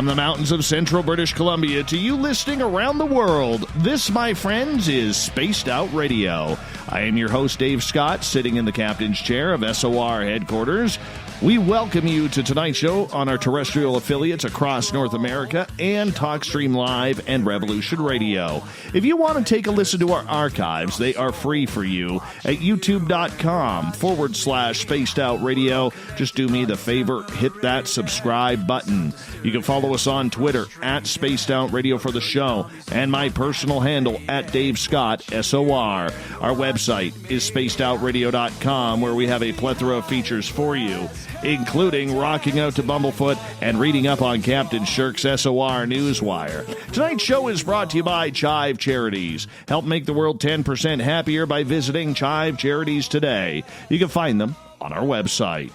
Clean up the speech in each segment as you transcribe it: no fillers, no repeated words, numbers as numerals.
From the mountains of central British Columbia to you listening around the world, this, my friends, is Spaced Out Radio. I am your host, Dave Scott, sitting in the captain's chair of SOR headquarters. We welcome you to tonight's show on our terrestrial affiliates across North America and TalkStream Live and Revolution Radio. If you want to take a listen to our archives, they are free for you at youtube.com/Spaced Out Radio. Just do me the favor, hit that subscribe button. You can follow us on Twitter at Spaced Out Radio for the show and my personal handle at Dave Scott SOR. Our website is spacedoutradio.com, where we have a plethora of features for you, including rocking out to Bumblefoot and reading up on Captain Shirk's SOR Newswire. Tonight's show is brought to you by Chive Charities. Help make the world 10% happier by visiting Chive Charities today. You can find them on our website.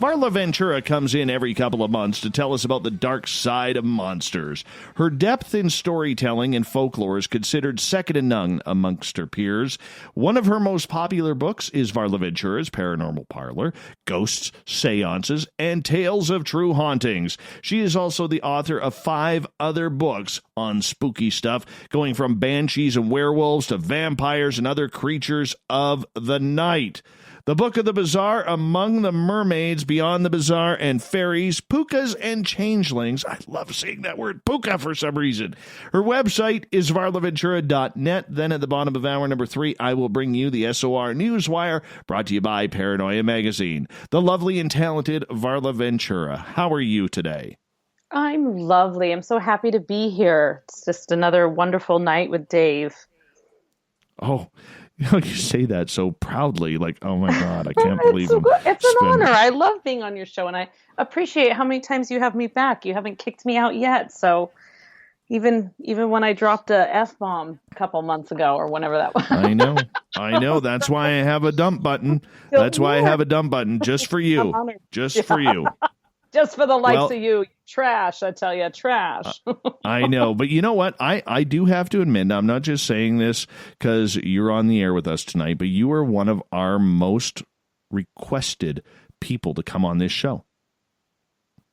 Varla Ventura comes in every couple of months to tell us about the dark side of monsters. Her depth in storytelling and folklore is considered second to none amongst her peers. One of her most popular books is Varla Ventura's Paranormal Parlor, Ghosts, Seances, and Tales of True Hauntings. She is also the author of 5 other books on spooky stuff, going from Banshees and Werewolves to vampires and other creatures of the night. The Book of the Bizarre, Among the Mermaids, Beyond the Bizarre and Fairies, Pookas and Changelings. I love saying that word, Pooka, for some reason. Her website is varlaventura.net. Then at the bottom of hour number 3, I will bring you the SOR Newswire, brought to you by Paranoia Magazine. The lovely and talented Varla Ventura. How are you today? I'm lovely. I'm so happy to be here. It's just another wonderful night with Dave. Oh, you say that so proudly, like, oh my God, I can't believe it. It's an honor. I love being on your show, and I appreciate how many times you have me back. You haven't kicked me out yet, so even when I dropped a F-bomb a couple months ago or whenever that was. I know. That's why I have a dump button. Just for you. Just for you. Just for the likes of you. Trash, I tell you, trash. I know, but you know what? I do have to admit, I'm not just saying this because you're on the air with us tonight, but you are one of our most requested people to come on this show.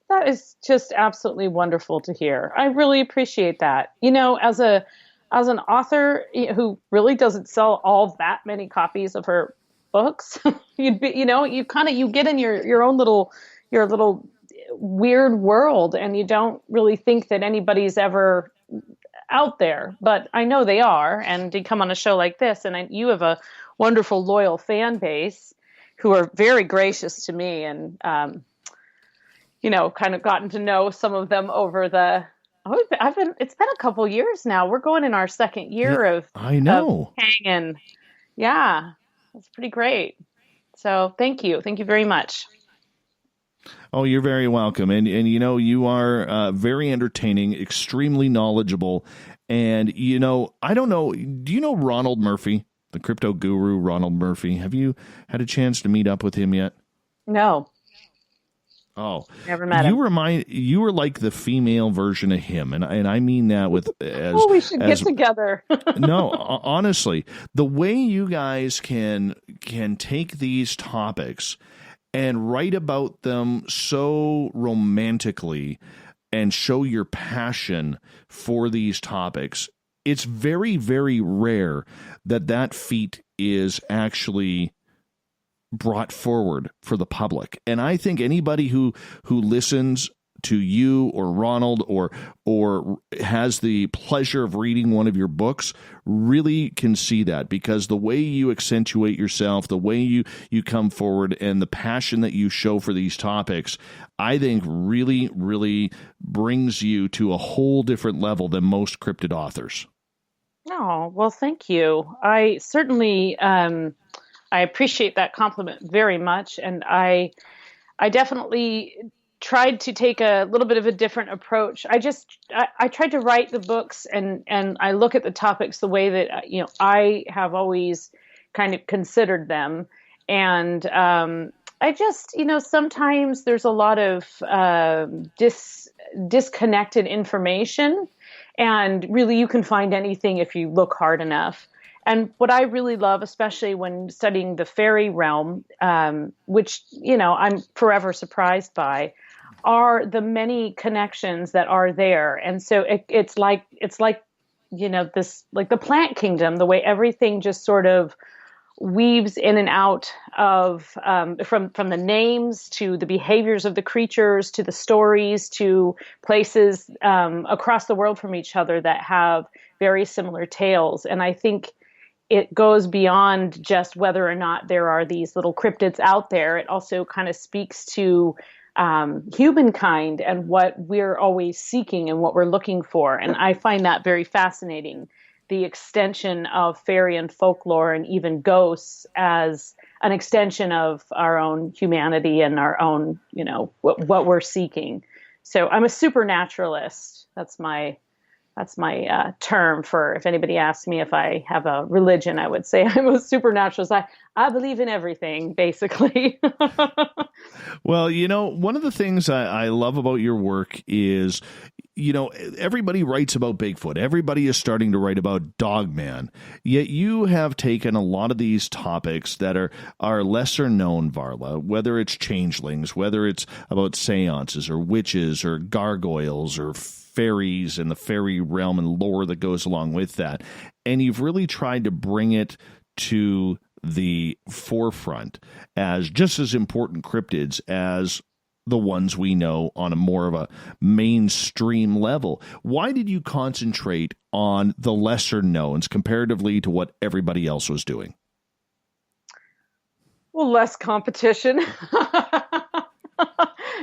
That is just absolutely wonderful to hear. I really appreciate that. You know, as an author who really doesn't sell all that many copies of her books, you get in your own little weird world, and you don't really think that anybody's ever out there, but I know they are, and to come on a show like this, and you have a wonderful loyal fan base who are very gracious to me, and kind of gotten to know some of them over it's been a couple years now. We're going in our second year of hanging. Yeah, it's pretty great. So thank you very much. Oh, you're very welcome. And you are very entertaining, extremely knowledgeable. And, I don't know, do you know Ronald Murphy, the crypto guru, Ronald Murphy? Have you had a chance to meet up with him yet? No. Oh, never met him. You were like the female version of him. And I mean that with we should get together. No, honestly, the way you guys can take these topics and write about them so romantically and show your passion for these topics. It's very, very rare that feat is actually brought forward for the public. And I think anybody who listens to you or Ronald or has the pleasure of reading one of your books really can see that, because the way you accentuate yourself, the way you come forward, and the passion that you show for these topics, I think really, really brings you to a whole different level than most cryptid authors. Oh, well, thank you. I certainly I appreciate that compliment very much, and I definitely tried to take a little bit of a different approach. I tried to write the books and I look at the topics the way that, I have always kind of considered them. And I just, sometimes there's a lot of disconnected information, and really you can find anything if you look hard enough. And what I really love, especially when studying the fairy realm, which, I'm forever surprised by, are the many connections that are there. And so it's like, this, like the plant kingdom, the way everything just sort of weaves in and out of, from the names to the behaviors of the creatures to the stories to places across the world from each other that have very similar tales. And I think it goes beyond just whether or not there are these little cryptids out there. It also kind of speaks to humankind and what we're always seeking and what we're looking for. And I find that very fascinating, the extension of fairy and folklore and even ghosts as an extension of our own humanity and our own, what we're seeking. So I'm a supernaturalist. That's my term for, if anybody asks me if I have a religion, I would say I'm a supernaturalist. I believe in everything, basically. Well, one of the things I love about your work is, everybody writes about Bigfoot. Everybody is starting to write about Dogman. Yet you have taken a lot of these topics that are lesser known, Varla, whether it's changelings, whether it's about seances or witches or gargoyles or fairies and the fairy realm and lore that goes along with that. And you've really tried to bring it to the forefront as just as important cryptids as the ones we know on a more of a mainstream level. Why did you concentrate on the lesser knowns comparatively to what everybody else was doing? Well, less competition.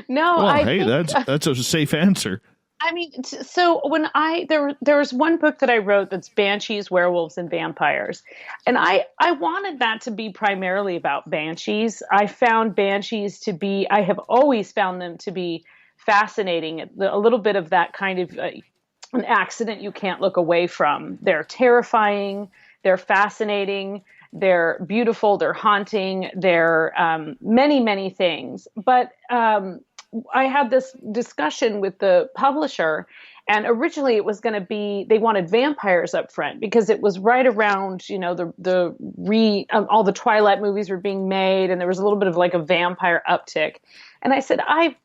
No, well, I think that's a safe answer. I mean, so when there was one book that I wrote that's Banshees, Werewolves, and Vampires. And I wanted that to be primarily about Banshees. I found Banshees I have always found them to be fascinating. A little bit of that kind of an accident you can't look away from. They're terrifying. They're fascinating. They're beautiful. They're haunting. They're many, many things. But I had this discussion with the publisher, and originally it was going to be, they wanted vampires up front because it was right around, all the Twilight movies were being made, and there was a little bit of like a vampire uptick. And I said, I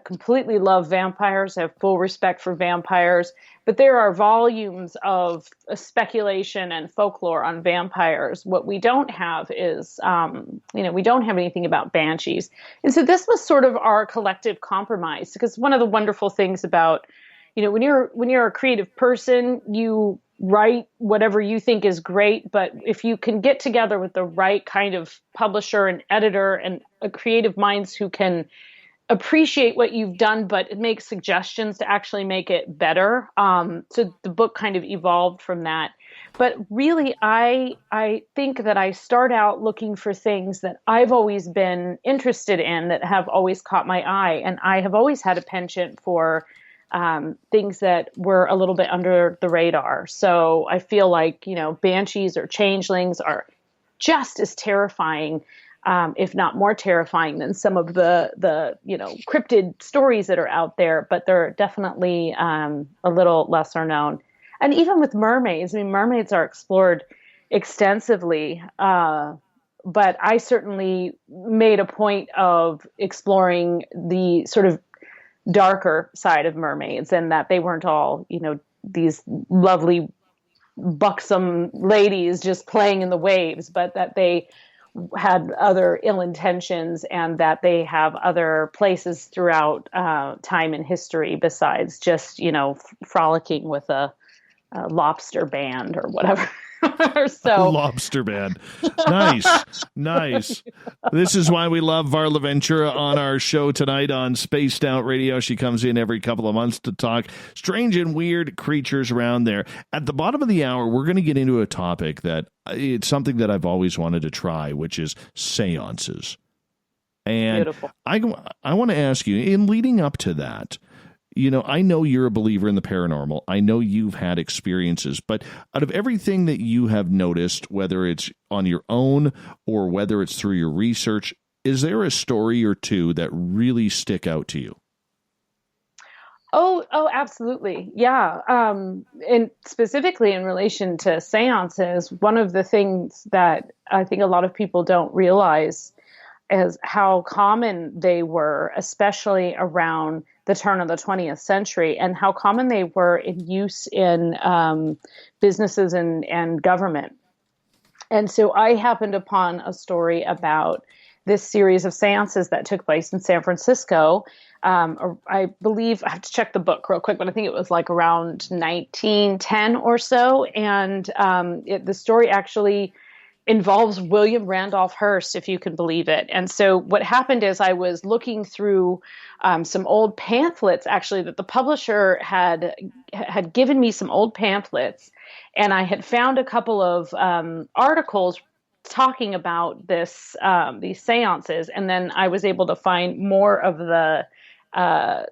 completely love vampires. I have full respect for vampires, but there are volumes of speculation and folklore on vampires. What we don't have is, we don't have anything about banshees. And so this was sort of our collective compromise, because one of the wonderful things about, when you're a creative person, you write whatever you think is great. But if you can get together with the right kind of publisher and editor and creative minds who can appreciate what you've done, but make suggestions to actually make it better. So the book kind of evolved from that. But really, I think that I start out looking for things that I've always been interested in, that have always caught my eye. And I have always had a penchant for things that were a little bit under the radar. So I feel like, banshees or changelings are just as terrifying, if not more terrifying than some of the cryptid stories that are out there, but they're definitely a little lesser known. And even with mermaids, mermaids are explored extensively, but I certainly made a point of exploring the sort of darker side of mermaids, and that they weren't all, these lovely, buxom ladies just playing in the waves, but that they had other ill intentions, and that they have other places throughout time and history besides just, frolicking with a lobster band or whatever. So lobster band. Nice. This is why we love Varla Ventura on our show tonight on Spaced Out Radio. She comes in every couple of months to talk strange and weird creatures around there. At the bottom of the hour, we're going to get into a topic that it's something that I've always wanted to try, which is seances. And beautiful. I want to ask you, in leading up to that, I know you're a believer in the paranormal. I know you've had experiences, but out of everything that you have noticed, whether it's on your own or whether it's through your research, is there a story or two that really stick out to you? Oh, absolutely. Yeah. And specifically in relation to seances, one of the things that I think a lot of people don't realize as how common they were, especially around the turn of the 20th century, and how common they were in use in businesses and government. And so I happened upon a story about this series of seances that took place in San Francisco. I believe, I have to check the book real quick, but I think it was like around 1910 or so. And the story actually involves William Randolph Hearst, if you can believe it. And so what happened is I was looking through some old pamphlets, actually, that the publisher had given me some old pamphlets, and I had found a couple of articles talking about these seances, and then I was able to find more of the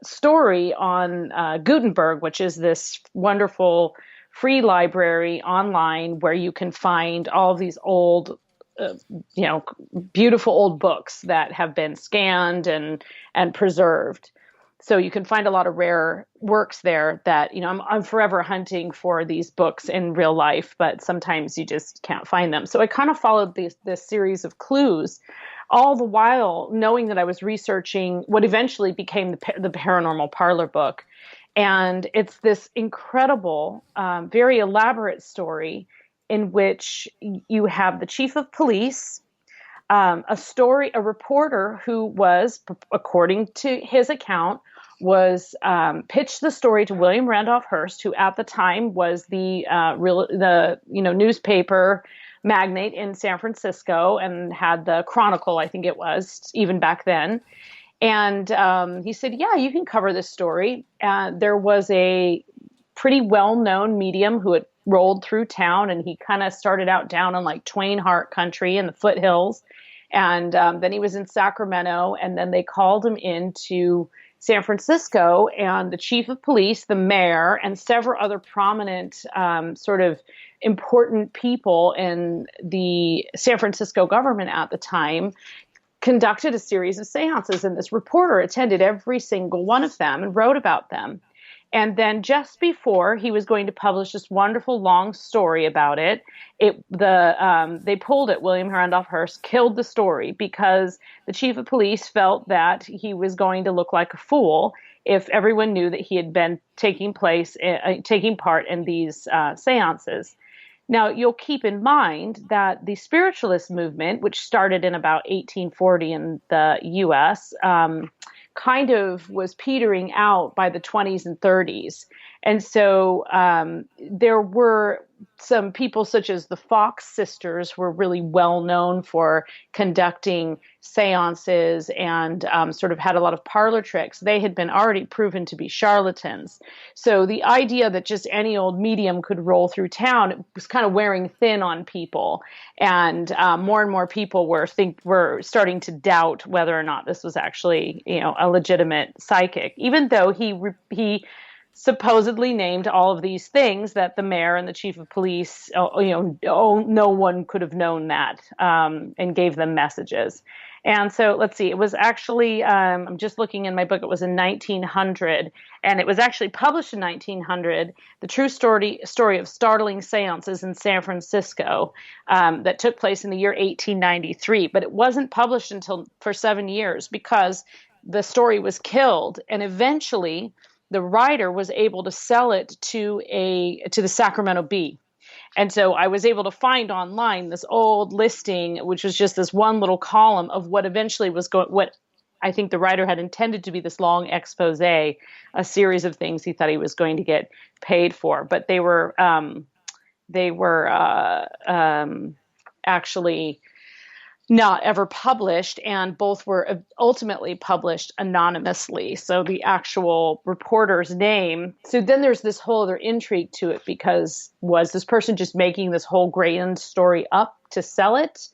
story on Gutenberg, which is this wonderful free library online where you can find all of these old, beautiful old books that have been scanned and preserved. So you can find a lot of rare works there that, I'm forever hunting for these books in real life, but sometimes you just can't find them. So I kind of followed this series of clues, all the while knowing that I was researching what eventually became the Paranormal Parlor book. And it's this incredible, very elaborate story in which you have the chief of police, a reporter who was, according to his account, was pitched the story to William Randolph Hearst, who at the time was the newspaper magnate in San Francisco and had the Chronicle, I think it was, even back then. And he said, yeah, you can cover this story. There was a pretty well-known medium who had rolled through town, and he kind of started out down in like Twain Harte country in the foothills. And then he was in Sacramento, and then they called him into San Francisco, and the chief of police, the mayor, and several other prominent sort of important people in the San Francisco government at the time conducted a series of seances, and this reporter attended every single one of them and wrote about them. And then just before he was going to publish this wonderful long story about it, they pulled it. William Randolph Hearst killed the story because the chief of police felt that he was going to look like a fool if everyone knew that he had been taking part in these seances. Now, you'll keep in mind that the spiritualist movement, which started in about 1840 in the U.S., kind of was petering out by the 20s and 30s. And so there were some people such as the Fox sisters were really well known for conducting seances and sort of had a lot of parlor tricks. They had been already proven to be charlatans. So the idea that just any old medium could roll through town was kind of wearing thin on people. And more people were starting to doubt whether or not this was actually, a legitimate psychic, even though he supposedly named all of these things that the mayor and the chief of police, no one could have known that, and gave them messages. And so let's see, it was actually, I'm just looking in my book, it was in 1900, and it was actually published in 1900, The True Story of Startling Seances in San Francisco, that took place in the year 1893, but it wasn't published for 7 years because the story was killed, and eventually the writer was able to sell it to the Sacramento Bee. And so I was able to find online this old listing, which was just this one little column of what eventually was what I think the writer had intended to be this long expose, a series of things he thought he was going to get paid for. But they were actually not ever published, and both were ultimately published anonymously. So the actual reporter's name. So then there's this whole other intrigue to it, because was this person just making this whole grand story up to sell it?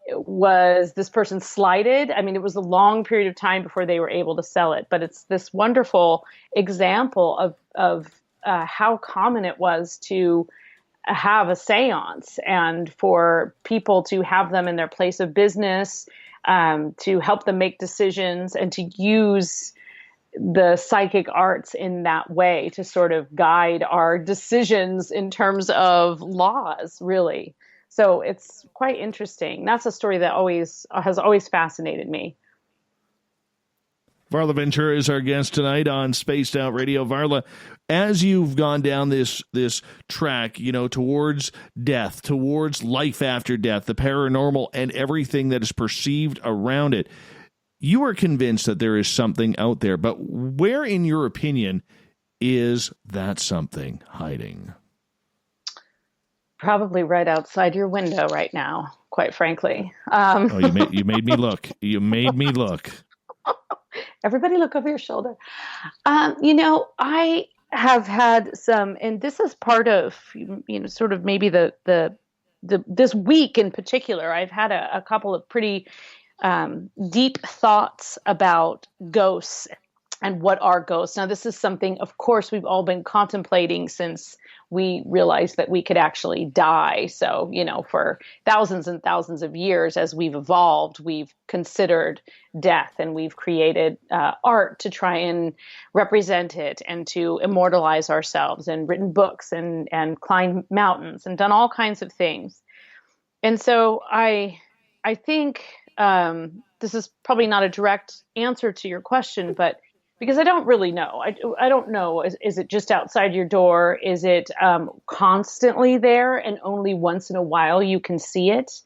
Was this person slighted? I mean, it was a long period of time before they were able to sell it, but it's this wonderful example of how common it was to have a seance and for people to have them in their place of business, to help them make decisions and to use the psychic arts in that way to sort of guide our decisions in terms of laws, really. So it's quite interesting. That's a story that has always fascinated me. Varla Ventura is our guest tonight on Spaced Out Radio. Varla, as you've gone down this track, towards death, towards life after death, the paranormal, and everything that is perceived around it, you are convinced that there is something out there. But where, in your opinion, is that something hiding? Probably right outside your window right now, quite frankly. Oh, you made me look. You made me look. Everybody look over your shoulder. I have had some, and this is part of, sort of maybe this week in particular, I've had a couple of pretty deep thoughts about ghosts and what are ghosts. Now, this is something, of course, we've all been contemplating since we realized that we could actually die. So, for thousands and thousands of years, as we've evolved, we've considered death, and we've created art to try and represent it and to immortalize ourselves, and written books and climbed mountains and done all kinds of things. And so I think this is probably not a direct answer to your question, but because I don't really know. I don't know. Is it just outside your door? Is it constantly there and only once in a while you can see it?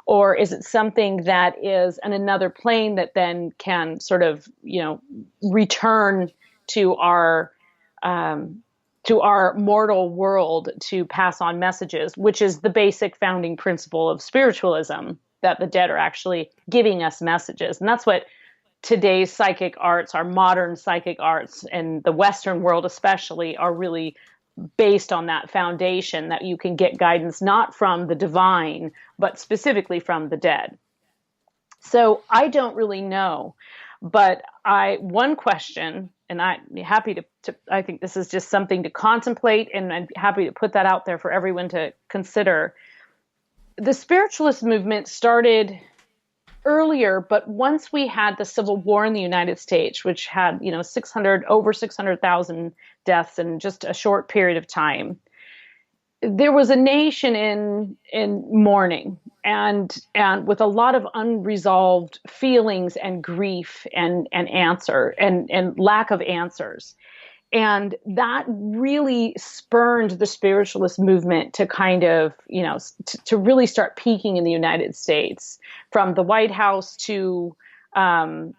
Or is it something that is in another plane that then can sort of, return to our mortal world to pass on messages, which is the basic founding principle of spiritualism, that the dead are actually giving us messages. And that's what today's psychic arts, our modern psychic arts, and the Western world especially, are really based on that foundation, that you can get guidance not from the divine, but specifically from the dead. So I don't really know, but one question, and I'm happy to I think this is just something to contemplate, and I'm happy to put that out there for everyone to consider. The spiritualist movement started earlier, but once we had the Civil War in the United States, which had, over 600,000 deaths in just a short period of time, there was a nation in mourning and with a lot of unresolved feelings and grief and lack of answers. And that really spurned the spiritualist movement to kind of, to really start peaking in the United States, from the White House to, the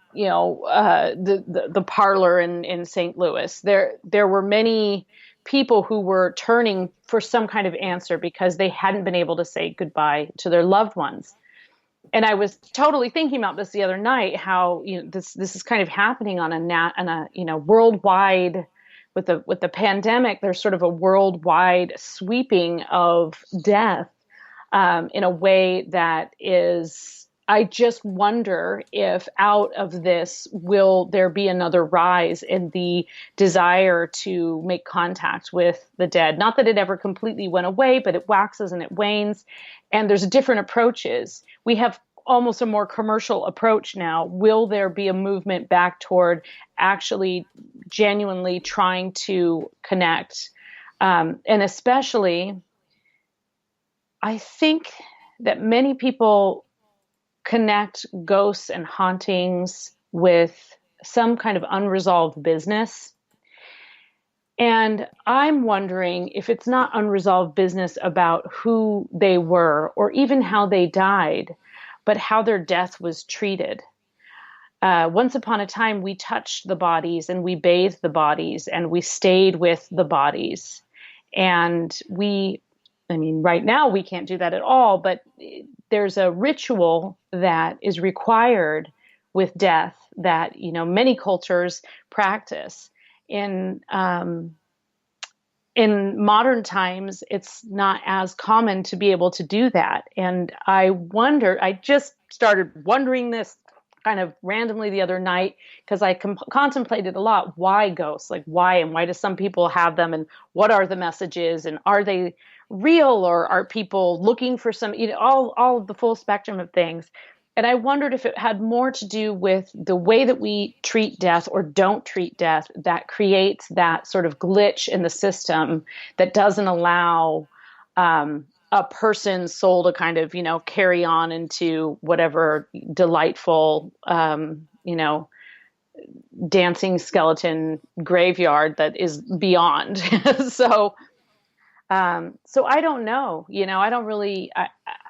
Parlor in St. Louis. There were many people who were turning for some kind of answer because they hadn't been able to say goodbye to their loved ones. And I was totally thinking about this the other night, how, this is kind of happening on a worldwide. With the pandemic, there's sort of a worldwide sweeping of death in a way that is, I just wonder if out of this, will there be another rise in the desire to make contact with the dead? Not that it ever completely went away, but it waxes and it wanes, and there's different approaches. We have almost a more commercial approach now. Will there be a movement back toward actually genuinely trying to connect? And especially, I think that many people connect ghosts and hauntings with some kind of unresolved business. And I'm wondering if it's not unresolved business about who they were or even how they died, but how their death was treated. Once upon a time, we touched the bodies and we bathed the bodies and we stayed with the bodies. And right now we can't do that at all, but there's a ritual that is required with death that, many cultures practice. In modern times, it's not as common to be able to do that. And I just started wondering this kind of randomly the other night, because I contemplated a lot, why ghosts? Like why, and why do some people have them, and what are the messages, and are they real, or are people looking for some, all of the full spectrum of things. And I wondered if it had more to do with the way that we treat death or don't treat death that creates that sort of glitch in the system that doesn't allow a person's soul to kind of, carry on into whatever delightful, dancing skeleton graveyard that is beyond. So I don't know, I don't really,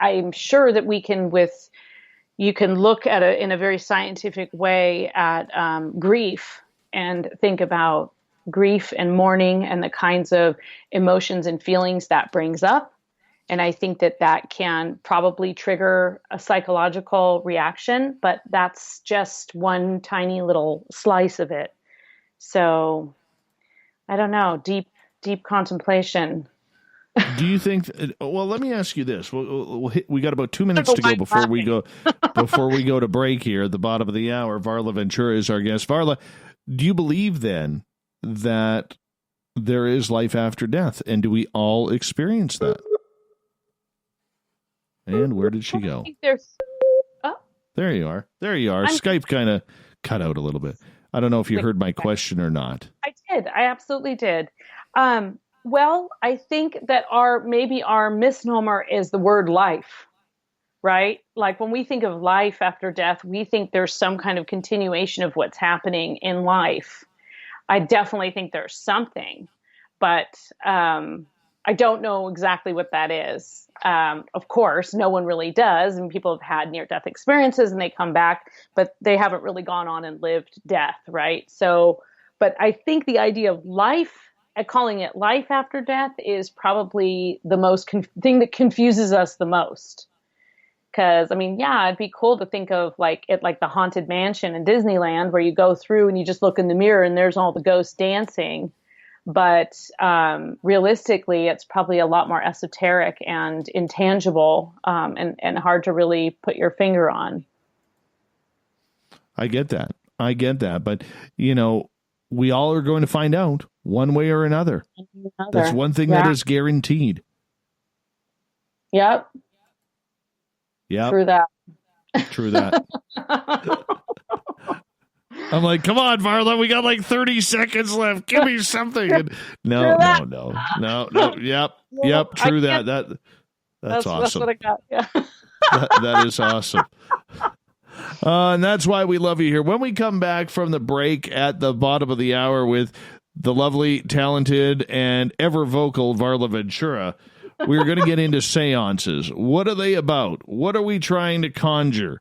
I'm sure that you can look at in a very scientific way at grief and think about grief and mourning and the kinds of emotions and feelings that brings up. And I think that can probably trigger a psychological reaction, but that's just one tiny little slice of it. So I don't know, deep contemplation. Do you think? Well, let me ask you this. We got about 2 minutes to go before we go to break here. At the bottom of the hour, Varla Ventura is our guest. Varla, do you believe then that there is life after death, and do we all experience that? And where did she go? There you are. Skype kind of cut out a little bit. I don't know if you heard my question or not. I did. I absolutely did. Well, I think that our misnomer is the word life, right? Like when we think of life after death, we think there's some kind of continuation of what's happening in life. I definitely think there's something, but I don't know exactly what that is. Of course, no one really does, and people have had near-death experiences and they come back, but they haven't really gone on and lived death, right? So, but I think the idea of life, calling it life after death, is probably the most thing that confuses us the most. Because, I mean, yeah, it'd be cool to think of like the Haunted Mansion in Disneyland, where you go through and you just look in the mirror and there's all the ghosts dancing. But realistically, it's probably a lot more esoteric and intangible, and hard to really put your finger on. I get that. But, we all are going to find out one way or another. That's one thing that is guaranteed. Yep. True that. I'm like, come on, Varla, we got like 30 seconds left. Give me something. And no. Yep. True that. That's awesome. That's what I got. Yeah. that is awesome. And that's why we love you here. When we come back from the break at the bottom of the hour with the lovely, talented, and ever vocal Varla Ventura, we're going to get into seances. What are they about? What are we trying to conjure?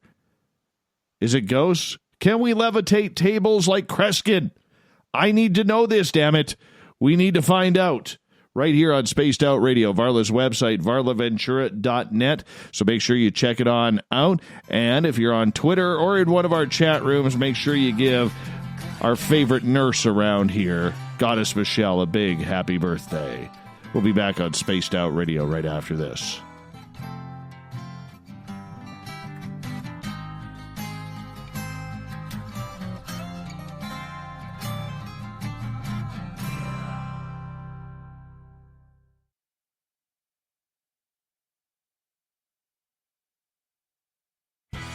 Is it ghosts? Can we levitate tables like Kreskin? I need to know this, damn it. We need to find out. Right here on Spaced Out Radio, Varla's website, varlaventura.net. So make sure you check it on out. And if you're on Twitter or in one of our chat rooms, make sure you give our favorite nurse around here, Goddess Michelle, a big happy birthday. We'll be back on Spaced Out Radio right after this.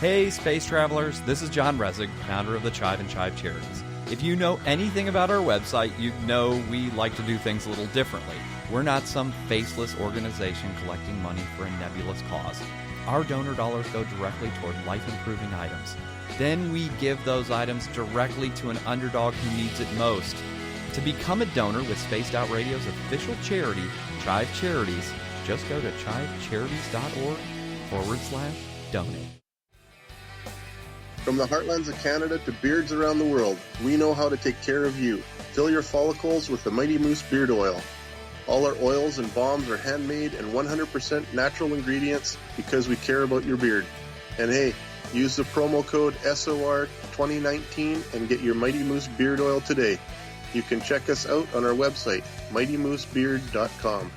Hey, space travelers, this is John Resig, founder of the Chive and Chive Charities. If you know anything about our website, you know we like to do things a little differently. We're not some faceless organization collecting money for a nebulous cause. Our donor dollars go directly toward life-improving items. Then we give those items directly to an underdog who needs it most. To become a donor with Spaced Out Radio's official charity, Chive Charities, just go to chivecharities.org/donate. From the heartlands of Canada to beards around the world, we know how to take care of you. Fill your follicles with the Mighty Moose Beard Oil. All our oils and balms are handmade and 100% natural ingredients because we care about your beard. And hey, use the promo code SOR2019 and get your Mighty Moose Beard Oil today. You can check us out on our website, mightymoosebeard.com.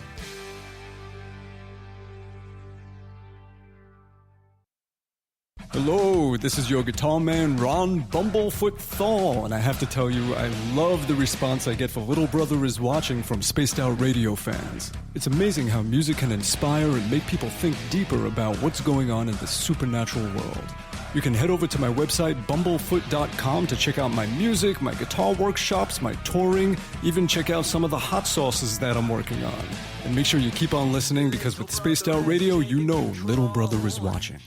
Hello, this is your guitar man, Ron Bumblefoot Thal, and I have to tell you, I love the response I get for Little Brother is Watching from Spaced Out Radio fans. It's amazing how music can inspire and make people think deeper about what's going on in the supernatural world. You can head over to my website, bumblefoot.com, to check out my music, my guitar workshops, my touring, even check out some of the hot sauces that I'm working on. And make sure you keep on listening, because with Spaced Out Radio, you know Little Brother is watching.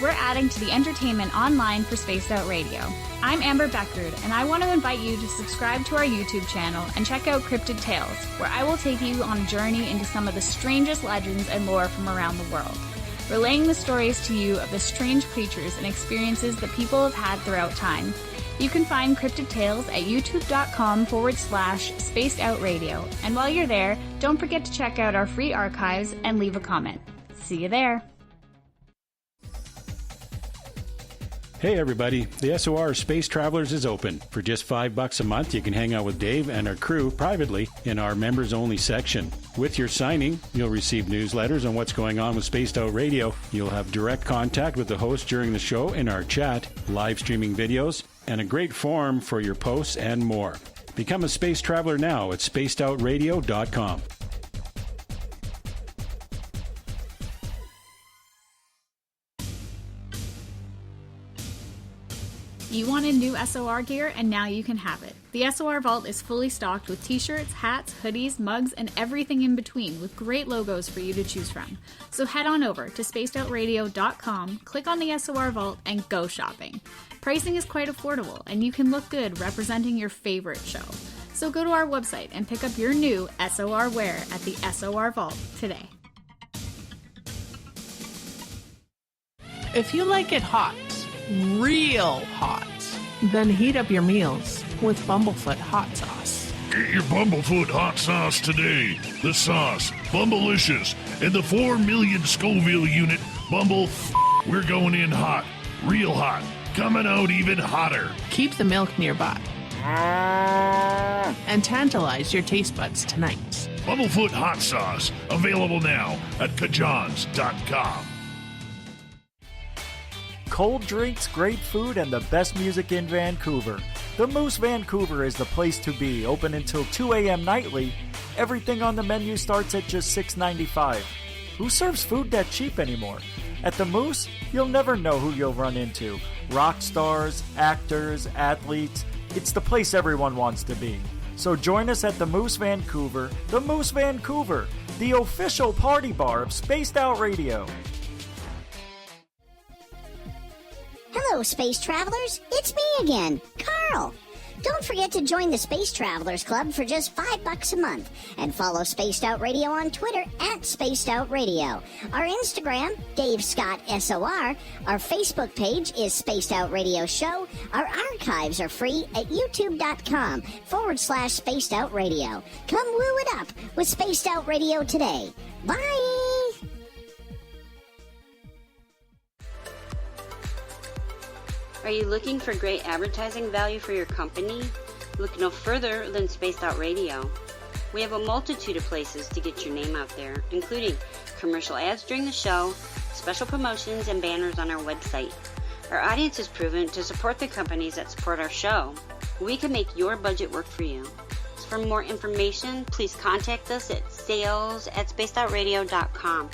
We're adding to the entertainment online for Spaced Out Radio. I'm Amber Beckrud, and I want to invite you to subscribe to our YouTube channel and check out Cryptid Tales, where I will take you on a journey into some of the strangest legends and lore from around the world, relaying the stories to you of the strange creatures and experiences that people have had throughout time. You can find Cryptid Tales at youtube.com/Spaced Out Radio. And while you're there, don't forget to check out our free archives and leave a comment. See you there. Hey everybody, the SOR Space Travelers is open. For just $5 a month, you can hang out with Dave and our crew privately in our members-only section. With your signing, you'll receive newsletters on what's going on with Spaced Out Radio. You'll have direct contact with the host during the show in our chat, live streaming videos, and a great forum for your posts and more. Become a space traveler now at spacedoutradio.com. You wanted new SOR gear, and now you can have it. The SOR Vault is fully stocked with t-shirts, hats, hoodies, mugs, and everything in between, with great logos for you to choose from. So head on over to spacedoutradio.com, click on the SOR Vault, and go shopping. Pricing is quite affordable, and you can look good representing your favorite show. So go to our website and pick up your new SOR wear at the SOR Vault today. If you like it hot, real hot, then heat up your meals with Bumblefoot hot sauce. Get your Bumblefoot hot sauce today. The sauce, Bumblicious, and the 4 million Scoville unit Bumble. We're going in hot, real hot, coming out even hotter. Keep the milk nearby and tantalize your taste buds tonight. Bumblefoot hot sauce, available now at kajans.com. Cold drinks, great food, and the best music in Vancouver. The Moose Vancouver is the place to be, open until 2 a.m. nightly. Everything on the menu starts at just $6.95. Who serves food that cheap anymore? At the Moose, you'll never know who you'll run into. Rock stars, actors, athletes. It's the place everyone wants to be. So join us at the Moose Vancouver, the official party bar of Spaced Out Radio. Hello, Space Travelers. It's me again, Carl. Don't forget to join the Space Travelers Club for just $5 a month and follow Spaced Out Radio on Twitter at Spaced Out Radio. Our Instagram, Dave Scott SOR. Our Facebook page is Spaced Out Radio Show. Our archives are free at youtube.com/Spaced Out Radio. Come woo it up with Spaced Out Radio today. Bye! Are you looking for great advertising value for your company? Look no further than Spaced Out Radio. We have a multitude of places to get your name out there, including commercial ads during the show, special promotions, and banners on our website. Our audience is proven to support the companies that support our show. We can make your budget work for you. So for more information, please contact us at sales@spacedoutradio.com.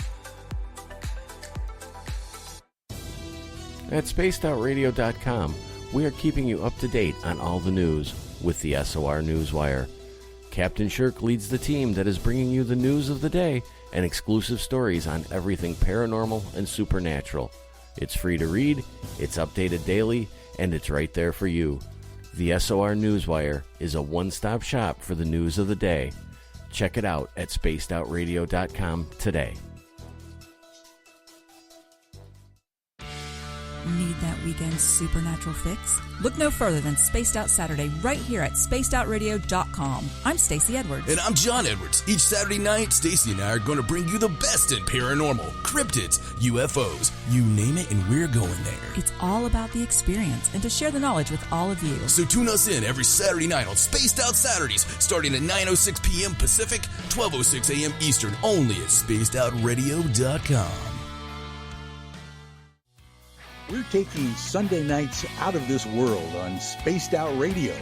At spacedoutradio.com, we are keeping you up to date on all the news with the SOR Newswire. Captain Shirk leads the team that is bringing you the news of the day and exclusive stories on everything paranormal and supernatural. It's free to read, it's updated daily, and it's right there for you. The SOR Newswire is a one-stop shop for the news of the day. Check it out at spacedoutradio.com today. Need that weekend's supernatural fix? Look no further than Spaced Out Saturday right here at spacedoutradio.com. I'm Stacey Edwards. And I'm John Edwards. Each Saturday night, Stacey and I are going to bring you the best in paranormal, cryptids, UFOs, you name it, and we're going there. It's all about the experience and to share the knowledge with all of you. So tune us in every Saturday night on Spaced Out Saturdays, starting at 9:06 p.m. Pacific, 12:06 a.m. Eastern, only at spacedoutradio.com. We're taking Sunday nights out of this world on Spaced Out Radio.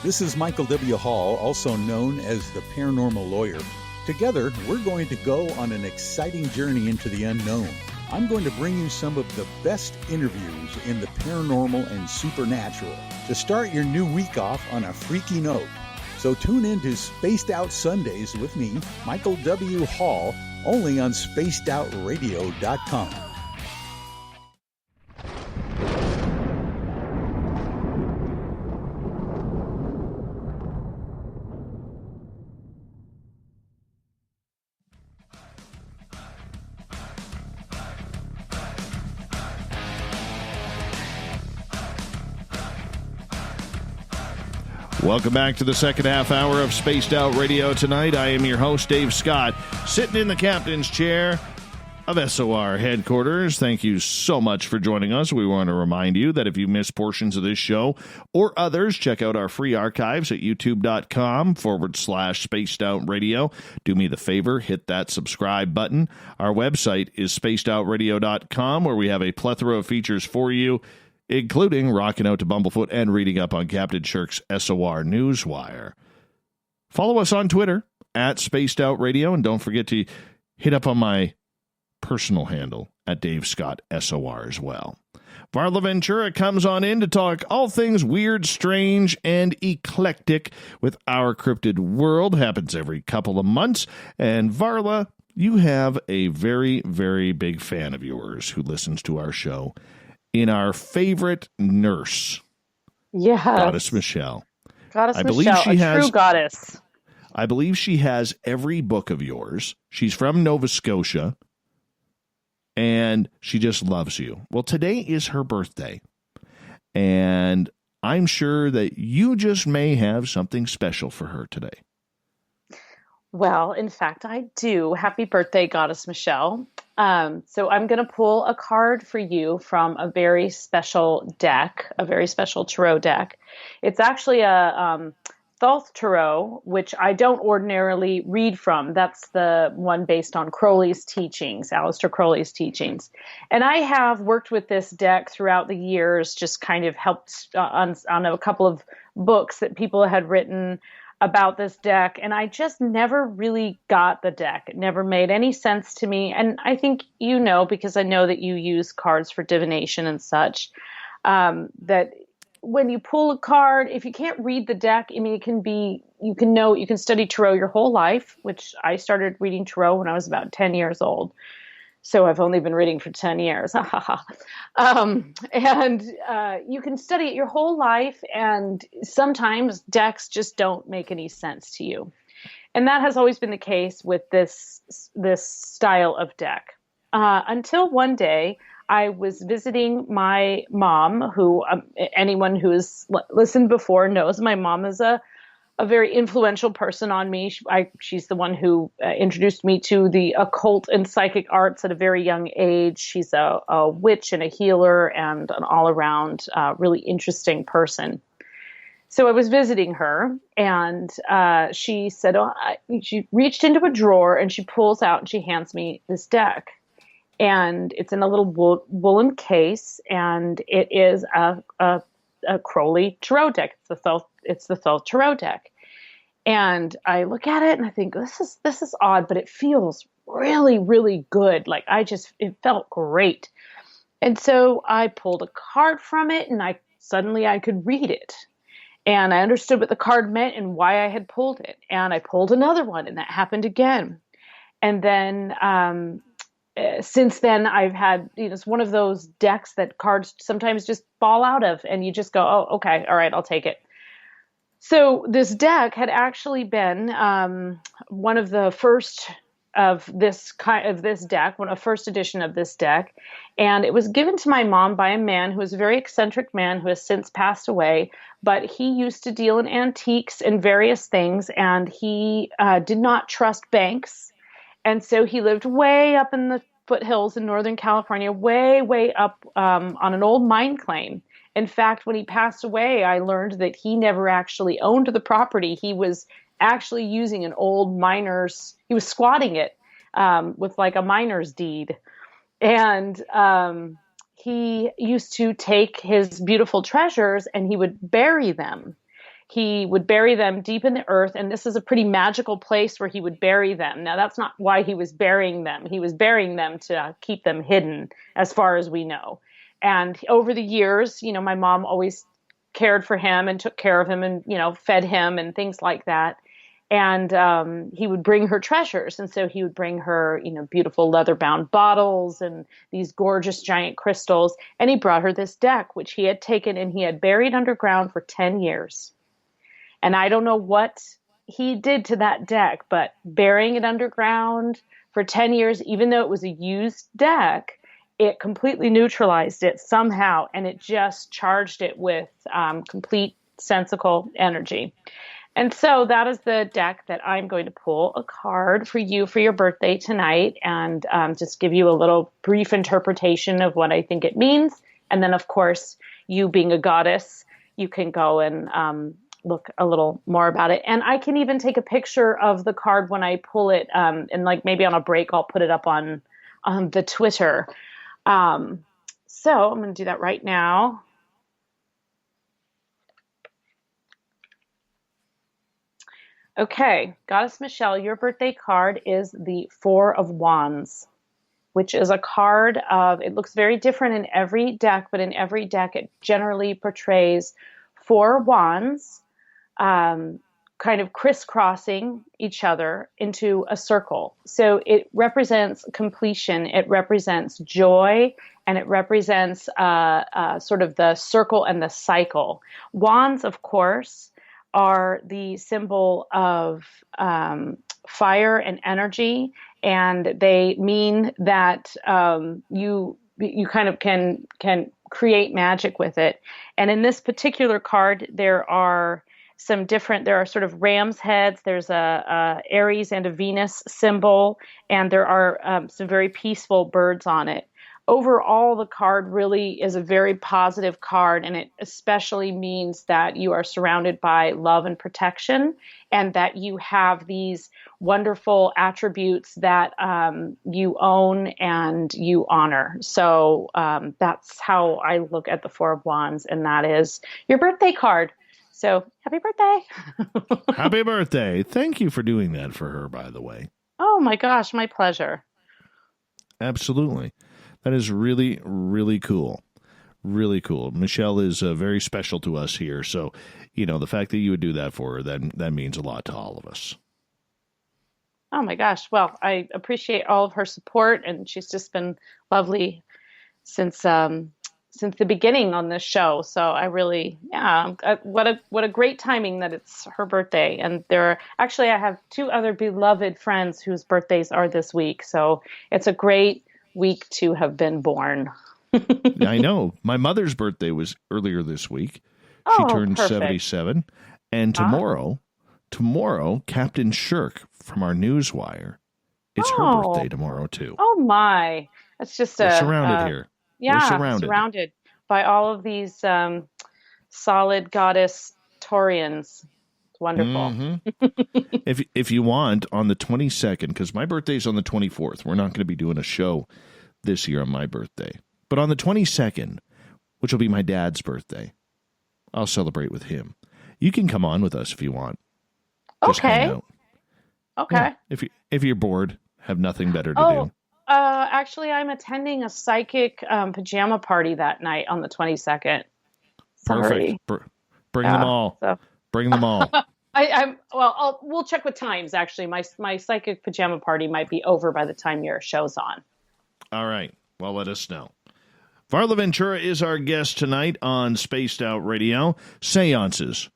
This is Michael W. Hall, also known as the Paranormal Lawyer. Together, we're going to go on an exciting journey into the unknown. I'm going to bring you some of the best interviews in the paranormal and supernatural to start your new week off on a freaky note. So tune in to Spaced Out Sundays with me, Michael W. Hall, only on spacedoutradio.com. Welcome back to the second half hour of Spaced Out Radio tonight. I am your host, Dave Scott, sitting in the captain's chair of SOR headquarters. Thank you so much for joining us. We want to remind you that if you missed portions of this show or others, check out our free archives at youtube.com/Spaced Out Radio. Do me the favor, hit that subscribe button. Our website is spacedoutradio.com, where we have a plethora of features for you, including rocking out to Bumblefoot and reading up on Captain Shirk's SOR Newswire. Follow us on Twitter at Spaced Out Radio, and don't forget to hit up on my personal handle at Dave Scott SOR as well. Varla Ventura comes on in to talk all things weird, strange, and eclectic with Our Cryptid World. Happens every couple of months. And Varla, you have a very, very big fan of yours who listens to our show in our favorite nurse, Goddess Michelle. Goddess Michelle, true goddess. I believe she has every book of yours. She's from Nova Scotia, and she just loves you. Well, today is her birthday, and I'm sure that you just may have something special for her today. Well, in fact, I do. Happy birthday, Goddess Michelle. So I'm going to pull a card for you from a very special deck, a very special tarot deck. It's actually a Thoth tarot, which I don't ordinarily read from. That's the one based on Crowley's teachings, Aleister Crowley's teachings. And I have worked with this deck throughout the years, just kind of helped on a couple of books that people had written about this deck, and I just never really got the deck. It never made any sense to me. And I think you know, because I know that you use cards for divination and such, that when you pull a card, if you can't read the deck, I mean, it can be, you can study tarot your whole life, which I started reading tarot when I was about 10 years old. So I've only been reading for 10 years. And you can study it your whole life, and sometimes decks just don't make any sense to you. And that has always been the case with this style of deck. Until one day, I was visiting my mom, who anyone who has listened before knows my mom is a very influential person on me. She's the one who introduced me to the occult and psychic arts at a very young age. She's a witch and a healer and an all-around really interesting person. So I was visiting her, and she said, she reached into a drawer and she pulls out and she hands me this deck. And it's in a little woolen case, and it is a Crowley tarot deck. It's the Thoth tarot deck. And I look at it and I think, this is odd, but it feels really, really good. Like it felt great. And so I pulled a card from it, and suddenly I could read it. And I understood what the card meant and why I had pulled it. And I pulled another one, and that happened again. And then, since then I've had, it's one of those decks that cards sometimes just fall out of, and you just go, oh, okay, all right, I'll take it. So this deck had actually been one of the first of this deck, a first edition of this deck, and it was given to my mom by a man who was a very eccentric man who has since passed away. But he used to deal in antiques and various things, and he did not trust banks, and so he lived way up in the foothills in Northern California, way, way up on an old mine claim. In fact, when he passed away, I learned that he never actually owned the property. He was actually using an old miner's, he was squatting it with like a miner's deed. And he used to take his beautiful treasures and he would bury them. he would bury them deep in the earth. And this is a pretty magical place where he would bury them. Now, that's not why he was burying them. He was burying them to keep them hidden, as far as we know. And over the years, my mom always cared for him and took care of him and, fed him and things like that. And he would bring her treasures. And so he would bring her, beautiful leather-bound bottles and these gorgeous giant crystals. And he brought her this deck, which he had taken and he had buried underground for 10 years. And I don't know what he did to that deck, but burying it underground for 10 years, even though it was a used deck, it completely neutralized it somehow. And it just charged it with complete sensical energy. And so that is the deck that I'm going to pull a card for you for your birthday tonight and just give you a little brief interpretation of what I think it means. And then, of course, you being a goddess, you can go and look a little more about it. And I can even take a picture of the card when I pull it. And like maybe on a break, I'll put it up on the Twitter. So I'm going to do that right now. Okay, Goddess Michelle, your birthday card is the Four of Wands, which is a card of, it looks very different in every deck, but in every deck it generally portrays four wands kind of crisscrossing each other into a circle. So it represents completion, it represents joy, and it represents sort of the circle and the cycle. Wands, of course, are the symbol of fire and energy, and they mean that you kind of can create magic with it. And in this particular card, there are sort of ram's heads, there's a Aries and a Venus symbol, and there are some very peaceful birds on it. Overall, the card really is a very positive card, and it especially means that you are surrounded by love and protection, and that you have these wonderful attributes that you own and you honor. So that's how I look at the Four of Wands, and that is your birthday card. So happy birthday. Happy birthday. Thank you for doing that for her, by the way. Oh my gosh, my pleasure. Absolutely. That is really, really cool. Really cool. Michelle is very special to us here. So, the fact that you would do that for her, that means a lot to all of us. Oh my gosh. Well, I appreciate all of her support, and she's just been lovely since the beginning on this show. So I really, what a great timing that it's her birthday. And I have two other beloved friends whose birthdays are this week. So it's a great week to have been born. I know. My mother's birthday was earlier this week. She turned perfect. 77. And tomorrow, Captain Shirk from our Newswire, it's her birthday tomorrow, too. Oh, my. It's just We're surrounded here. Yeah, We're surrounded by all of these solid goddess Taurians. It's wonderful. Mm-hmm. If you want, on the 22nd, because my birthday's on the 24th, we're not going to be doing a show this year on my birthday. But on the 22nd, which will be my dad's birthday, I'll celebrate with him. You can come on with us if you want. Just hang out. Okay. Yeah, if you're bored, have nothing better to do. Actually, I'm attending a psychic pajama party that night on the 22nd. Sorry. Perfect. Bring them all. So. Bring them all. We'll check with times. Actually, my psychic pajama party might be over by the time your show's on. All right. Well, let us know. Varla Ventura is our guest tonight on Spaced Out Radio. Seances.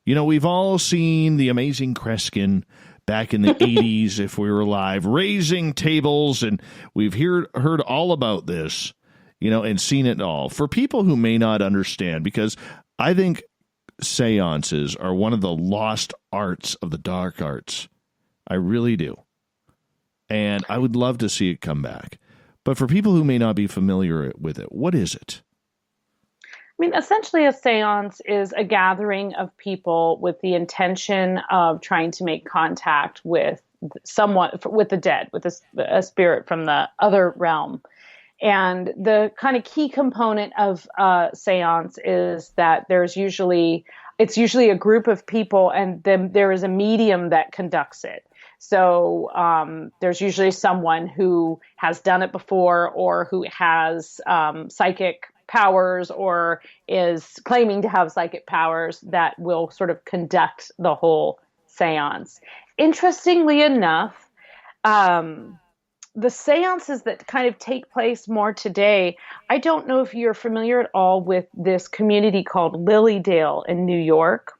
We've all seen the amazing Kreskin back in the 80s, if we were alive, raising tables, and we've heard all about this, and seen it all. For people who may not understand, because I think seances are one of the lost arts of the dark arts. I really do. And I would love to see it come back. But for people who may not be familiar with it, what is it? I mean, essentially a seance is a gathering of people with the intention of trying to make contact with someone, with the dead, with a spirit from the other realm. And the kind of key component of a seance is that there's usually it's usually a group of people, and then there is a medium that conducts it. So there's usually someone who has done it before, or who has psychic powers, or is claiming to have psychic powers, that will sort of conduct the whole seance. Interestingly enough, the seances that kind of take place more today, I don't know if you're familiar at all with this community called Lilydale in New York.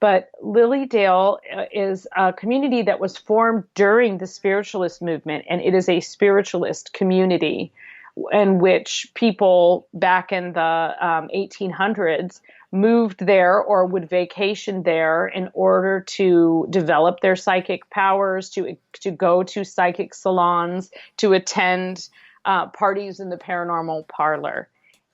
But Lilydale is a community that was formed during the spiritualist movement, and it is a spiritualist community in which people back in the 1800s moved there or would vacation there in order to develop their psychic powers, to go to psychic salons, to attend parties in the paranormal parlor.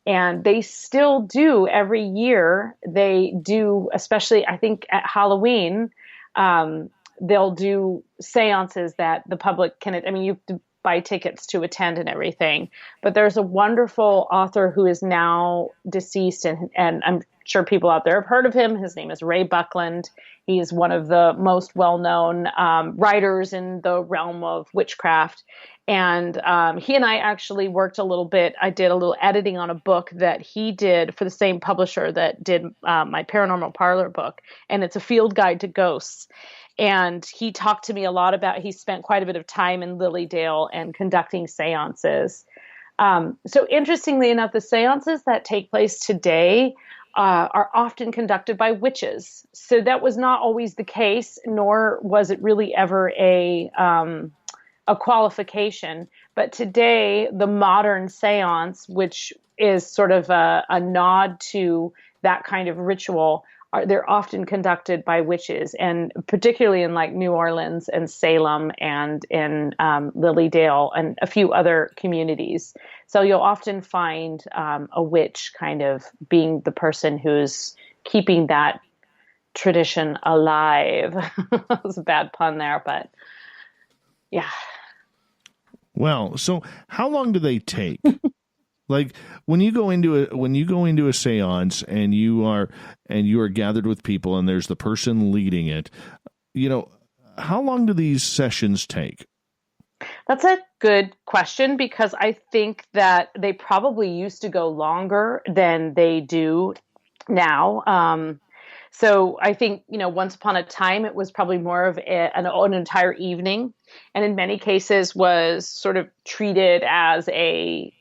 And they still do every year. They do, especially I think at Halloween, they'll do seances that the public can, I mean, you have to buy tickets to attend and everything. But there's a wonderful author who is now deceased, and I'm sure people out there have heard of him. His name is Ray Buckland. He is one of the most well-known writers in the realm of witchcraft. And he and I actually worked a little bit. I did a little editing on a book that he did for the same publisher that did my Paranormal Parlor book. And it's a field guide to ghosts. And he talked to me a lot about, he spent quite a bit of time in Lilydale and conducting seances. So interestingly enough, the seances that take place today are often conducted by witches. So that was not always the case, nor was it really ever a qualification. But today, the modern seance, which is sort of a nod to that kind of ritual, they're often conducted by witches, and particularly in like New Orleans and Salem and in Lilydale and a few other communities. So you'll often find a witch kind of being the person who's keeping that tradition alive. That was a bad pun there, but yeah. Well, so how long do they take? Like when you go into a seance and you are gathered with people and there's the person leading it, how long do these sessions take? That's a good question, because I think that they probably used to go longer than they do now. So I think, once upon a time, it was probably more of an entire evening, and in many cases was sort of treated as a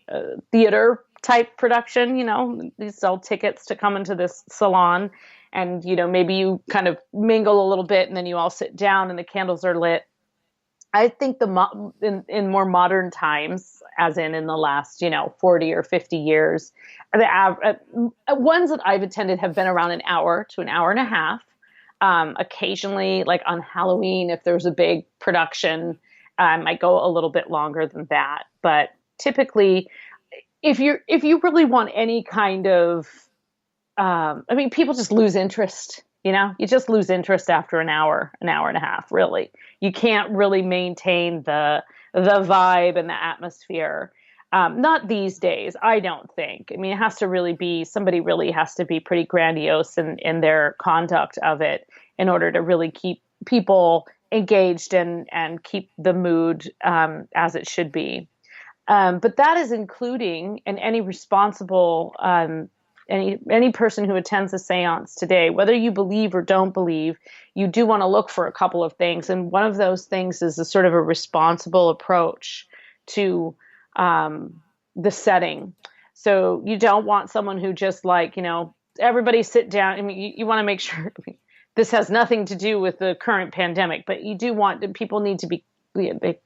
theater type production. You sell tickets to come into this salon, and, maybe you kind of mingle a little bit, and then you all sit down and the candles are lit. I think in more modern times, as in the last, 40 or 50 years, the ones that I've attended have been around an hour to an hour and a half. Occasionally, like on Halloween, if there's a big production, I might go a little bit longer than that. But typically, if you really want any kind of, people just lose interest. You just lose interest after an hour and a half, really. You can't really maintain the vibe and the atmosphere. Not these days, I don't think. It has to really be, somebody really has to be pretty grandiose in their conduct of it in order to really keep people engaged and keep the mood as it should be. But that is including, and any responsible any person who attends a seance today, whether you believe or don't believe, you do want to look for a couple of things. And one of those things is a sort of a responsible approach to the setting. So you don't want someone who just everybody sit down. You want to make sure this has nothing to do with the current pandemic, but you do want, people need to be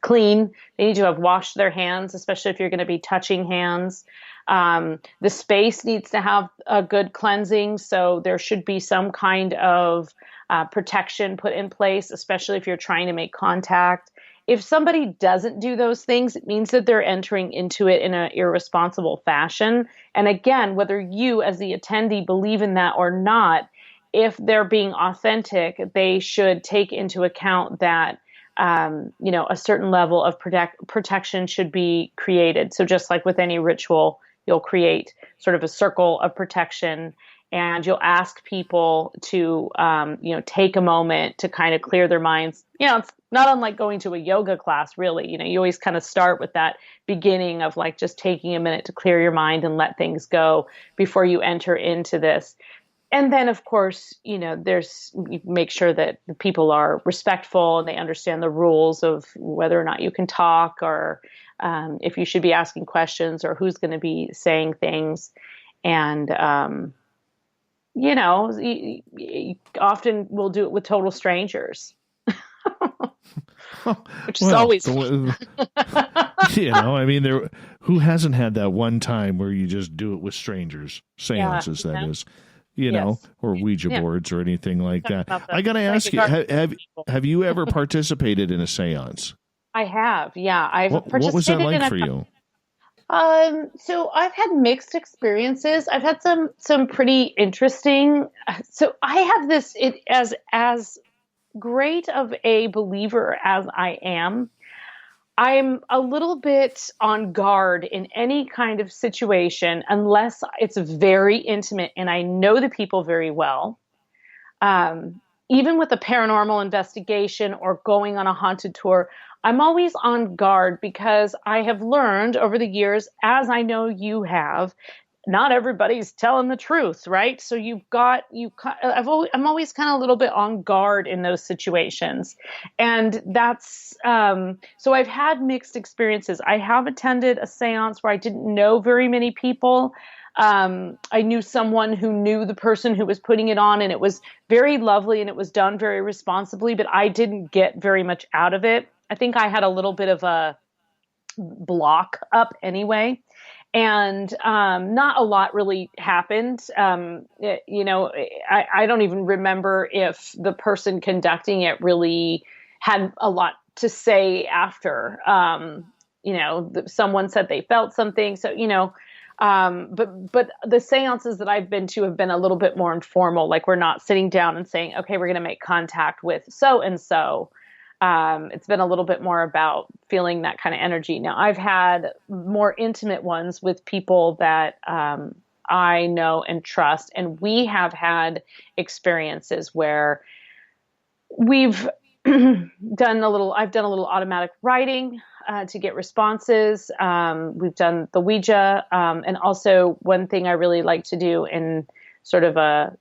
clean. They need to have washed their hands, especially if you're going to be touching hands. The space needs to have a good cleansing, so there should be some kind of protection put in place, especially if you're trying to make contact. If somebody doesn't do those things, it means that they're entering into it in an irresponsible fashion. And again, whether you as the attendee believe in that or not, if they're being authentic, they should take into account that a certain level of protection should be created. So just like with any ritual, you'll create sort of a circle of protection. and you'll ask people to, take a moment to kind of clear their minds. It's not unlike going to a yoga class, really. You always kind of start with that beginning of like just taking a minute to clear your mind and let things go before you enter into this. And then, of course, you make sure that the people are respectful and they understand the rules of whether or not you can talk, or if you should be asking questions, or who's going to be saying things. And, often we'll do it with total strangers, which is always fun. Who hasn't had that one time where you just do it with strangers? Seances, that is. Yes. Or Ouija boards or anything like that. I got to It's ask you, like have you ever participated in a seance? I have, yeah. I've participated. What was that like for you? So I've had mixed experiences. I've had some pretty interesting. So I have this, as great of a believer as I am, I'm a little bit on guard in any kind of situation unless it's very intimate and I know the people very well. Even with a paranormal investigation or going on a haunted tour, I'm always on guard because I have learned over the years, as I know you have, not everybody's telling the truth, right? So I'm always kind of a little bit on guard in those situations. And that's, so I've had mixed experiences. I have attended a seance where I didn't know very many people. I knew someone who knew the person who was putting it on, and it was very lovely and it was done very responsibly, but I didn't get very much out of it. I think I had a little bit of a block up anyway. And not a lot really happened. I don't even remember if the person conducting it really had a lot to say after. Someone said they felt something. So, but the seances that I've been to have been a little bit more informal. Like, we're not sitting down and saying, okay, we're going to make contact with so-and-so. It's been a little bit more about feeling that kind of energy. Now, I've had more intimate ones with people that I know and trust, and we have had experiences where I've done a little automatic writing to get responses. We've done the Ouija, and also one thing I really like to do in sort of a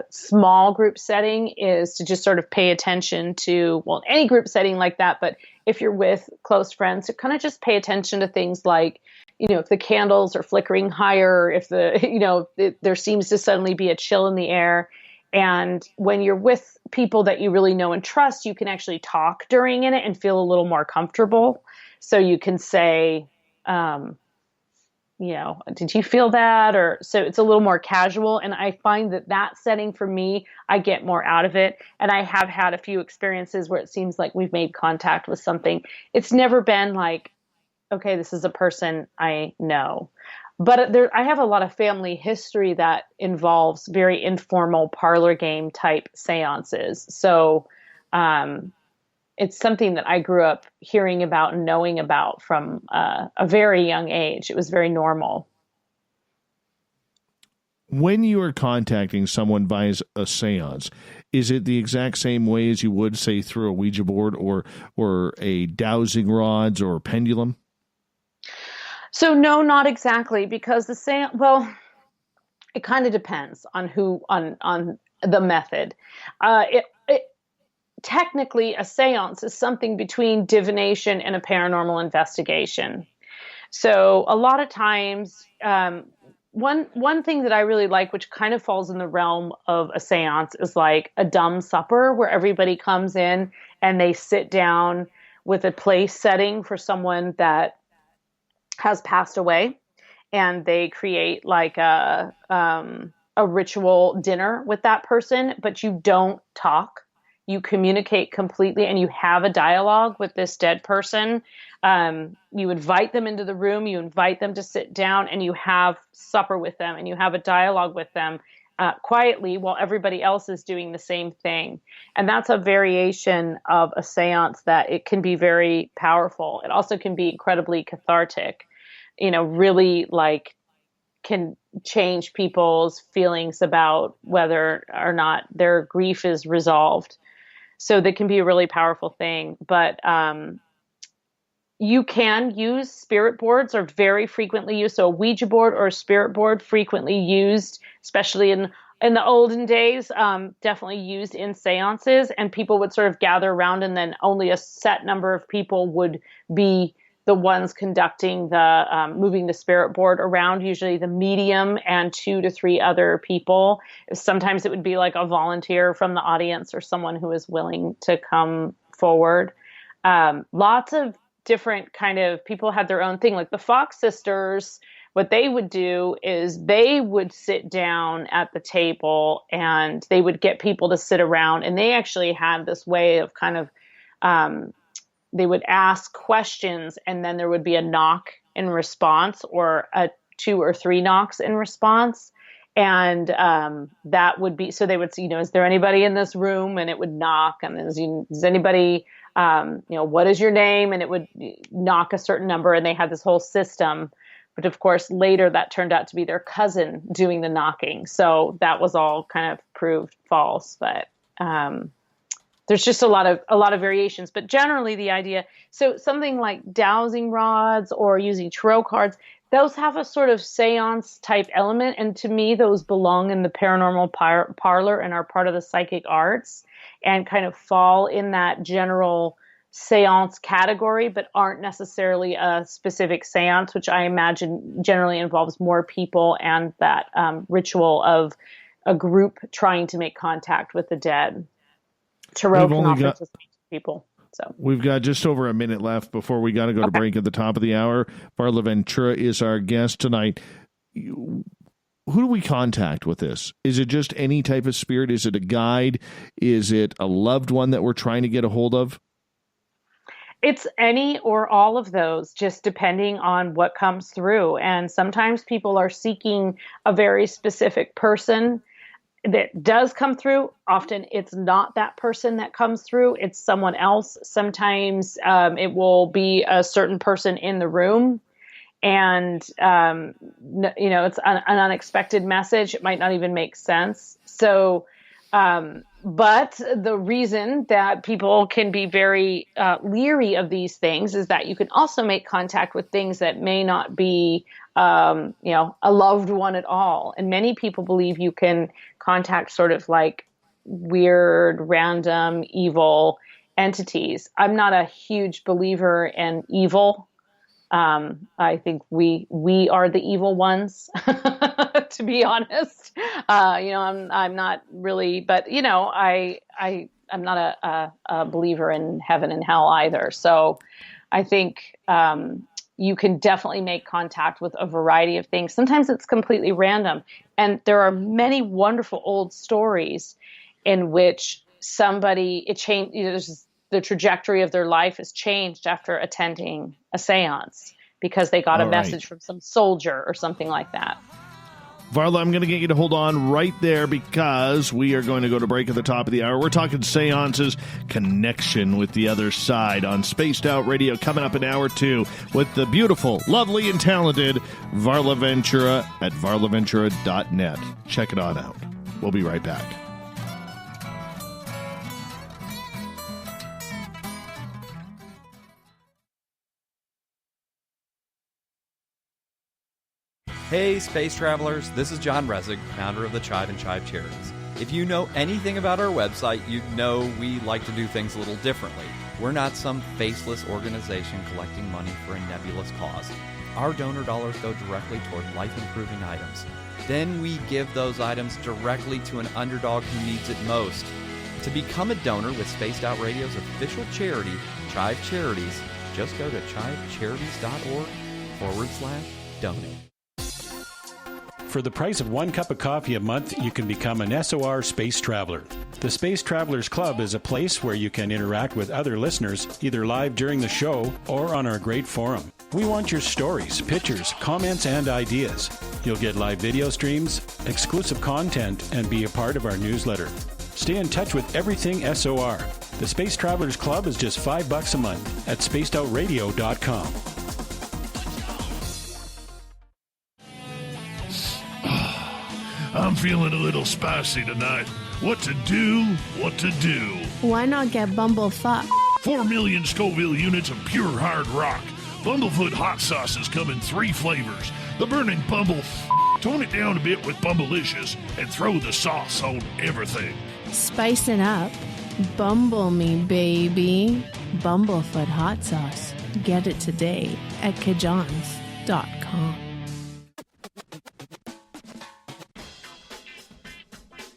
small group setting is to just sort of pay attention to, any group setting like that. But if you're with close friends, to kind of just pay attention to things like, if the candles are flickering higher, if there seems to suddenly be a chill in the air. And when you're with people that you really know and trust, you can actually talk during it and feel a little more comfortable. So you can say, did you feel that? Or so it's a little more casual. And I find that setting for me, I get more out of it. And I have had a few experiences where it seems like we've made contact with something. It's never been like, okay, this is a person I know. But I have a lot of family history that involves very informal parlor game type seances. So, it's something that I grew up hearing about and knowing about from a very young age. It was very normal. When you are contacting someone via a seance, is it the exact same way as you would, say, through a Ouija board or a dowsing rods or a pendulum? So no, not exactly, because the seance, it kind of depends on on the method. Technically, a seance is something between divination and a paranormal investigation. So a lot of times, one thing that I really like, which kind of falls in the realm of a seance, is like a dumb supper where everybody comes in and they sit down with a place setting for someone that has passed away, and they create like a ritual dinner with that person, but you don't talk. You communicate completely and you have a dialogue with this dead person. You invite them into the room, you invite them to sit down, and you have supper with them and you have a dialogue with them quietly while everybody else is doing the same thing. And that's a variation of a seance that it can be very powerful. It also can be incredibly cathartic, really like can change people's feelings about whether or not their grief is resolved. So that can be a really powerful thing. But you can use spirit boards, are very frequently used. So a Ouija board or a spirit board, frequently used, especially in the olden days, definitely used in seances, and people would sort of gather around, and then only a set number of people would be the ones conducting the moving the spirit board around, usually the medium and 2 to 3 other people. Sometimes it would be like a volunteer from the audience or someone who is willing to come forward. Lots of different kind of people had their own thing. Like the Fox sisters, what they would do is they would sit down at the table and they would get people to sit around, and they actually had this way of kind of, they would ask questions, and then there would be a knock in response, or 2 or 3 knocks in response. And that would be, so they would say, is there anybody in this room? And it would knock. And then is anybody, what is your name? And it would knock a certain number, and they had this whole system. But of course, later that turned out to be their cousin doing the knocking. So that was all kind of proved false. But there's just a lot of variations. But generally the idea, so something like dowsing rods or using tarot cards, those have a sort of seance type element. And to me, those belong in the paranormal parlor and are part of the psychic arts and kind of fall in that general seance category, but aren't necessarily a specific seance, which I imagine generally involves more people and that often of a group trying to make contact with the dead. Tarot can often just speak to people. So we've got just over a minute left before we got to go to break at the top of the hour. Varla Ventura is our guest tonight. Who do we contact with this? Is it just any type of spirit? Is it a guide? Is it a loved one that we're trying to get a hold of? It's any or all of those, just depending on what comes through. And sometimes people are seeking a very specific person that does come through. Often it's not that person that comes through. It's someone else. Sometimes it will be a certain person in the room. And, it's an unexpected message. It might not even make sense. So, but the reason that people can be very leery of these things is that you can also make contact with things that may not be, a loved one at all. And many people believe you can contact sort of like weird, random, evil entities. I'm not a huge believer in evil. I think we are the evil ones, to be honest. I'm not really, but I'm not a believer in heaven and hell either. So I think, you can definitely make contact with a variety of things. Sometimes it's completely random. And there are many wonderful old stories in which somebody, the trajectory of their life is changed after attending a seance because they got a message from some soldier or something like that. Varla, I'm going to get you to hold on right there because we are going to go to break at the top of the hour. We're talking seances, connection with the other side on Spaced Out Radio coming up in hour 2 with the beautiful, lovely, and talented Varla Ventura at varlaventura.net. Check it on out. We'll be right back. Hey, space travelers, this is John Resig, founder of the Chive and Chive Charities. If you know anything about our website, you know we like to do things a little differently. We're not some faceless organization collecting money for a nebulous cause. Our donor dollars go directly toward life-improving items. Then we give those items directly to an underdog who needs it most. To become a donor with Spaced Out Radio's official charity, Chive Charities, just go to chivecharities.org/donate. For the price of 1 cup of coffee a month, you can become an SOR Space Traveler. The Space Travelers Club is a place where you can interact with other listeners, either live during the show or on our great forum. We want your stories, pictures, comments, and ideas. You'll get live video streams, exclusive content, and be a part of our newsletter. Stay in touch with everything SOR. The Space Travelers Club is just $5 a month at spacedoutradio.com. I'm feeling a little spicy tonight. What to do? What to do? Why not get Bumblefuck? 4 million Scoville units of pure hard rock. Bumblefoot hot sauces come in 3 flavors. The burning Bumble. Tone it down a bit with Bumblicious and throw the sauce on everything. Spice it up. Bumble me, baby. Bumblefoot hot sauce. Get it today at Kajans.com.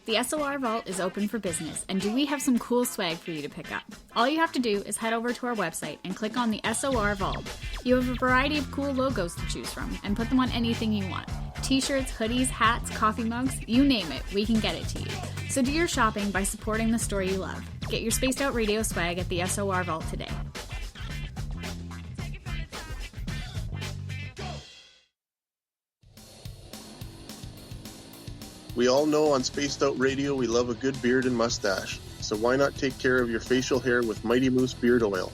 The SOR Vault is open for business, and do we have some cool swag for you to pick up? All you have to do is head over to our website and click on the SOR Vault. You have a variety of cool logos to choose from, and put them on anything you want. T-shirts, hoodies, hats, coffee mugs, you name it, we can get it to you. So do your shopping by supporting the store you love. Get your Spaced Out Radio swag at the SOR Vault today. We all know on Spaced Out Radio we love a good beard and mustache, so why not take care of your facial hair with Mighty Moose Beard Oil?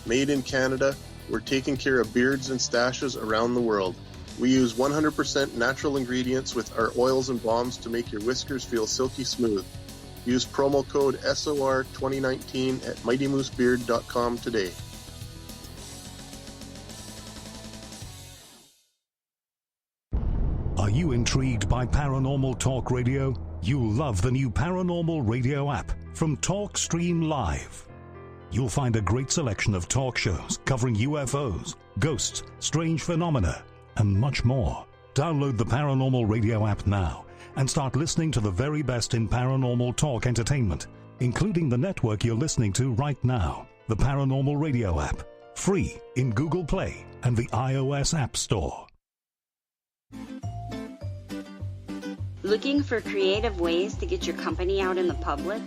Made in Canada, we're taking care of beards and stashes around the world. We use 100% natural ingredients with our oils and balms to make your whiskers feel silky smooth. Use promo code SOR2019 at MightyMooseBeard.com today. Are you intrigued by Paranormal Talk Radio? You'll love the new Paranormal Radio app from TalkStream Live. You'll find a great selection of talk shows covering UFOs, ghosts, strange phenomena, and much more. Download the Paranormal Radio app now and start listening to the very best in paranormal talk entertainment, including the network you're listening to right now, the Paranormal Radio app, free in Google Play and the iOS App Store. Looking for creative ways to get your company out in the public?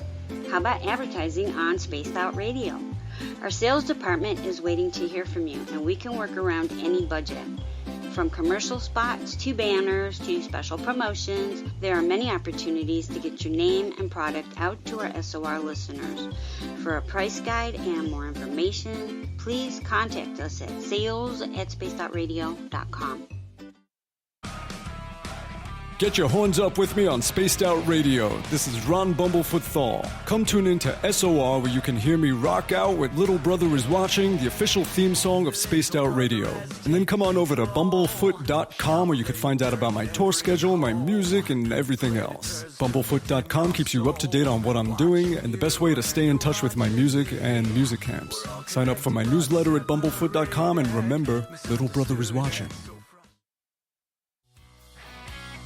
How about advertising on Spaced Out Radio? Our sales department is waiting to hear from you, and we can work around any budget. From commercial spots to banners to special promotions, there are many opportunities to get your name and product out to our SOR listeners. For a price guide and more information, please contact us at sales@spacedoutradio.com. Get your horns up with me on Spaced Out Radio. This is Ron Bumblefoot Thal. Come tune in to SOR where you can hear me rock out with Little Brother Is Watching, the official theme song of Spaced Out Radio. And then come on over to bumblefoot.com where you can find out about my tour schedule, my music, and everything else. Bumblefoot.com keeps you up to date on what I'm doing and the best way to stay in touch with my music and music camps. Sign up for my newsletter at bumblefoot.com and remember, Little Brother Is Watching.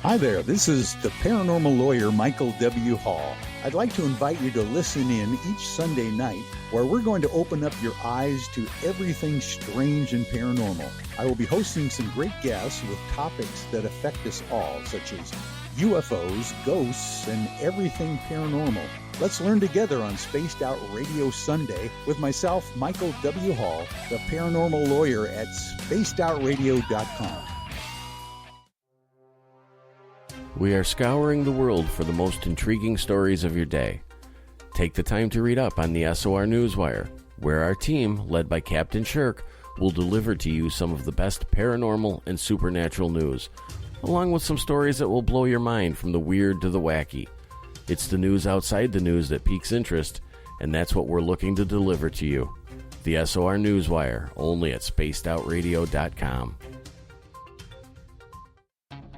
Hi there, this is the paranormal lawyer Michael W. Hall. I'd like to invite you to listen in each Sunday night where we're going to open up your eyes to everything strange and paranormal. I will be hosting some great guests with topics that affect us all, such as UFOs, ghosts, and everything paranormal. Let's learn together on Spaced Out Radio Sunday with myself, Michael W. Hall, the paranormal lawyer at spacedoutradio.com. We are scouring the world for the most intriguing stories of your day. Take the time to read up on the SOR Newswire, where our team, led by Captain Shirk, will deliver to you some of the best paranormal and supernatural news, along with some stories that will blow your mind from the weird to the wacky. It's the news outside the news that piques interest, and that's what we're looking to deliver to you. The SOR Newswire, only at spacedoutradio.com.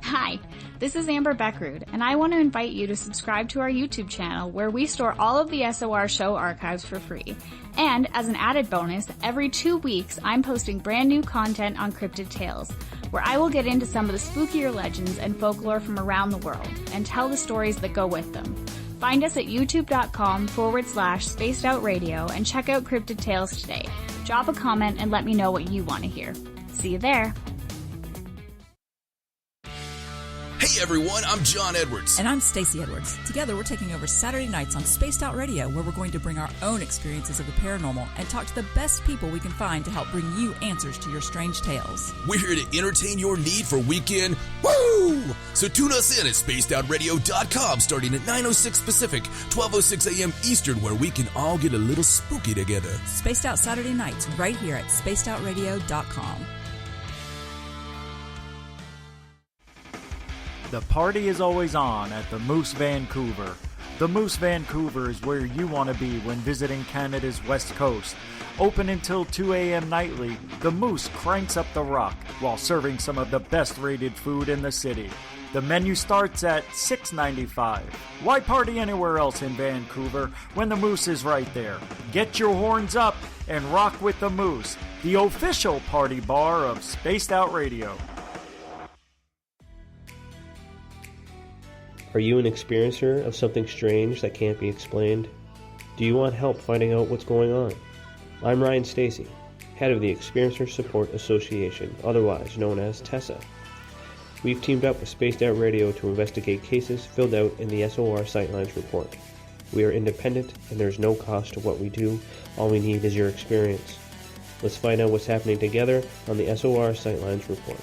Hi, this is Amber Beckrud, and I want to invite you to subscribe to our YouTube channel where we store all of the SOR show archives for free. And as an added bonus, every 2 weeks I'm posting brand new content on Cryptid Tales, where I will get into some of the spookier legends and folklore from around the world and tell the stories that go with them. Find us at youtube.com/spacedoutradio and check out Cryptid Tales today. Drop a comment and let me know what you want to hear. See you there. Hey everyone, I'm John Edwards. And I'm Stacey Edwards. Together we're taking over Saturday nights on Spaced Out Radio, where we're going to bring our own experiences of the paranormal and talk to the best people we can find to help bring you answers to your strange tales. We're here to entertain your need for weekend woo! So tune us in at spacedoutradio.com starting at 9:06 Pacific, 12:06 a.m. Eastern, where we can all get a little spooky together. Spaced Out Saturday nights right here at spacedoutradio.com. The party is always on at the Moose Vancouver. The Moose Vancouver is where you want to be when visiting Canada's West Coast. Open until 2 a.m. nightly, the Moose cranks up the rock while serving some of the best rated food in the city. The menu starts at $6.95. Why party anywhere else in Vancouver when the Moose is right there? Get your horns up and rock with the Moose, the official party bar of Spaced Out Radio. Are you an experiencer of something strange that can't be explained? Do you want help finding out what's going on? I'm Ryan Stacy, head of the Experiencer Support Association, otherwise known as TESSA. We've teamed up with Spaced Out Radio to investigate cases filled out in the SOR Sightlines report. We are independent and there's no cost to what we do. All we need is your experience. Let's find out what's happening together on the SOR Sightlines report.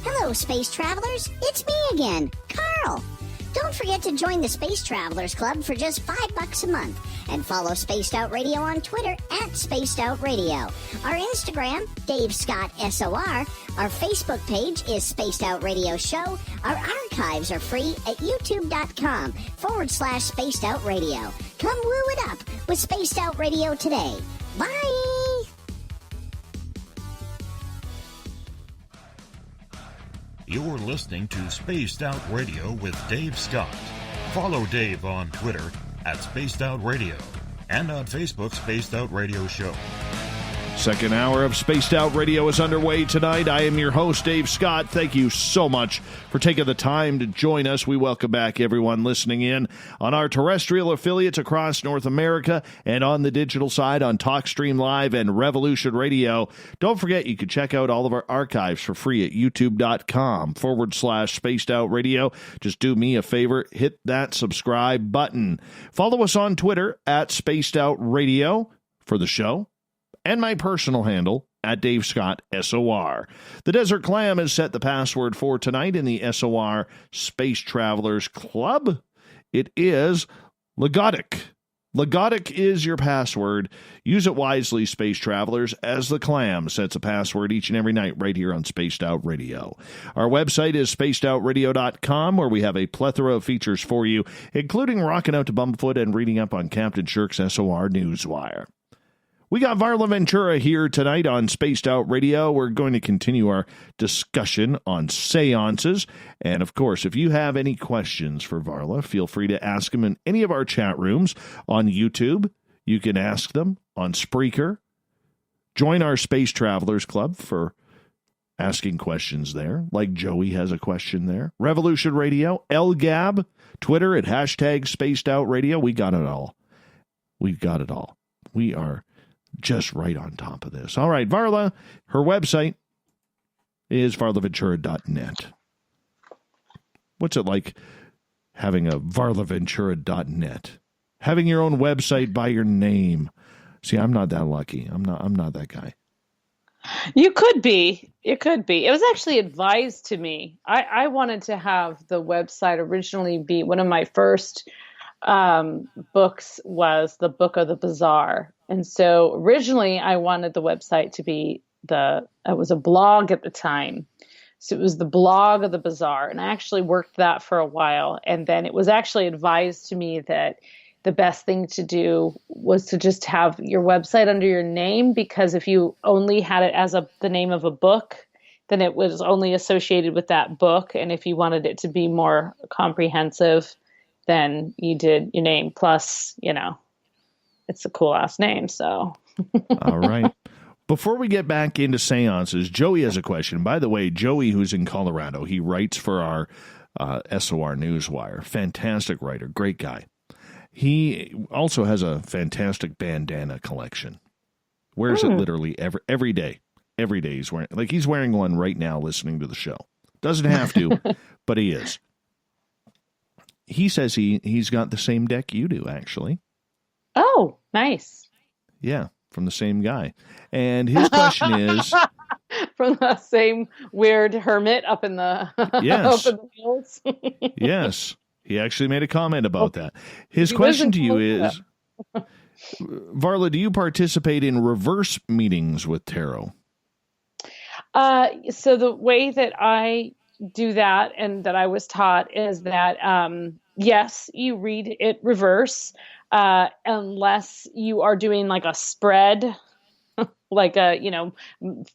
Hello, Space Travelers. It's me again, Carl. Don't forget to join the Space Travelers Club for just $5 a month and follow Spaced Out Radio on Twitter at Spaced Out Radio. Our Instagram, Dave Scott SOR. Our Facebook page is Spaced Out Radio Show. Our archives are free at youtube.com/Spaced Out Radio. Come woo it up with Spaced Out Radio today. Bye! You're listening to Spaced Out Radio with Dave Scott. Follow Dave on Twitter at Spaced Out Radio and on Facebook, Spaced Out Radio Show. Second hour of Spaced Out Radio is underway tonight. I am your host, Dave Scott. Thank you so much for taking the time to join us. We welcome back everyone listening in on our terrestrial affiliates across North America and on the digital side on TalkStream Live and Revolution Radio. Don't forget, you can check out all of our archives for free at youtube.com/Spaced Out Radio. Just do me a favor, hit that subscribe button. Follow us on Twitter at Spaced Out Radio for the show, and my personal handle at Dave Scott SOR. The Desert Clam has set the password for tonight in the SOR Space Travelers Club. It is Legotic. Legotic is your password. Use it wisely, Space Travelers, as the Clam sets a password each and every night right here on Spaced Out Radio. Our website is spacedoutradio.com, where we have a plethora of features for you, including rocking out to Bumblefoot and reading up on Captain Shirk's SOR Newswire. We got Varla Ventura here tonight on Spaced Out Radio. We're going to continue our discussion on seances. And, of course, if you have any questions for Varla, feel free to ask them in any of our chat rooms on YouTube. You can ask them on Spreaker. Join our Space Travelers Club for asking questions there, like Joey has a question there. Revolution Radio, LGAB, Twitter at hashtag Spaced Out Radio. We got it all. We've got it all. We are just right on top of this. All right, Varla, her website is varlaventura.net. What's it like having a varlaventura.net? Having your own website by your name. See, I'm not that lucky. I'm not that guy. You could be. It could be. It was actually advised to me. I wanted to have the website originally be one of my first books was the Book of the Bizarre. And so originally I wanted the website to be it was a blog at the time. So it was the Blog of the Bizarre. And I actually worked that for a while. And then it was actually advised to me that the best thing to do was to just have your website under your name, because if you only had it as the name of a book, then it was only associated with that book. And if you wanted it to be more comprehensive, then you did your name plus, it's a cool ass name. So, all right. Before we get back into seances, Joey has a question. By the way, Joey, who's in Colorado, he writes for our SOR Newswire. Fantastic writer, great guy. He also has a fantastic bandana collection. Wears it literally every day. Every day he's wearing, he's wearing one right now listening to the show. Doesn't have to, but he is. He says he's got the same deck you do, actually. Oh, nice. Yeah, from the same guy. And his question is... From the same weird hermit up in the, yes. up in the hills. Yes. He actually made a comment about that. His question to you is, Varla, do you participate in reverse meetings with tarot? So the way that I do that and that I was taught is that, yes, you read it reverse, unless you are doing like a spread, like a,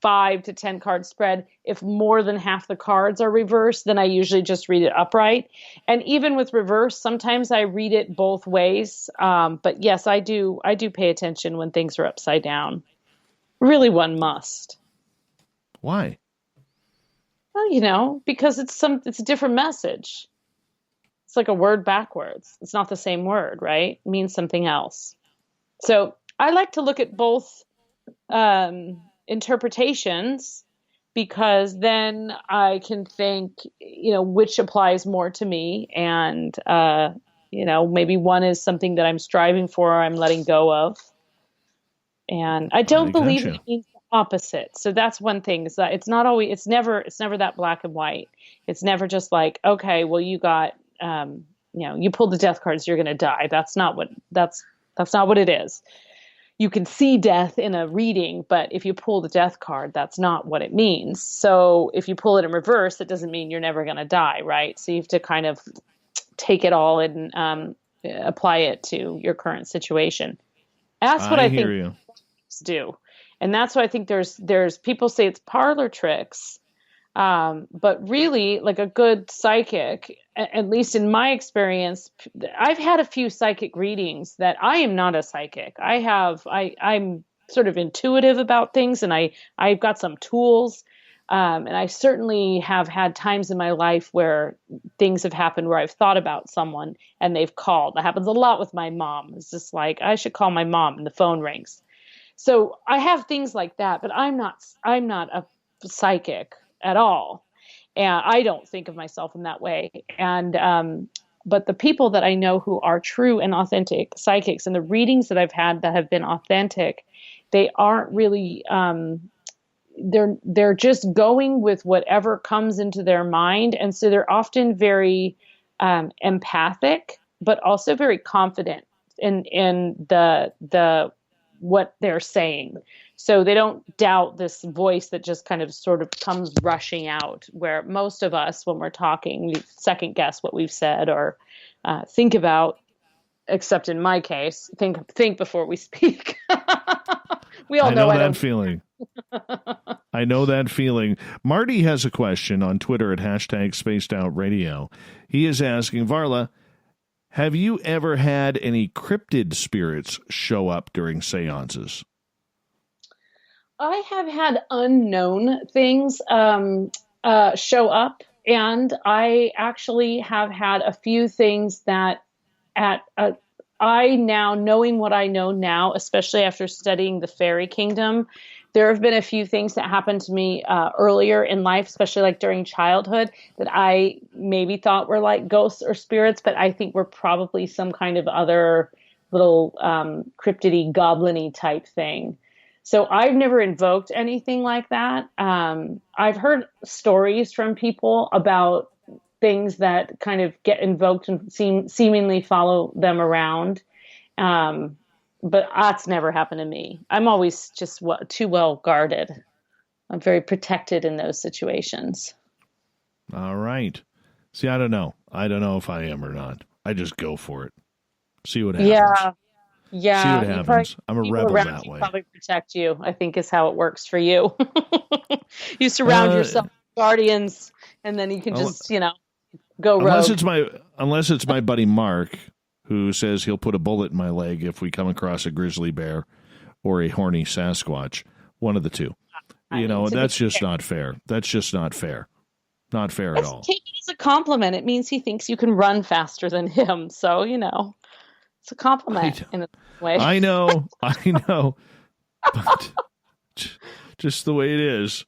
5 to 10 card spread. If more than half the cards are reversed, then I usually just read it upright. And even with reverse, sometimes I read it both ways. But yes, I do pay attention when things are upside down. Really, one must. Why? Well, because it's a different message. It's like a word backwards. It's not the same word, right? It means something else. So I like to look at both interpretations, because then I can think, which applies more to me. And, maybe one is something that I'm striving for or I'm letting go of. And I don't believe it means the opposite. So that's one thing, is that it's never that black and white. It's never just like, okay, well, you got, you pulled the death cards, you're going to die. That's not what it is. You can see death in a reading, but if you pull the death card, that's not what it means. So if you pull it in reverse, it doesn't mean you're never going to die, right? So you have to kind of take it all and apply it to your current situation. That's what I think you do. And that's why I think there's people say it's parlor tricks. But really, like a good psychic, at least in my experience, I've had a few psychic readings that I am not a psychic. I'm sort of intuitive about things, and I've got some tools. And I certainly have had times in my life where things have happened where I've thought about someone and they've called. That happens a lot with my mom. It's just like, I should call my mom, and the phone rings. So I have things like that, but I'm not a psychic at all. And I don't think of myself in that way. And, but the people that I know who are true and authentic psychics, and the readings that I've had that have been authentic, they aren't really, they're just going with whatever comes into their mind. And so they're often very, empathic, but also very confident in the what they're saying. So they don't doubt this voice that just kind of sort of comes rushing out, where most of us, when we're talking, we second guess what we've said or think about, except in my case, think before we speak. We all know that feeling. I know that feeling. Marty has a question on Twitter at #SpacedOutRadio. He is asking, Varla, have you ever had any cryptid spirits show up during seances? I have had unknown things show up, and I actually have had a few things that I now, knowing what I know now, especially after studying the fairy kingdom, there have been a few things that happened to me earlier in life, especially like during childhood, that I maybe thought were like ghosts or spirits, but I think were probably some kind of other little cryptidy, goblin-y type thing. So I've never invoked anything like that. I've heard stories from people about things that kind of get invoked and seemingly follow them around. But that's never happened to me. I'm always just too well guarded. I'm very protected in those situations. All right. See, I don't know. I don't know if I am or not. I just go for it. See what happens. Yeah. See what happens. I'm a rebel that way. Probably protect you, I think, is how it works for you. You surround yourself with guardians, and then you can just, go rogue. Unless it's my buddy Mark, who says he'll put a bullet in my leg if we come across a grizzly bear or a horny Sasquatch. One of the two. That's just not fair. That's just not fair. Not fair at all. Take it as a compliment. It means he thinks you can run faster than him. So, it's a compliment in a way. I know. But just the way it is.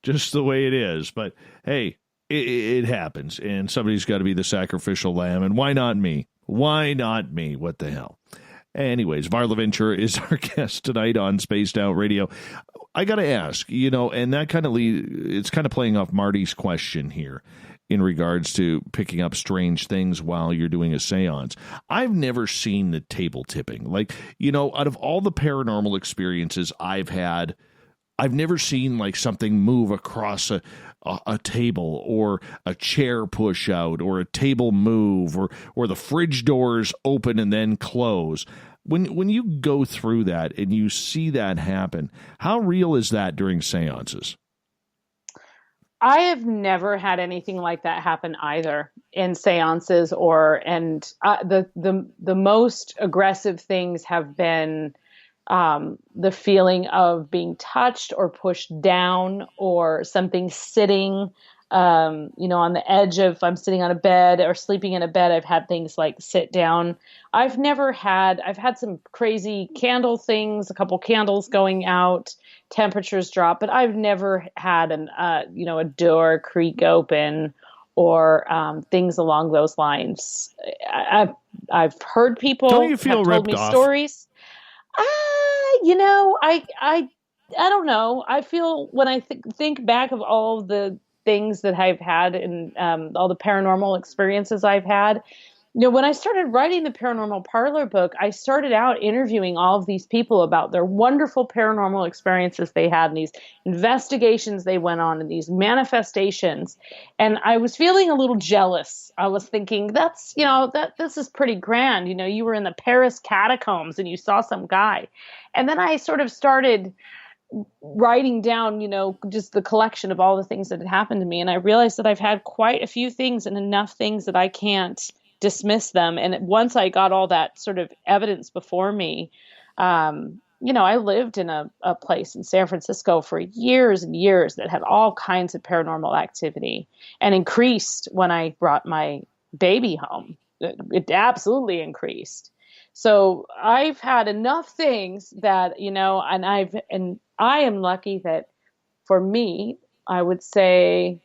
Just the way it is. But, hey, it happens. And somebody's got to be the sacrificial lamb. And why not me? Why not me? What the hell? Anyways, Varla Ventura is our guest tonight on Spaced Out Radio. I got to ask, and that kind of it's kind of playing off Marty's question here in regards to picking up strange things while you're doing a seance. I've never seen the table tipping. Like, out of all the paranormal experiences I've had, I've never seen like something move across a table, or a chair push out, or a table move, or the fridge doors open and then close. When you go through that and you see that happen, how real is that during seances? I have never had anything like that happen either in seances, the most aggressive things have been the feeling of being touched or pushed down, or something sitting, on the edge of, I'm sitting on a bed or sleeping in a bed. I've had things like sit down. I've had some crazy candle things, a couple candles going out, temperatures drop, but I've never had a door creak open or things along those lines. I've heard people Don't you feel have told ripped me off? stories. I don't know. I feel when I think back of all the things that I've had and all the paranormal experiences I've had, when I started writing the Paranormal Parlor book, I started out interviewing all of these people about their wonderful paranormal experiences they had, and these investigations they went on, and these manifestations. And I was feeling a little jealous. I was thinking, this is pretty grand. You were in the Paris catacombs and you saw some guy. And then I sort of started writing down, just the collection of all the things that had happened to me. And I realized that I've had quite a few things, and enough things that I can't dismiss them. And once I got all that sort of evidence before me, I lived in a place in San Francisco for years and years that had all kinds of paranormal activity, and increased when I brought my baby home. It absolutely increased. So I've had enough things that, and I am lucky that, for me, I would say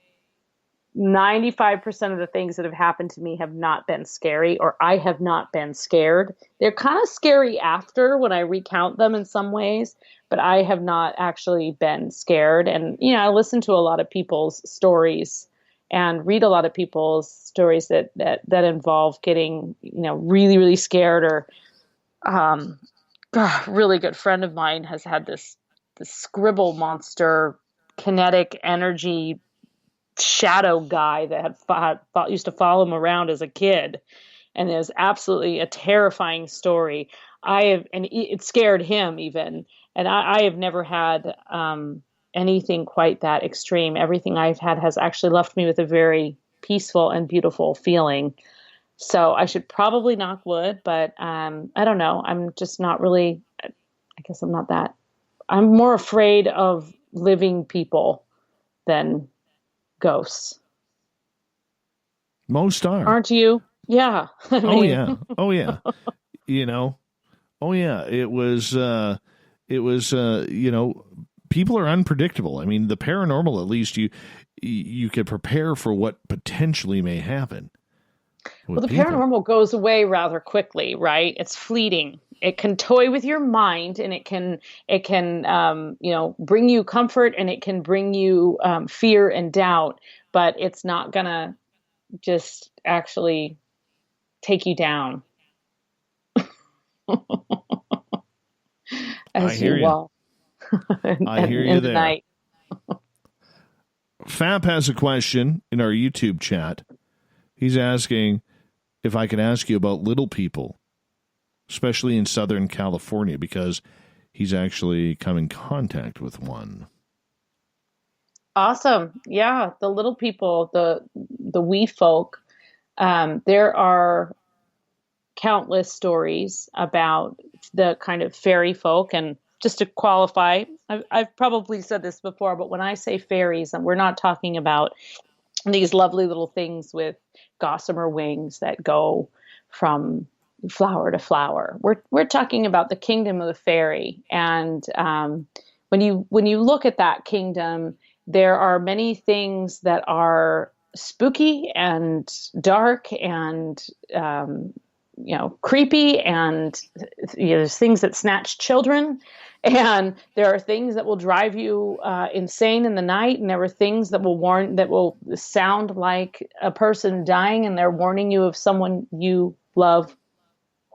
95% of the things that have happened to me have not been scary, or I have not been scared. They're kind of scary after, when I recount them in some ways, but I have not actually been scared. And, I listen to a lot of people's stories and read a lot of people's stories that involve getting, really, really scared. Or a really good friend of mine has had this scribble monster, kinetic energy shadow guy that used to follow him around as a kid, and it was absolutely a terrifying story. And it scared him even, and I have never had anything quite that extreme. Everything I've had has actually left me with a very peaceful and beautiful feeling. So I should probably knock wood, but I don't know. I'm just not really. I guess I'm not that. I'm more afraid of living people than ghosts. Most are. Aren't you? Yeah. Oh yeah. Oh yeah. Oh yeah. It was people are unpredictable. I mean, the paranormal, at least you could prepare for what potentially may happen. Well, the paranormal goes away rather quickly, right? It's fleeting. It can toy with your mind, and it can bring you comfort, and it can bring you fear and doubt, but it's not gonna just actually take you down. As you walk. I hear you there. Night. Fap has a question in our YouTube chat. He's asking if I could ask you about little people, especially in Southern California, because he's actually come in contact with one. Awesome. Yeah, the little people, the wee folk. There are countless stories about the kind of fairy folk. And just to qualify, I've probably said this before, but when I say fairies, we're not talking about these lovely little things with gossamer wings that go from flower to flower. We're talking about the kingdom of the fairy. And when you look at that kingdom, there are many things that are spooky and dark and creepy, and there's things that snatch children, and there are things that will drive you insane in the night, and there are things that will sound like a person dying, and they're warning you of someone you love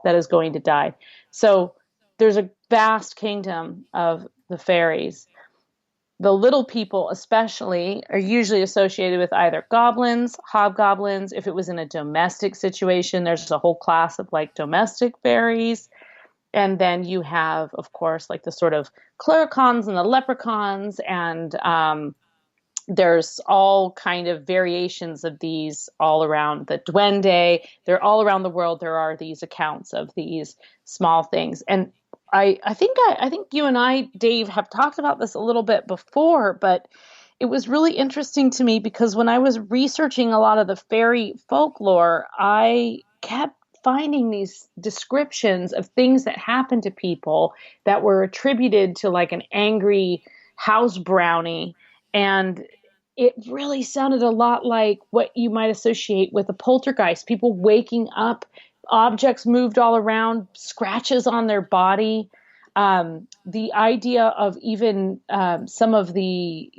that is going to die. So there's a vast kingdom of the fairies. the little people especially are usually associated with either goblins, hobgoblins. If it was in a domestic situation, there's a whole class of like domestic fairies. And then you have, of course, like the sort of clericons and the leprechauns, and there's all kind of variations of these all around. The duende, they're all around the world. There are these accounts of these small things. And I think you and I, Dave, have talked about this a little bit before, but it was really interesting to me because when I was researching a lot of the fairy folklore, I kept finding these descriptions of things that happened to people that were attributed to like an angry house brownie. And it really sounded a lot like what you might associate with a poltergeist, people waking up, objects moved all around, scratches on their body. The idea of even some of the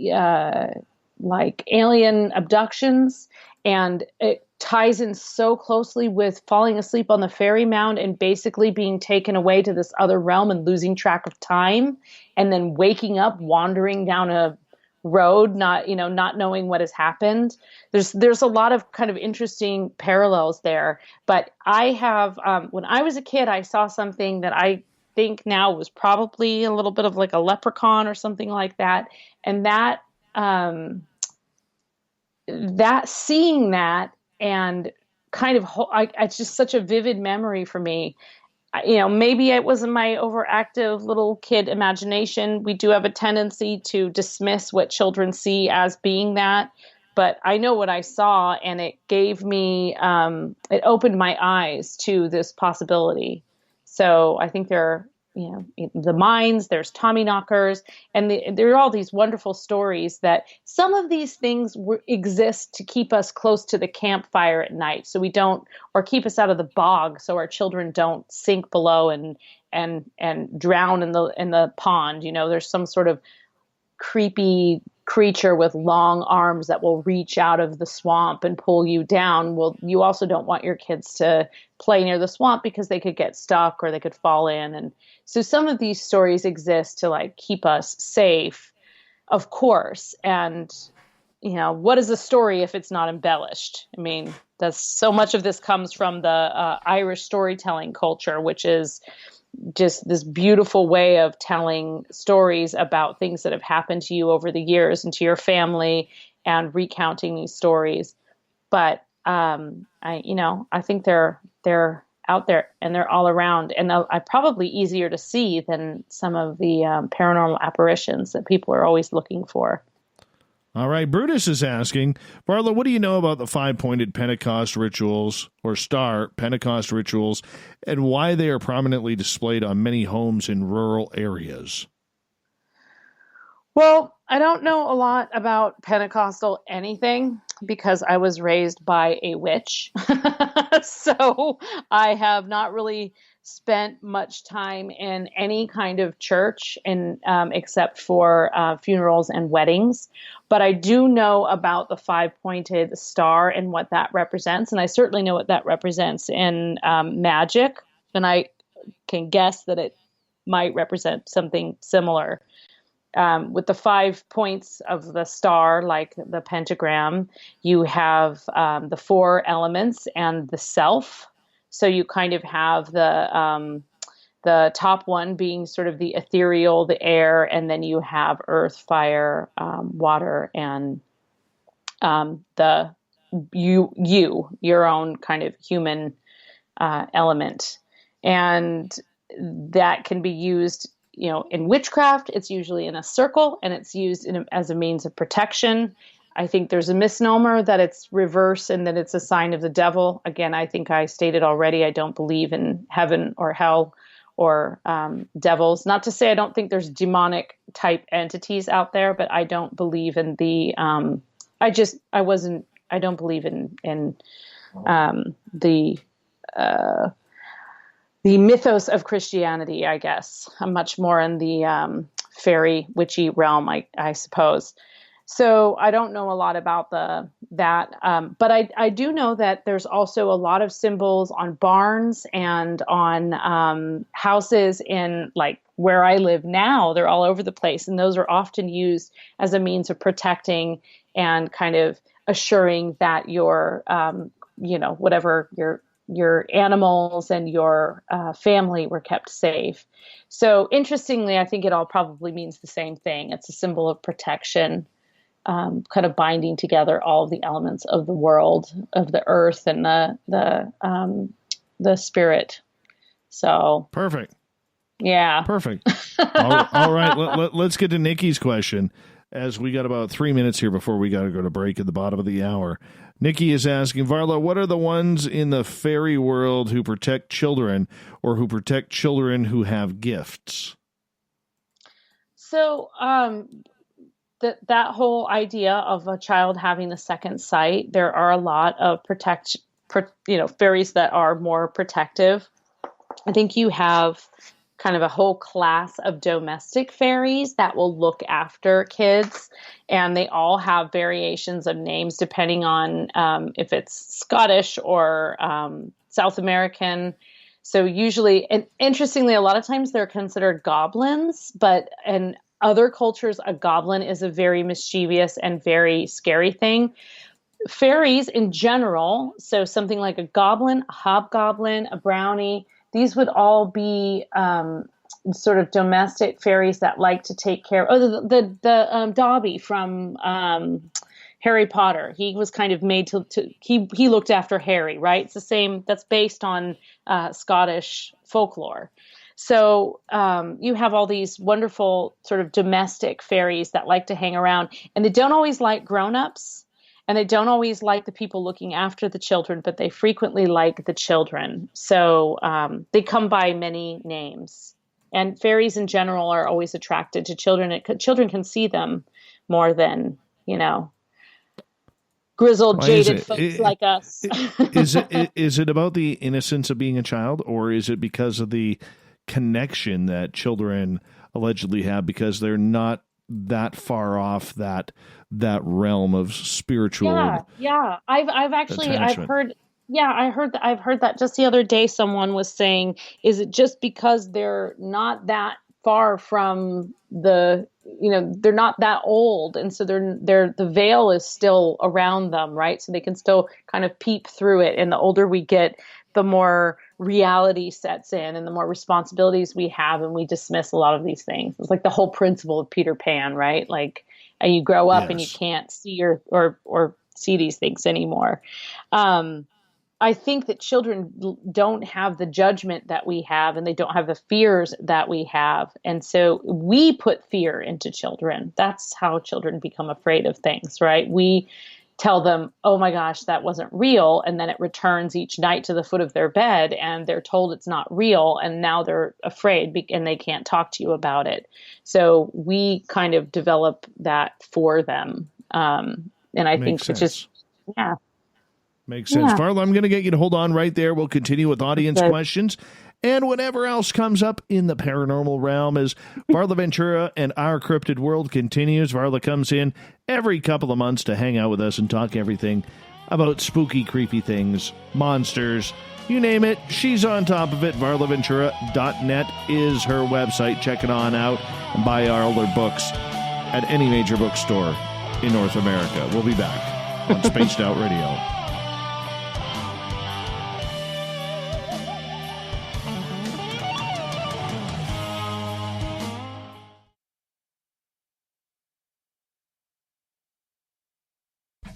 like alien abductions, and it ties in so closely with falling asleep on the fairy mound and basically being taken away to this other realm and losing track of time, and then waking up, wandering down a road, not knowing what has happened. There's a lot of kind of interesting parallels there. But I have, when I was a kid, I saw something that I think now was probably a little bit of like a leprechaun or something like that. And that seeing that and kind of, it's just such a vivid memory for me. Maybe it wasn't my overactive little kid imagination. We do have a tendency to dismiss what children see as being that. But I know what I saw, and it gave me, it opened my eyes to this possibility. So I think there are, the mines, there's Tommyknockers, and there are all these wonderful stories that some of these things exist to keep us close to the campfire at night, so we don't, or keep us out of the bog, so our children don't sink below and drown in the pond. There's some sort of creepy creature with long arms that will reach out of the swamp and pull you down. Well, you also don't want your kids to play near the swamp because they could get stuck or they could fall in. And so some of these stories exist to like keep us safe, of course. And, what is a story if it's not embellished? I mean, so much of this comes from the Irish storytelling culture, which is just this beautiful way of telling stories about things that have happened to you over the years and to your family, and recounting these stories. But I think they're out there and they're all around, and are probably easier to see than some of the paranormal apparitions that people are always looking for. All right, Brutus is asking, Varla, what do you know about the 5-pointed Pentecost rituals, or star Pentecost rituals, and why they are prominently displayed on many homes in rural areas? Well, I don't know a lot about Pentecostal anything because I was raised by a witch. So I have not really spent much time in any kind of church except for funerals and weddings. But I do know about the 5-pointed star and what that represents. And I certainly know what that represents in magic. And I can guess that it might represent something similar. With the 5 points of the star, like the pentagram, you have the 4 elements and the self. So you kind of have the top one being sort of the ethereal, the air, and then you have earth, fire, water, and your own kind of human element. And that can be used, in witchcraft. It's usually in a circle, and it's used as a means of protection. I think there's a misnomer that it's reverse and that it's a sign of the devil. Again, I think I stated already, I don't believe in heaven or hell or devils. Not to say I don't think there's demonic type entities out there, but I don't believe in the, I don't believe in the mythos of Christianity, I guess. I'm much more in the fairy, witchy realm, I suppose. So I don't know a lot about that, but I do know that there's also a lot of symbols on barns and on houses in like where I live now. They're all over the place, and those are often used as a means of protecting and kind of assuring that your, whatever your animals and your family were kept safe. So interestingly, I think it all probably means the same thing. It's a symbol of protection. Kind of binding together all of the elements of the world, of the earth and the spirit. So perfect. Yeah. Perfect. All right. Let's get to Nikki's question, as we got about 3 minutes here before we got to go to break at the bottom of the hour. Nikki is asking, Varla, what are the ones in the fairy world who protect children or who protect children who have gifts? So, that whole idea of a child having a second sight, there are a lot of fairies that are more protective. I think you have kind of a whole class of domestic fairies that will look after kids, and they all have variations of names depending on if it's Scottish or South American. So usually, and interestingly, a lot of times they're considered goblins, but in other cultures, a goblin is a very mischievous and very scary thing. Fairies in general, so something like a goblin, a hobgoblin, a brownie, these would all be sort of domestic fairies that like to take care. The Dobby from Harry Potter. He was kind of made he looked after Harry, right? It's the same. That's based on Scottish folklore. So you have all these wonderful sort of domestic fairies that like to hang around, and they don't always like grown-ups, and they don't always like the people looking after the children, but they frequently like the children. So they come by many names, and fairies in general are always attracted to children. Children can see them more than, grizzled, jaded folks like us. Is it about the innocence of being a child, or is it because of the connection that children allegedly have because they're not that far off that realm of spiritual? Yeah. I've heard that just the other day. Someone was saying, is it just because they're not that far from they're not that old, and so the veil is still around them, right? So they can still kind of peep through it. And the older we get, the more reality sets in and the more responsibilities we have, and we dismiss a lot of these things. It's like the whole principle of Peter Pan, right? Like you grow up and you can't see or see these things anymore. I think that children don't have the judgment that we have, and they don't have the fears that we have. And so we put fear into children. That's how children become afraid of things, right? We tell them, oh my gosh, that wasn't real. And then it returns each night to the foot of their bed, and they're told it's not real. And now they're afraid and they can't talk to you about it. So we kind of develop that for them. And I think it's just, Makes sense. Varla, I'm going to get you to hold on right there. We'll continue with audience questions and whatever else comes up in the paranormal realm as Varla Ventura and Our Cryptid World continues. Varla comes in every couple of months to hang out with us and talk everything about spooky, creepy things, monsters, you name it. She's on top of it. VarlaVentura.net is her website. Check it on out and buy all her books at any major bookstore in North America. We'll be back on Spaced Out Radio.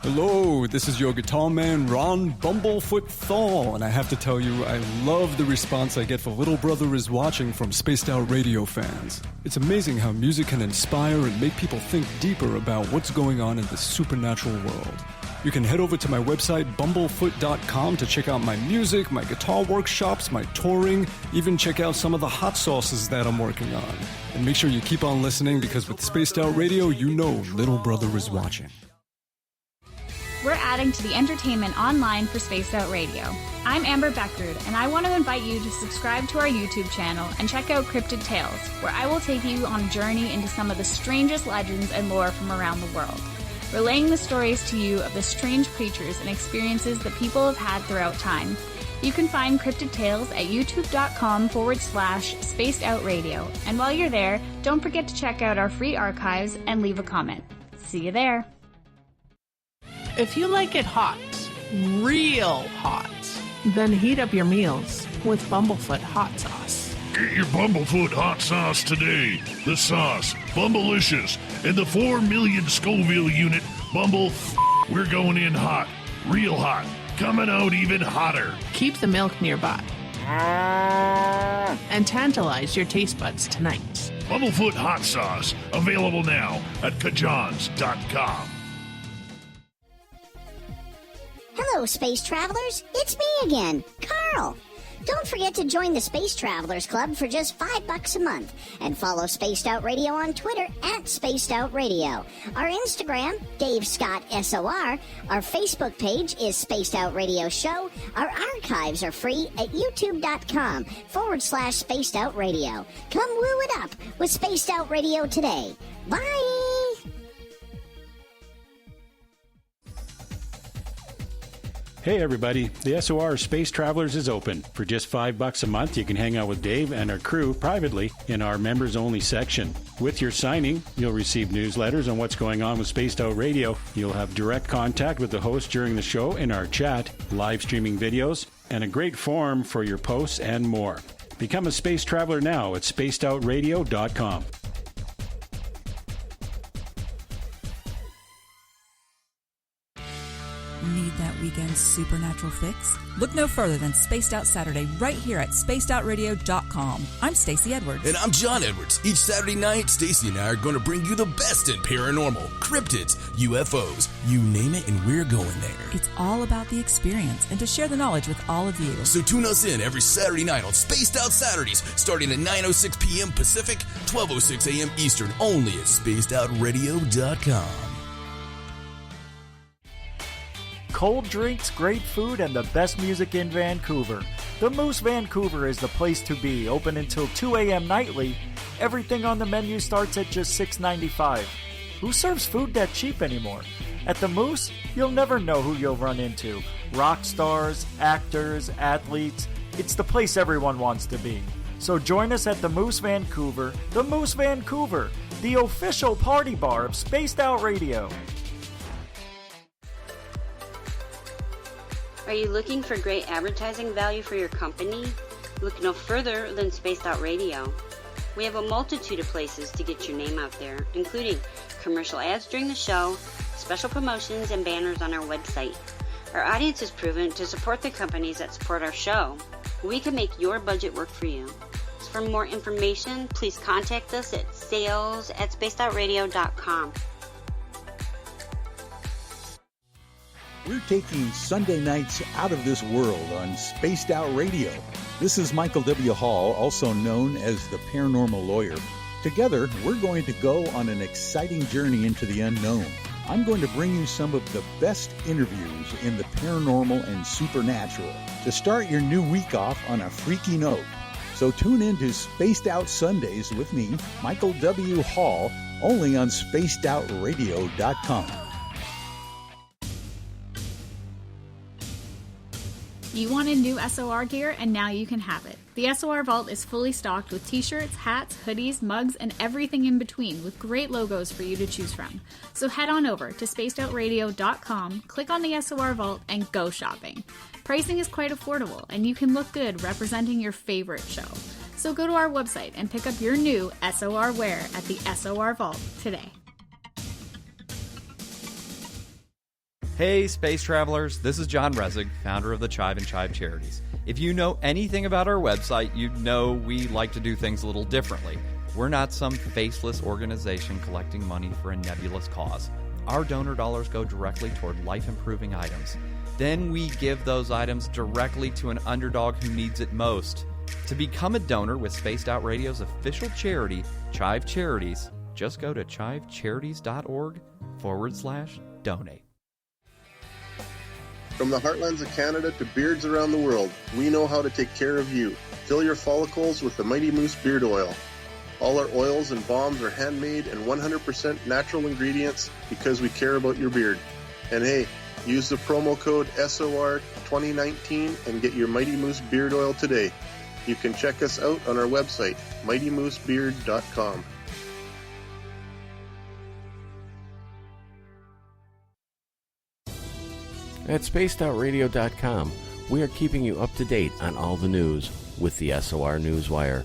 Hello, this is your guitar man, Ron Bumblefoot Thal, and I have to tell you, I love the response I get for Little Brother is Watching from Spaced Out Radio fans. It's amazing how music can inspire and make people think deeper about what's going on in the supernatural world. You can head over to my website, bumblefoot.com, to check out my music, my guitar workshops, my touring, even check out some of the hot sauces that I'm working on. And make sure you keep on listening, because with Spaced Out Radio, you know Little Brother is watching. We're adding to the entertainment online for Spaced Out Radio. I'm Amber Beckrud, and I want to invite you to subscribe to our YouTube channel and check out Cryptid Tales, where I will take you on a journey into some of the strangest legends and lore from around the world. relaying the stories to you of the strange creatures and experiences that people have had throughout time. You can find Cryptid Tales at youtube.com/spacedoutradio. And while you're there, don't forget to check out our free archives and leave a comment. See you there. If you like it hot, real hot, then heat up your meals with Bumblefoot hot sauce. Get your Bumblefoot hot sauce today. The sauce, Bumblicious, and the 4 million Scoville unit Bumble. We're going in hot, real hot, coming out even hotter. Keep the milk nearby and tantalize your taste buds tonight. Bumblefoot hot sauce, available now at kajans.com. Hello, space travelers. It's me again, Carl. Don't forget to join the Space Travelers Club for just $5 a month and follow Spaced Out Radio on Twitter at Spaced Out Radio. Our Instagram, Dave Scott SOR. Our Facebook page is Spaced Out Radio Show. Our archives are free at youtube.com/Spaced Out Radio. Come woo it up with Spaced Out Radio today. Bye! Hey everybody, the SOR Space Travelers is open. For just $5 a month, you can hang out with Dave and our crew privately in our members-only section. With your signing, you'll receive newsletters on what's going on with Spaced Out Radio. You'll have direct contact with the host during the show in our chat, live streaming videos, and a great forum for your posts and more. Become a space traveler now at spacedoutradio.com. Need that weekend supernatural fix? Look no further than Spaced Out Saturday right here at spacedoutradio.com. I'm Stacey Edwards. And I'm John Edwards. Each Saturday night, Stacey and I are going to bring you the best in paranormal, cryptids, UFOs, you name it, and we're going there. It's all about the experience and to share the knowledge with all of you. So tune us in every Saturday night on Spaced Out Saturdays, starting at 9:06 p.m. Pacific, 12:06 a.m. Eastern, only at spacedoutradio.com. Cold drinks, great food, and the best music in Vancouver. The Moose Vancouver is the place to be, open until 2 a.m. nightly. Everything on the menu starts at just $6.95. Who serves food that cheap anymore? At the Moose, you'll never know who you'll run into. Rock stars, actors, athletes. It's the place everyone wants to be. So join us at the Moose Vancouver, the official party bar of Spaced Out Radio. Are you looking for great advertising value for your company? Look no further than Spaced Out Radio. We have a multitude of places to get your name out there, including commercial ads during the show, special promotions, and banners on our website. Our audience is proven to support the companies that support our show. We can make your budget work for you. So for more information, please contact us at sales@spacedoutradio.com. We're taking Sunday nights out of this world on Spaced Out Radio. This is Michael W. Hall, also known as the Paranormal Lawyer. Together, we're going to go on an exciting journey into the unknown. I'm going to bring you some of the best interviews in the paranormal and supernatural to start your new week off on a freaky note. So tune in to Spaced Out Sundays with me, Michael W. Hall, only on spacedoutradio.com. You wanted new SOR gear, and now you can have it. The SOR Vault is fully stocked with t-shirts, hats, hoodies, mugs, and everything in between, with great logos for you to choose from. So head on over to spacedoutradio.com, click on the SOR Vault, and go shopping. Pricing is quite affordable, and you can look good representing your favorite show. So go to our website and pick up your new SOR wear at the SOR Vault today. Hey, space travelers, this is John Resig, founder of the Chive and Chive Charities. If you know anything about our website, you know we like to do things a little differently. We're not some faceless organization collecting money for a nebulous cause. Our donor dollars go directly toward life-improving items. Then we give those items directly to an underdog who needs it most. To become a donor with Spaced Out Radio's official charity, Chive Charities, just go to chivecharities.org/donate. From the heartlands of Canada to beards around the world, we know how to take care of you. Fill your follicles with the Mighty Moose Beard Oil. All our oils and balms are handmade and 100% natural ingredients because we care about your beard. And hey, use the promo code SOR2019 and get your Mighty Moose Beard Oil today. You can check us out on our website, mightymoosebeard.com. At spacedoutradio.com, we are keeping you up to date on all the news with the SOR Newswire.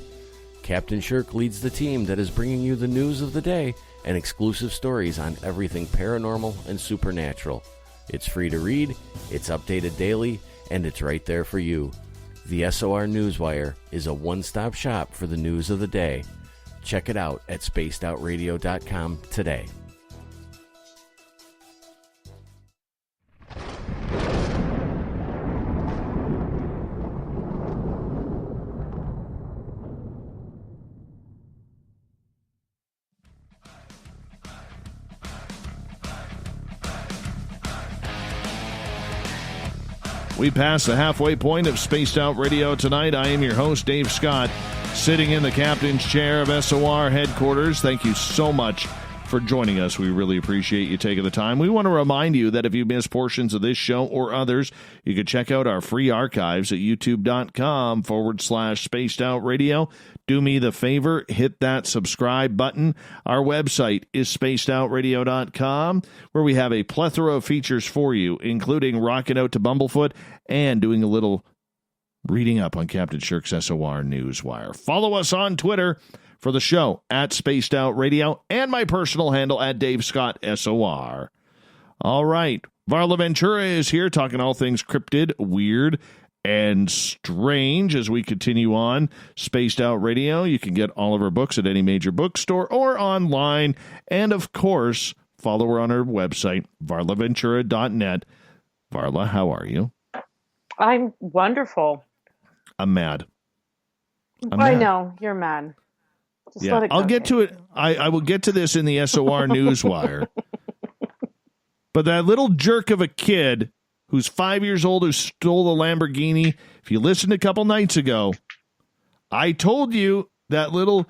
Captain Shirk leads the team that is bringing you the news of the day and exclusive stories on everything paranormal and supernatural. It's free to read, it's updated daily, and it's right there for you. The SOR Newswire is a one-stop shop for the news of the day. Check it out at spacedoutradio.com today. We passed the halfway point of Spaced Out Radio tonight. I am your host, Dave Scott, sitting in the captain's chair of SOR headquarters. Thank you so much for joining us. We really appreciate you taking the time. We want to remind you that if you missed portions of this show or others, you can check out our free archives at youtube.com/Spaced Out Radio. Do me the favor, hit that subscribe button. Our website is spacedoutradio.com, where we have a plethora of features for you, including rocking out to Bumblefoot and doing a little reading up on Captain Shirk's SOR Newswire. Follow us on Twitter for the show at Spaced Out Radio and my personal handle at Dave Scott SOR. All right, Varla Ventura is here talking all things cryptid, weird, and strange as we continue on Spaced Out Radio. You can get all of our books at any major bookstore or online. And, of course, follow her on her website, varlaventura.net. Varla, how are you? I'm wonderful. I'm mad. I know. You're mad. Just let it go. I'll get to it. I will get to this in the SOR Newswire. But that little jerk of a kid who's 5 years old, who stole the Lamborghini. If you listened a couple nights ago, I told you that little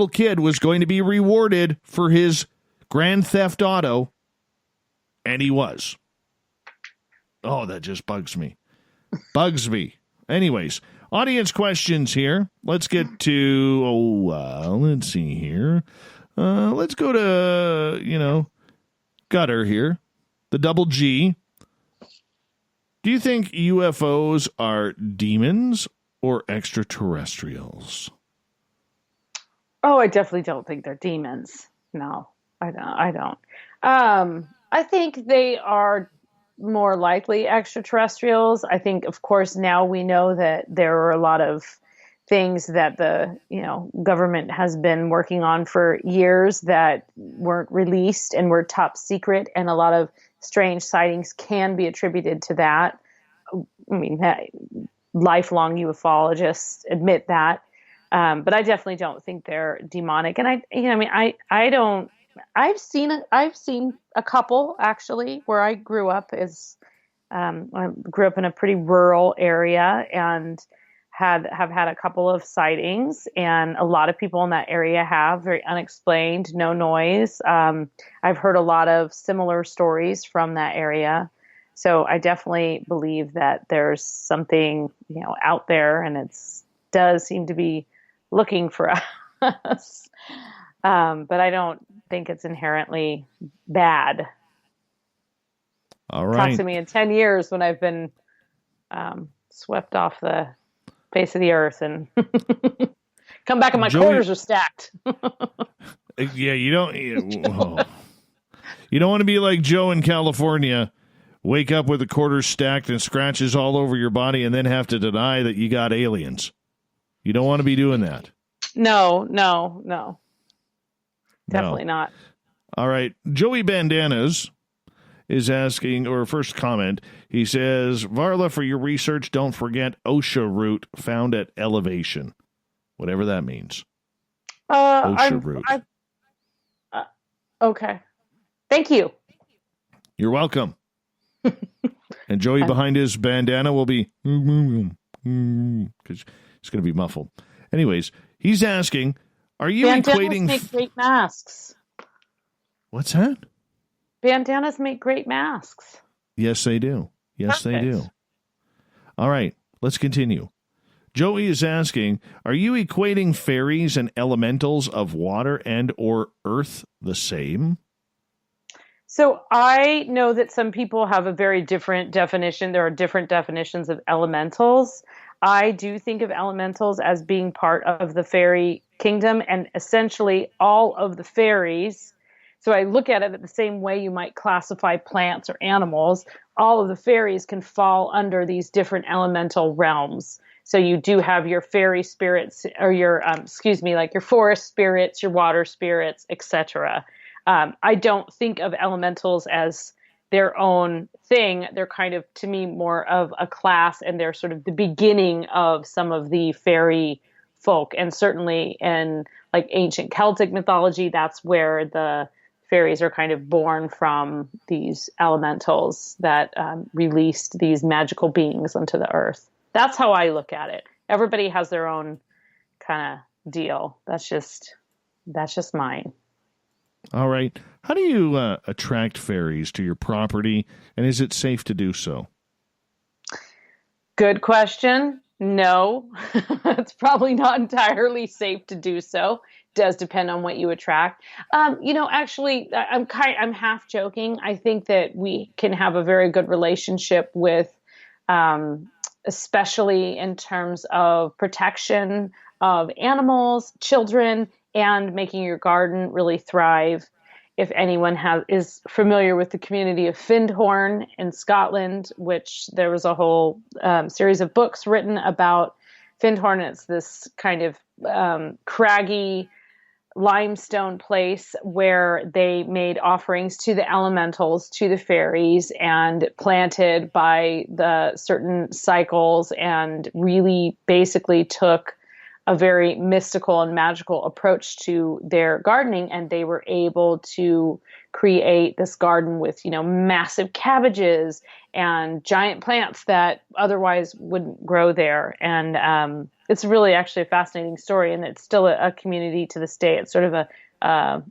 kid was going to be rewarded for his Grand Theft Auto, and he was. Oh, that just bugs me. Anyways, audience questions here. Let's get to, let's see here. Let's go to, Gutter here. The double G. Do you think UFOs are demons or extraterrestrials? Oh, I definitely don't think they're demons. No, I don't. I think they are more likely extraterrestrials. I think, of course, now we know that there are a lot of things that the government has been working on for years that weren't released and were top secret, and a lot of strange sightings can be attributed to that. I mean, lifelong ufologists admit that, but I definitely don't think they're demonic. And I've seen a couple actually where I grew up I grew up in a pretty rural area and have had a couple of sightings, and a lot of people in that area have very unexplained, no noise. I've heard a lot of similar stories from that area. So I definitely believe that there's something, out there, and it does seem to be looking for us. But I don't think it's inherently bad. All right. Talk to me in 10 years when I've been swept off the face of the earth and come back and my quarters are stacked. Yeah, you don't want to be like Joe in California, wake up with the quarters stacked and scratches all over your body and then have to deny that you got aliens. You don't want to be doing that. No. Definitely not. All right. Joey Bandanas is asking, or first comment, he says, Varla, for your research, don't forget OSHA route found at elevation. Whatever that means. OSHA route. Okay. Thank you. You're welcome. And Joey behind his bandana will be, because it's going to be muffled. Anyways, he's asking, Are you Bandanas equating? make great masks. What's that? Bandanas make great masks. Yes, they do. Yes, they do. All right, let's continue. Joey is asking, are you equating fairies and elementals of water and or earth the same? So I know that some people have a very different definition. There are different definitions of elementals. I do think of elementals as being part of the fairy kingdom, and essentially all of the fairies. So I look at it the same way you might classify plants or animals. All of the fairies can fall under these different elemental realms. So you do have your fairy spirits, or your, like your forest spirits, your water spirits, etc. I don't think of elementals as their own thing. They're kind of, to me, more of a class, and they're sort of the beginning of some of the fairy folk. And certainly in like ancient Celtic mythology, that's where the fairies are kind of born from, these elementals that released these magical beings onto the earth. That's how I look at it. Everybody has their own kind of deal. That's just mine. All right. How do you attract fairies to your property, and is it safe to do so? Good question. No, it's probably not entirely safe to do so. Does depend on what you attract. Actually, I'm half joking. I think that we can have a very good relationship with, especially in terms of protection of animals, children, and making your garden really thrive. If anyone is familiar with the community of Findhorn in Scotland, which there was a whole series of books written about Findhorn. It's this kind of craggy limestone place where they made offerings to the elementals, to the fairies, and planted by the certain cycles, and really basically took a very mystical and magical approach to their gardening. And they were able to create this garden with, massive cabbages and giant plants that otherwise wouldn't grow there. And it's really actually a fascinating story, and it's still a community to this day. It's sort of a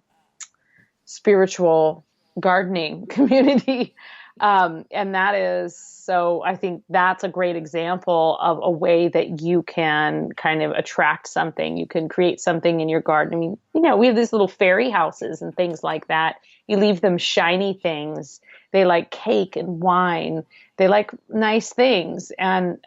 spiritual gardening community. And that is, so I think that's a great example of a way that you can kind of attract something. You can create something in your garden. I mean, we have these little fairy houses and things like that. You leave them shiny things. They like cake and wine. They like nice things. And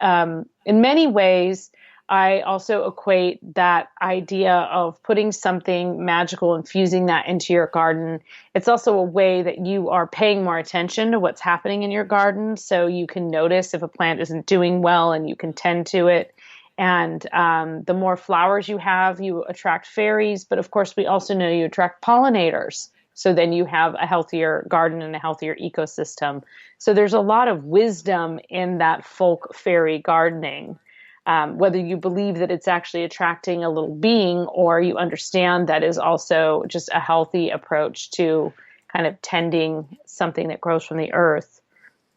in many ways, I also equate that idea of putting something magical, infusing that into your garden. It's also a way that you are paying more attention to what's happening in your garden, so you can notice if a plant isn't doing well and you can tend to it. And the more flowers you have, you attract fairies. But of course, we also know you attract pollinators. So then you have a healthier garden and a healthier ecosystem. So there's a lot of wisdom in that folk fairy gardening. Whether you believe that it's actually attracting a little being, or you understand that is also just a healthy approach to kind of tending something that grows from the earth.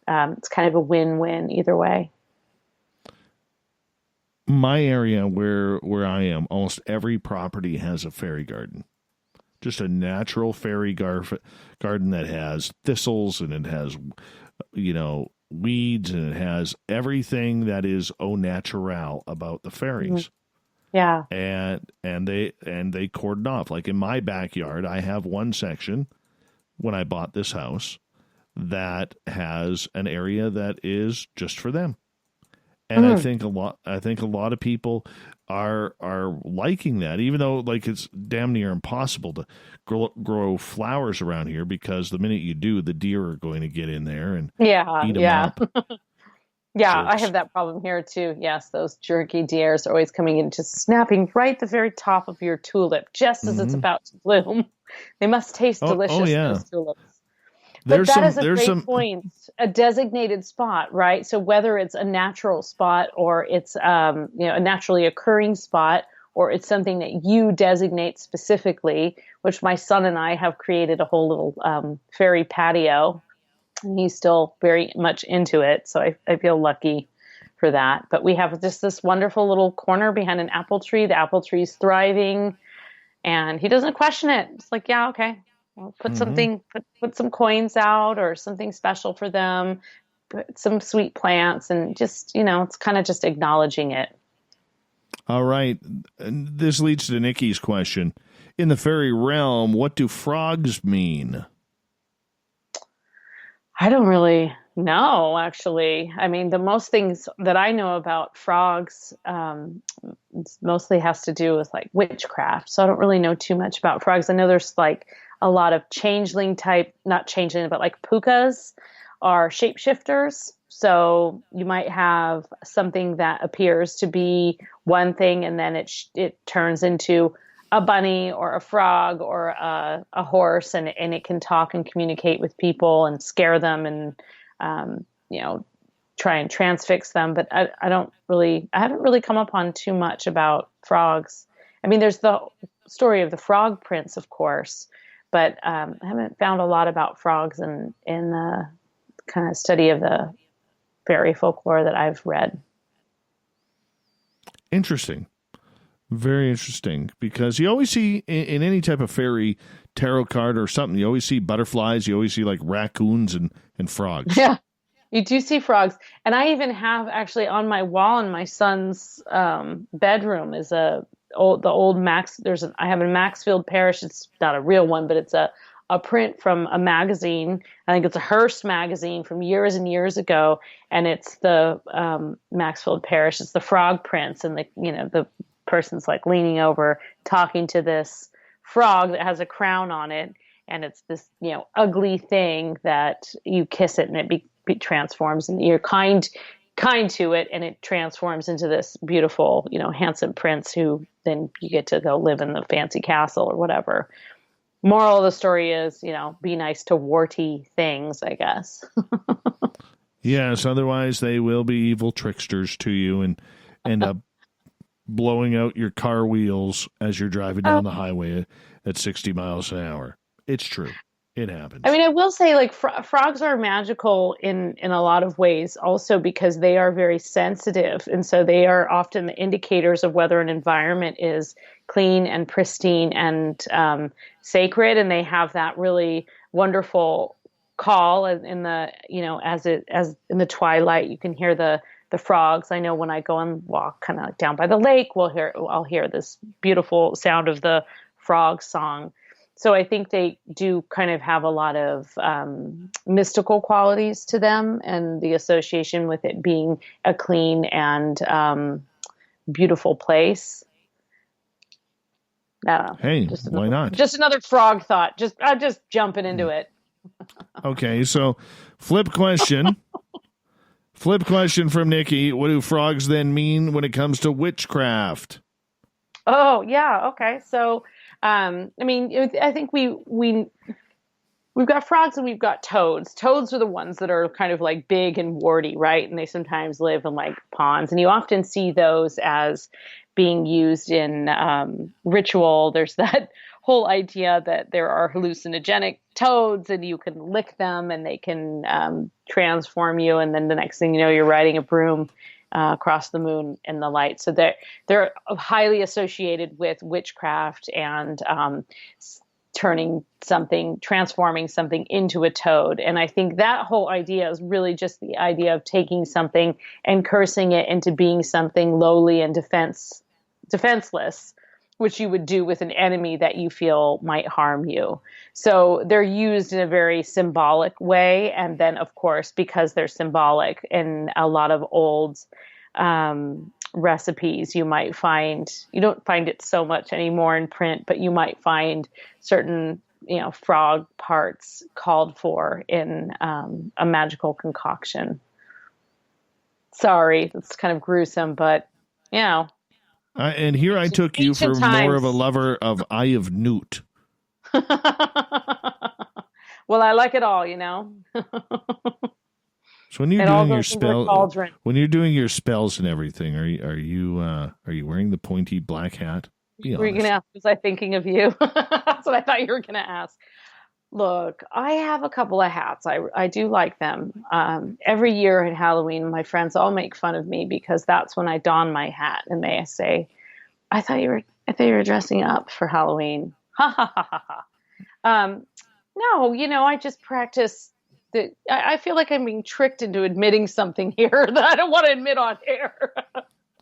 It's kind of a win-win either way. My area where I am, almost every property has a fairy garden. Just a natural fairy garden that has thistles, and it has, weeds, and it has everything that is au naturel about the fairies. Yeah. And they cordon off. Like in my backyard, I have one section when I bought this house that has an area that is just for them. And I think a lot of people are liking that, even though like it's damn near impossible to grow flowers around here, because the minute you do, the deer are going to get in there and eat them up. Yeah, So I have that problem here too. Yes, those jerky deers are always coming in, just snapping right at the very top of your tulip, just as it's about to bloom. They must taste delicious, those tulips. But that is a great point. A designated spot, right? So whether it's a natural spot, or it's a naturally occurring spot, or it's something that you designate specifically, which my son and I have created a whole little fairy patio. And he's still very much into it, so I feel lucky for that. But we have just this wonderful little corner behind an apple tree. The apple tree's thriving. And he doesn't question it. It's like, yeah, okay. Well, put put some coins out or something special for them, put some sweet plants, and just, it's kind of just acknowledging it. All right. And this leads to Nikki's question. In the fairy realm, what do frogs mean? I don't really know, actually. I mean, the most things that I know about frogs mostly has to do with like witchcraft. So I don't really know too much about frogs. I know there's like a lot of changeling type, not changeling, but like Pookas are shapeshifters. So you might have something that appears to be one thing, and then it turns into a bunny or a frog or a horse, and it can talk and communicate with people and scare them and, try and transfix them. But I haven't really come upon too much about frogs. I mean, there's the story of the Frog Prince, of course, but I haven't found a lot about frogs in the kind of study of the fairy folklore that I've read. Interesting. Very interesting, because you always see in any type of fairy tarot card or something, you always see butterflies, you always see like raccoons and frogs. Yeah, you do see frogs. And I even have actually on my wall in my son's bedroom is I have a Maxfield Parrish. It's not a real one, but it's a print from a magazine. I think it's a Hearst magazine from years and years ago. And it's the Maxfield Parrish. It's the Frog Prince, and the person's like leaning over talking to this frog that has a crown on it, and it's this ugly thing that you kiss it and it transforms, and you're kind to it, and it transforms into this beautiful handsome prince who then you get to go live in the fancy castle or whatever. Moral of the story is be nice to warty things, I guess. Yes, otherwise they will be evil tricksters to you and end up blowing out your car wheels as you're driving down the highway at 60 miles an hour. It's true. It happens. I mean, I will say, like, frogs are magical in a lot of ways also because they are very sensitive. And so they are often the indicators of whether an environment is clean and pristine and sacred. And they have that really wonderful call in the, as in the twilight, you can hear the frogs. I know when I go and walk kind of like down by the lake, I'll hear this beautiful sound of the frog song. So I think they do kind of have a lot of mystical qualities to them, and the association with it being a clean and beautiful place. Hey, why not? Just another frog thought. I'm just jumping into it. Okay, so flip question. Flip question from Nikki. What do frogs then mean when it comes to witchcraft? Oh, yeah. Okay. So, I think we've got frogs and we've got toads. Toads are the ones that are kind of like big and warty, right? And they sometimes live in like ponds. And you often see those as being used in ritual. There's that whole idea that there are hallucinogenic toads and you can lick them and they can transform you. And then the next thing you know, you're riding a broom across the moon in the light. So they're highly associated with witchcraft and transforming something into a toad. And I think that whole idea is really just the idea of taking something and cursing it into being something lowly and defenseless, which you would do with an enemy that you feel might harm you. So they're used in a very symbolic way. And then, of course, because they're symbolic in a lot of old recipes, you don't find it so much anymore in print, but you might find certain, frog parts called for in a magical concoction. Sorry, it's kind of gruesome, but, and here I took you for more of a lover of Eye of Newt. Well, I like it all, So when you're doing your spells and everything, are you wearing the pointy black hat? Were you going to ask? Was I thinking of you? That's what I thought you were going to ask. Look, I have a couple of hats. I do like them. Every year at Halloween, my friends all make fun of me because that's when I don my hat, and they say, "I thought you were I thought you were dressing up for Halloween. Ha ha ha ha ha. No, I just practice. I feel like I'm being tricked into admitting something here that I don't want to admit on air.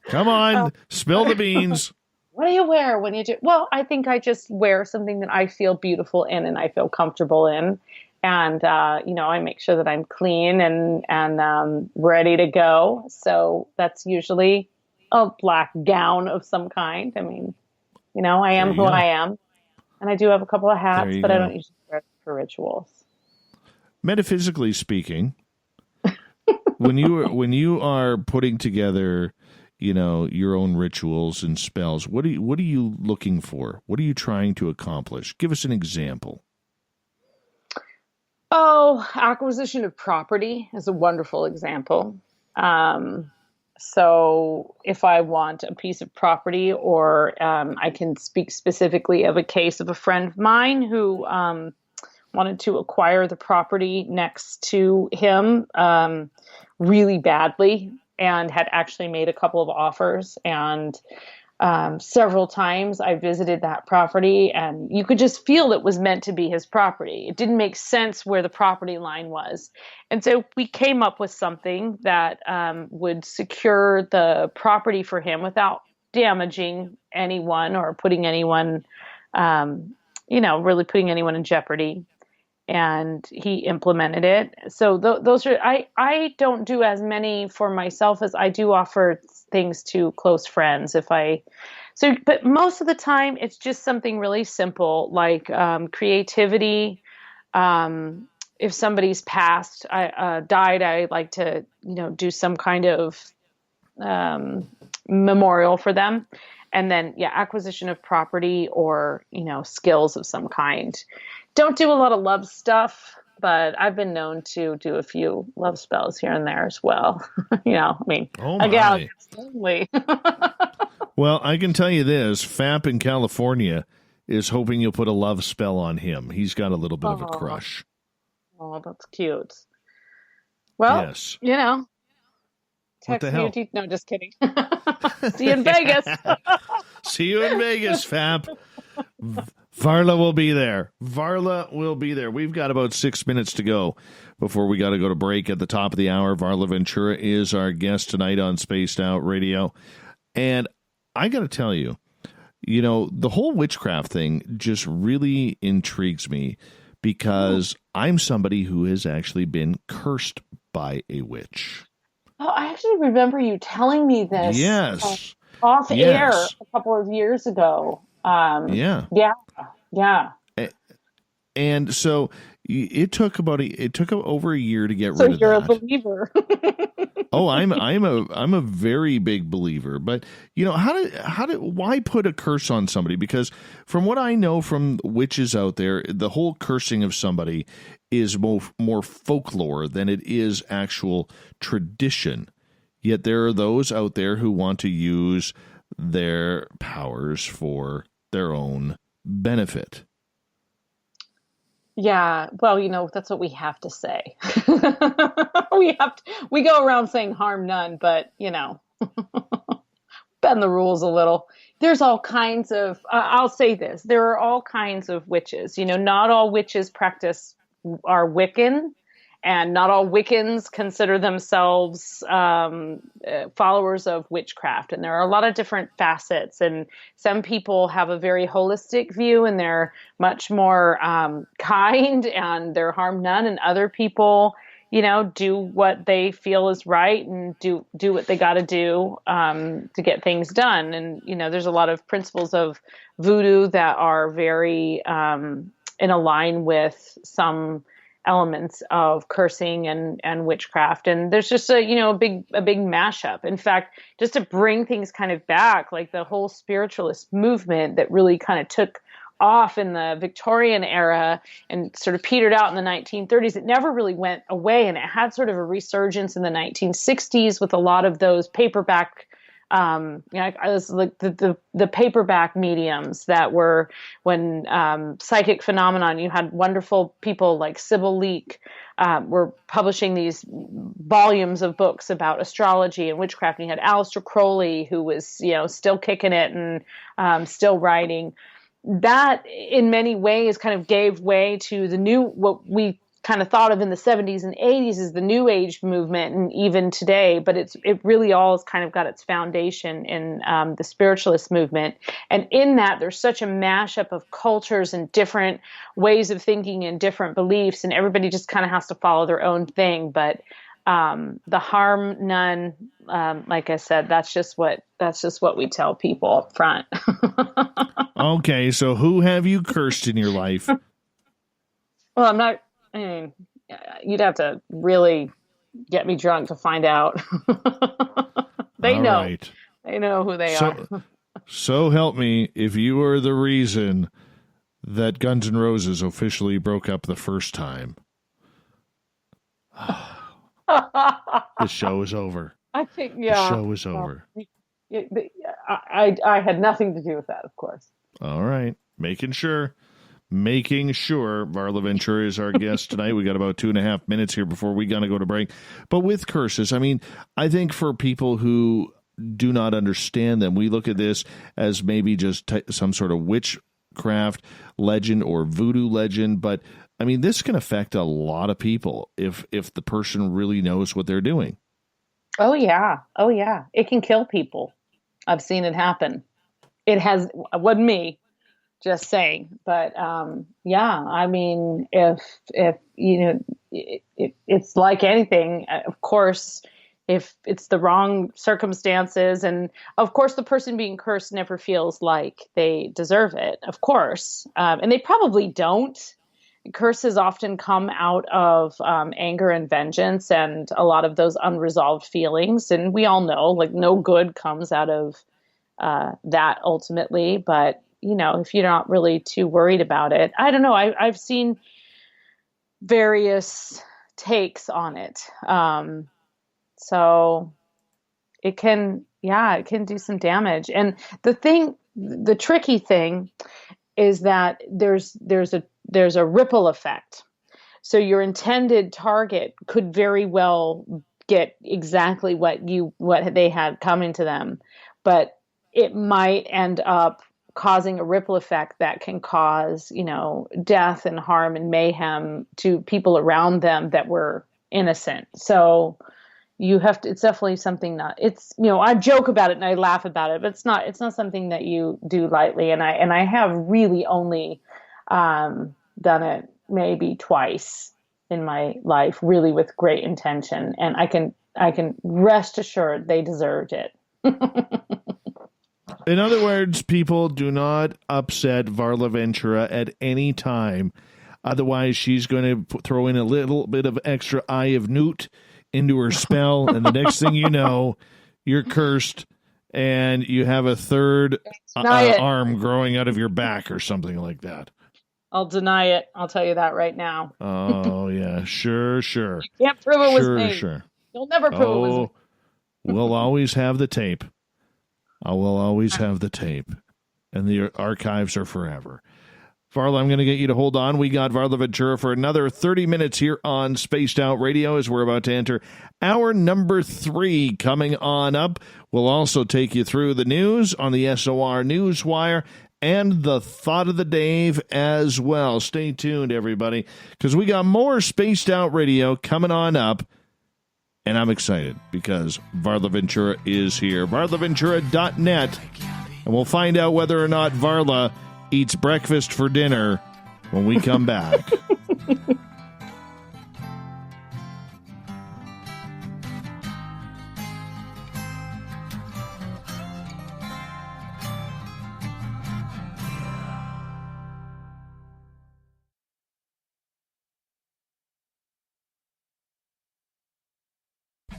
Come on, spill the beans. What do you wear when you do? Well, I think I just wear something that I feel beautiful in and I feel comfortable in. And, I make sure that I'm clean and ready to go. So that's usually a black gown of some kind. I mean, I am who I am. And I do have a couple of hats, but I don't usually wear them for rituals. Metaphysically speaking, when you are putting together, your own rituals and spells, what are you looking for? What are you trying to accomplish? Give us an example. Oh, acquisition of property is a wonderful example. So if I want a piece of property, or I can speak specifically of a case of a friend of mine who wanted to acquire the property next to him really badly, and had actually made a couple of offers. And several times I visited that property, and you could just feel it was meant to be his property. It didn't make sense where the property line was. And so we came up with something that would secure the property for him without damaging anyone or putting anyone, really putting anyone in jeopardy. And he implemented it. So those are, I don't do as many for myself as I do offer things to close friends. But most of the time it's just something really simple, like creativity. If somebody's passed, died, I like to, do some kind of memorial for them. And then, acquisition of property or, skills of some kind. Don't do a lot of love stuff, but I've been known to do a few love spells here and there as well. A gal gets lonely. Well, I can tell you this, Fap in California is hoping you'll put a love spell on him. He's got a little bit of a crush. Oh, that's cute. Well, yes. Text the hell? No, just kidding. See you in Vegas. See you in Vegas, Fap. Varla will be there. Varla will be there. We've got about 6 minutes to go before we got to go to break at the top of the hour. Varla Ventura is our guest tonight on Spaced Out Radio. And I got to tell you, the whole witchcraft thing just really intrigues me because I'm somebody who has actually been cursed by a witch. Oh, I actually remember you telling me this. Yes. Off air a couple of years ago. Yeah. And so it took over a year to get rid of that. So you're a believer. Oh, I'm a very big believer. But why put a curse on somebody? Because from what I know from witches out there, the whole cursing of somebody is more folklore than it is actual tradition. Yet there are those out there who want to use their powers for their own benefit. Yeah, well, that's what we have to say. We go around saying harm none, but, bend the rules a little. There's all kinds of, I'll say this, there are all kinds of witches. Not all witches are Wiccan, and not all Wiccans consider themselves followers of witchcraft. And there are a lot of different facets. And some people have a very holistic view, and they're much more kind, and they're harm none. And other people, do what they feel is right and do what they got to do to get things done. And, there's a lot of principles of voodoo that are very in line with some elements of cursing and witchcraft. And there's just a big mashup. In fact, just to bring things kind of back, like the whole spiritualist movement that really kind of took off in the Victorian era and sort of petered out in the 1930s, it never really went away. And it had sort of a resurgence in the 1960s with a lot of those paperback was like the paperback mediums that were when Psychic Phenomenon. You had wonderful people like Sybil Leek were publishing these volumes of books about astrology and witchcraft. And you had Aleister Crowley, who was still kicking it and still writing. That in many ways kind of gave way to the new, what we kind of thought of in the 70s and 80s as the New Age movement, and even today, but it really all has kind of got its foundation in the spiritualist movement. And in that, there's such a mashup of cultures and different ways of thinking and different beliefs, and everybody just kind of has to follow their own thing. But the harm none, like I said, that's just what we tell people up front. Okay, so who have you cursed in your life? Well, you'd have to really get me drunk to find out. They All know. Right. They know who they are. So help me, if you were the reason that Guns N' Roses officially broke up the first time, the show is over. I think, The show is over. I had nothing to do with that, of course. All right. Making sure. Varla Ventura is our guest tonight. We got about 2.5 minutes here before we got to go to break. But with curses, I think for people who do not understand them, we look at this as maybe just some sort of witchcraft legend or voodoo legend. But, this can affect a lot of people if the person really knows what they're doing. Oh, yeah. It can kill people. I've seen it happen. It wasn't me. Just saying, but if it's like anything, of course, if it's the wrong circumstances, and of course the person being cursed never feels like they deserve it, of course, and they probably don't. Curses often come out of anger and vengeance, and a lot of those unresolved feelings, and we all know, like, no good comes out of that ultimately, but if you're not really too worried about it, I don't know. I've seen various takes on it. So it can do some damage. And the tricky thing is that there's a ripple effect. So your intended target could very well get exactly what they had coming to them, but it might end up causing a ripple effect that can cause, death and harm and mayhem to people around them that were innocent. So it's definitely something I joke about it and I laugh about it, but it's not something that you do lightly. And I have really only, done it maybe twice in my life, really with great intention. And I can rest assured they deserved it. In other words, people, do not upset Varla Ventura at any time. Otherwise, she's going to throw in a little bit of extra Eye of Newt into her spell, and the next thing you know, you're cursed, and you have a third arm growing out of your back or something like that. I'll deny it. I'll tell you that right now. Oh, yeah. Sure. You can't prove it was me. Sure. You'll never prove it was me. We'll always have the tape. I will always have the tape, and the archives are forever. Varla, I'm going to get you to hold on. We got Varla Ventura for another 30 minutes here on Spaced Out Radio as we're about to enter hour number 3 coming on up. We'll also take you through the news on the SOR Newswire and the Thought of the Dave as well. Stay tuned, everybody, because we got more Spaced Out Radio coming on up. And I'm excited because Varla Ventura is here. VarlaVentura.net. And we'll find out whether or not Varla eats breakfast for dinner when we come back.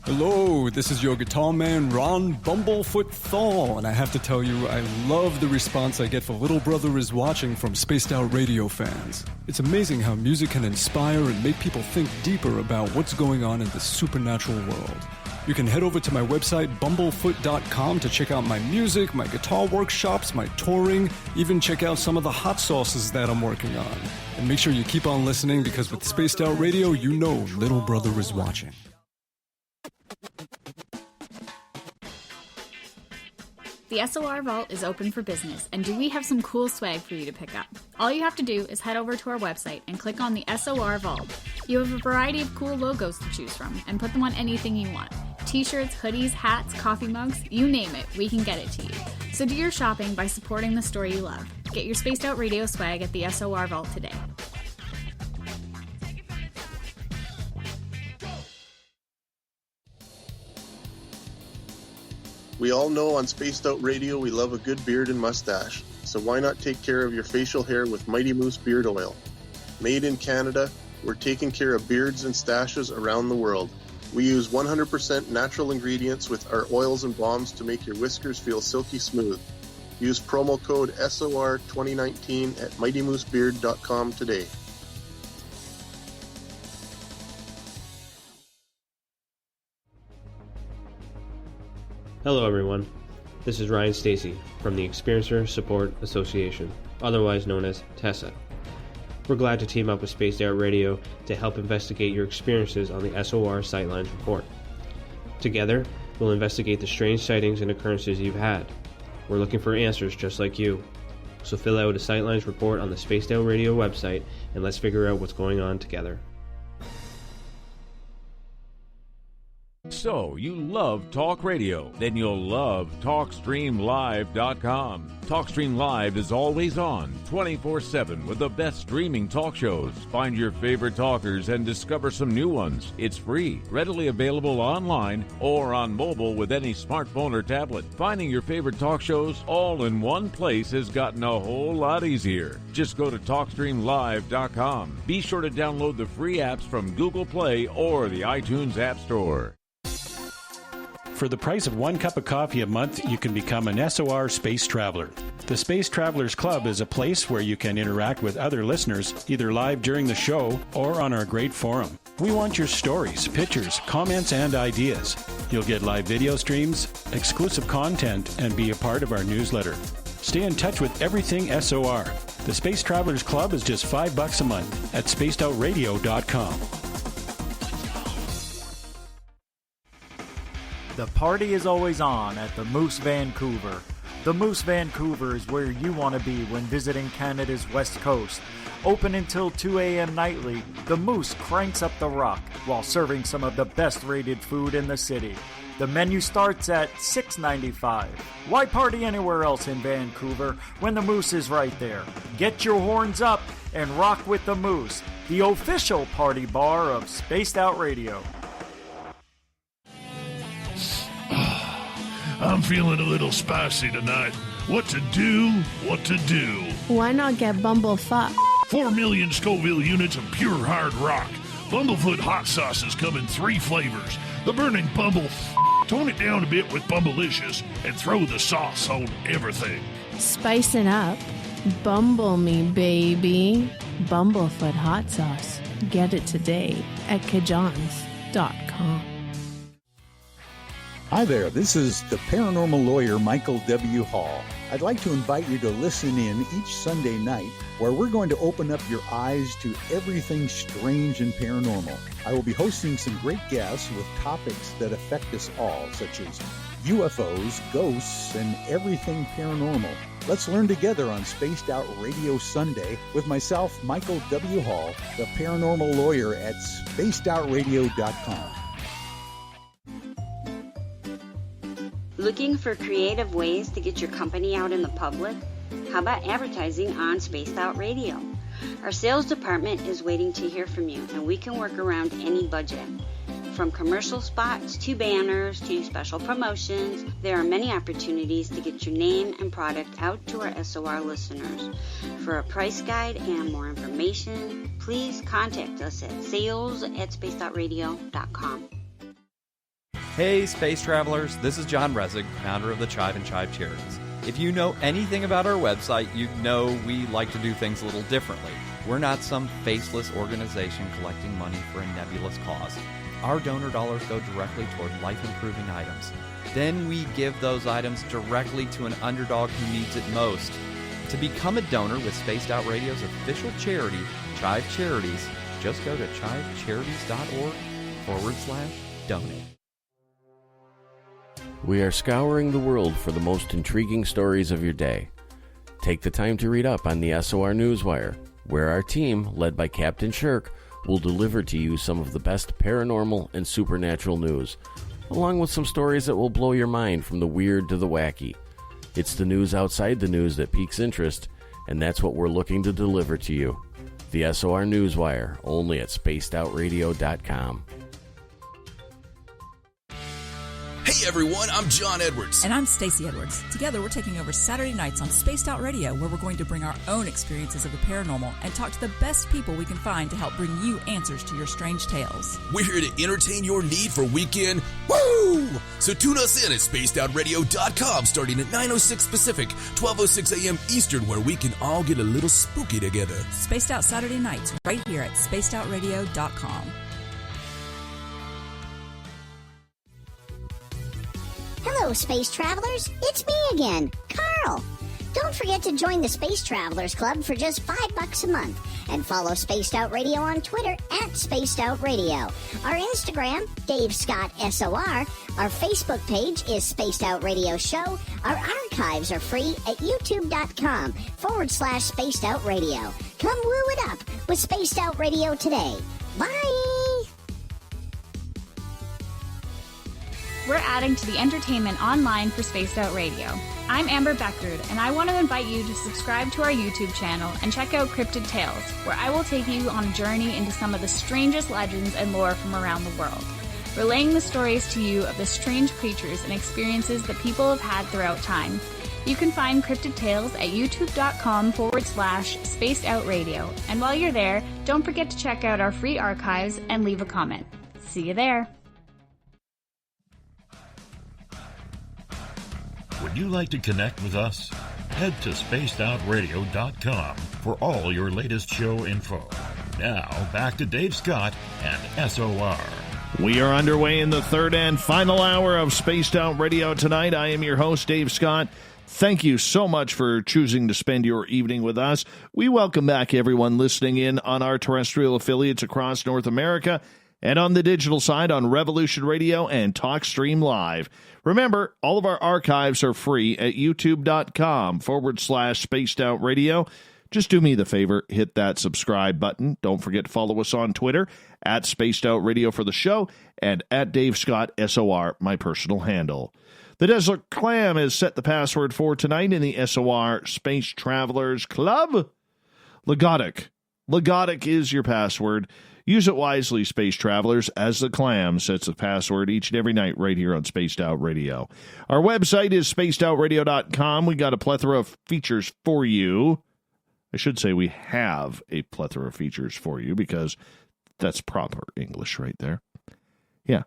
Hello, this is your guitar man, Ron Bumblefoot Thal, and I have to tell you, I love the response I get for Little Brother is Watching from Spaced Out Radio fans. It's amazing how music can inspire and make people think deeper about what's going on in the supernatural world. You can head over to my website, bumblefoot.com, to check out my music, my guitar workshops, my touring, even check out some of the hot sauces that I'm working on. And make sure you keep on listening, because with Spaced Out Radio, you know little brother is watching. The SOR Vault is open for business, and do we have some cool swag for you to pick up? All you have to do is head over to our website and click on the SOR Vault. You have a variety of cool logos to choose from, and put them on anything you want. T-shirts, hoodies, hats, coffee mugs, you name it, we can get it to you. So do your shopping by supporting the store you love. Get your Spaced Out Radio swag at the SOR Vault today. We all know on Spaced Out Radio we love a good beard and mustache, so why not take care of your facial hair with Mighty Moose Beard Oil? Made in Canada, we're taking care of beards and stashes around the world. We use 100% natural ingredients with our oils and balms to make your whiskers feel silky smooth. Use promo code SOR2019 at MightyMooseBeard.com today. Hello everyone, this is Ryan Stacy from the Experiencer Support Association, otherwise known as TESSA. We're glad to team up with Spaced Out Radio to help investigate your experiences on the SOR Sightlines Report. Together, we'll investigate the strange sightings and occurrences you've had. We're looking for answers just like you. So fill out a Sightlines Report on the Spaced Out Radio website and let's figure out what's going on together. So, you love talk radio? Then you'll love TalkStreamLive.com. TalkStream Live is always on, 24/7, with the best streaming talk shows. Find your favorite talkers and discover some new ones. It's free, readily available online or on mobile with any smartphone or tablet. Finding your favorite talk shows all in one place has gotten a whole lot easier. Just go to TalkStreamLive.com. Be sure to download the free apps from Google Play or the iTunes App Store. For the price of 1 cup of coffee a month, you can become an SOR Space Traveler. The Space Travelers Club is a place where you can interact with other listeners, either live during the show or on our great forum. We want your stories, pictures, comments, and ideas. You'll get live video streams, exclusive content, and be a part of our newsletter. Stay in touch with everything SOR. The Space Travelers Club is just $5 a month at spacedoutradio.com. The party is always on at the Moose Vancouver. The Moose Vancouver is where you want to be when visiting Canada's West Coast. Open until 2 a.m. nightly, the Moose cranks up the rock while serving some of the best rated food in the city. The menu starts at $6.95. Why party anywhere else in Vancouver when the Moose is right there? Get your horns up and rock with the Moose, the official party bar of Spaced Out Radio. I'm feeling a little spicy tonight. What to do? What to do? Why not get Bumblefuck? 4 million Scoville units of pure hard rock. Bumblefoot hot sauces come in 3 flavors. The burning Bumble. Tone it down a bit with Bumblicious and throw the sauce on everything. Spice it up. Bumble me, baby. Bumblefoot hot sauce. Get it today at Kajans.com. Hi there, this is the paranormal lawyer Michael W. Hall. I'd like to invite you to listen in each Sunday night where we're going to open up your eyes to everything strange and paranormal. I will be hosting some great guests with topics that affect us all, such as UFOs, ghosts, and everything paranormal. Let's learn together on Spaced Out Radio Sunday with myself, Michael W. Hall, the paranormal lawyer at spacedoutradio.com. Looking for creative ways to get your company out in the public? How about advertising on Spaced Out Radio? Our sales department is waiting to hear from you, and we can work around any budget. From commercial spots to banners to special promotions, there are many opportunities to get your name and product out to our SOR listeners. For a price guide and more information, please contact us at sales@spacedoutradio.com. Hey, Space Travelers, this is John Resig, founder of the Chive and Chive Charities. If you know anything about our website, you know we like to do things a little differently. We're not some faceless organization collecting money for a nebulous cause. our donor dollars go directly toward life-improving items. Then we give those items directly to an underdog who needs it most. To become a donor with Spaced Out Radio's official charity, Chive Charities, just go to chivecharities.org/donate. We are scouring the world for the most intriguing stories of your day. Take the time to read up on the SOR Newswire, where our team, led by Captain Shirk, will deliver to you some of the best paranormal and supernatural news, along with some stories that will blow your mind from the weird to the wacky. It's the news outside the news that piques interest, and that's what we're looking to deliver to you. The SOR Newswire, only at spacedoutradio.com. Hey everyone, I'm John Edwards. And I'm Stacey Edwards. Together we're taking over Saturday nights on Spaced Out Radio, where we're going to bring our own experiences of the paranormal and talk to the best people we can find to help bring you answers to your strange tales. We're here to entertain your need for weekend woo! So tune us in at spacedoutradio.com starting at 9:06 Pacific, 12:06 a.m. Eastern, where we can all get a little spooky together. Spaced Out Saturday nights right here at spacedoutradio.com. Hello, space travelers. It's me again, Carl. Don't forget to join the Space Travelers Club for just $5 a month and follow Spaced Out Radio on Twitter at Spaced Out Radio. Our Instagram, Dave Scott SOR. Our Facebook page is Spaced Out Radio Show. Our archives are free at youtube.com/Spaced Out Radio. Come woo it up with Spaced Out Radio today. Bye! We're adding to the entertainment online for Spaced Out Radio. I'm Amber Beckard, and I want to invite you to subscribe to our YouTube channel and check out Cryptid Tales, where I will take you on a journey into some of the strangest legends and lore from around the world, relaying the stories to you of the strange creatures and experiences that people have had throughout time. You can find Cryptid Tales at youtube.com/Spaced Out Radio. And while you're there, don't forget to check out our free archives and leave a comment. See you there. Would you like to connect with us? Head to spacedoutradio.com for all your latest show info. Now, back to Dave Scott and SOR. We are underway in the third and final hour of Spaced Out Radio tonight. I am your host, Dave Scott. Thank you so much for choosing to spend your evening with us. We welcome back everyone listening in on our terrestrial affiliates across North America and on the digital side on Revolution Radio and TalkStream Live. Remember, all of our archives are free at youtube.com/Spaced Out Radio. Just do me the favor, hit that subscribe button. Don't forget to follow us on Twitter at Spaced Out Radio for the show and at Dave Scott SOR, my personal handle. The Desert Clam has set the password for tonight in the SOR Space Travelers Club. Legotic. Legotic is your password. Use it wisely, Space Travelers, as the Clam sets the password each and every night right here on Spaced Out Radio. Our website is spacedoutradio.com. We got a plethora of features for you. I should say we have a plethora of features for you because that's proper English right there. Yeah.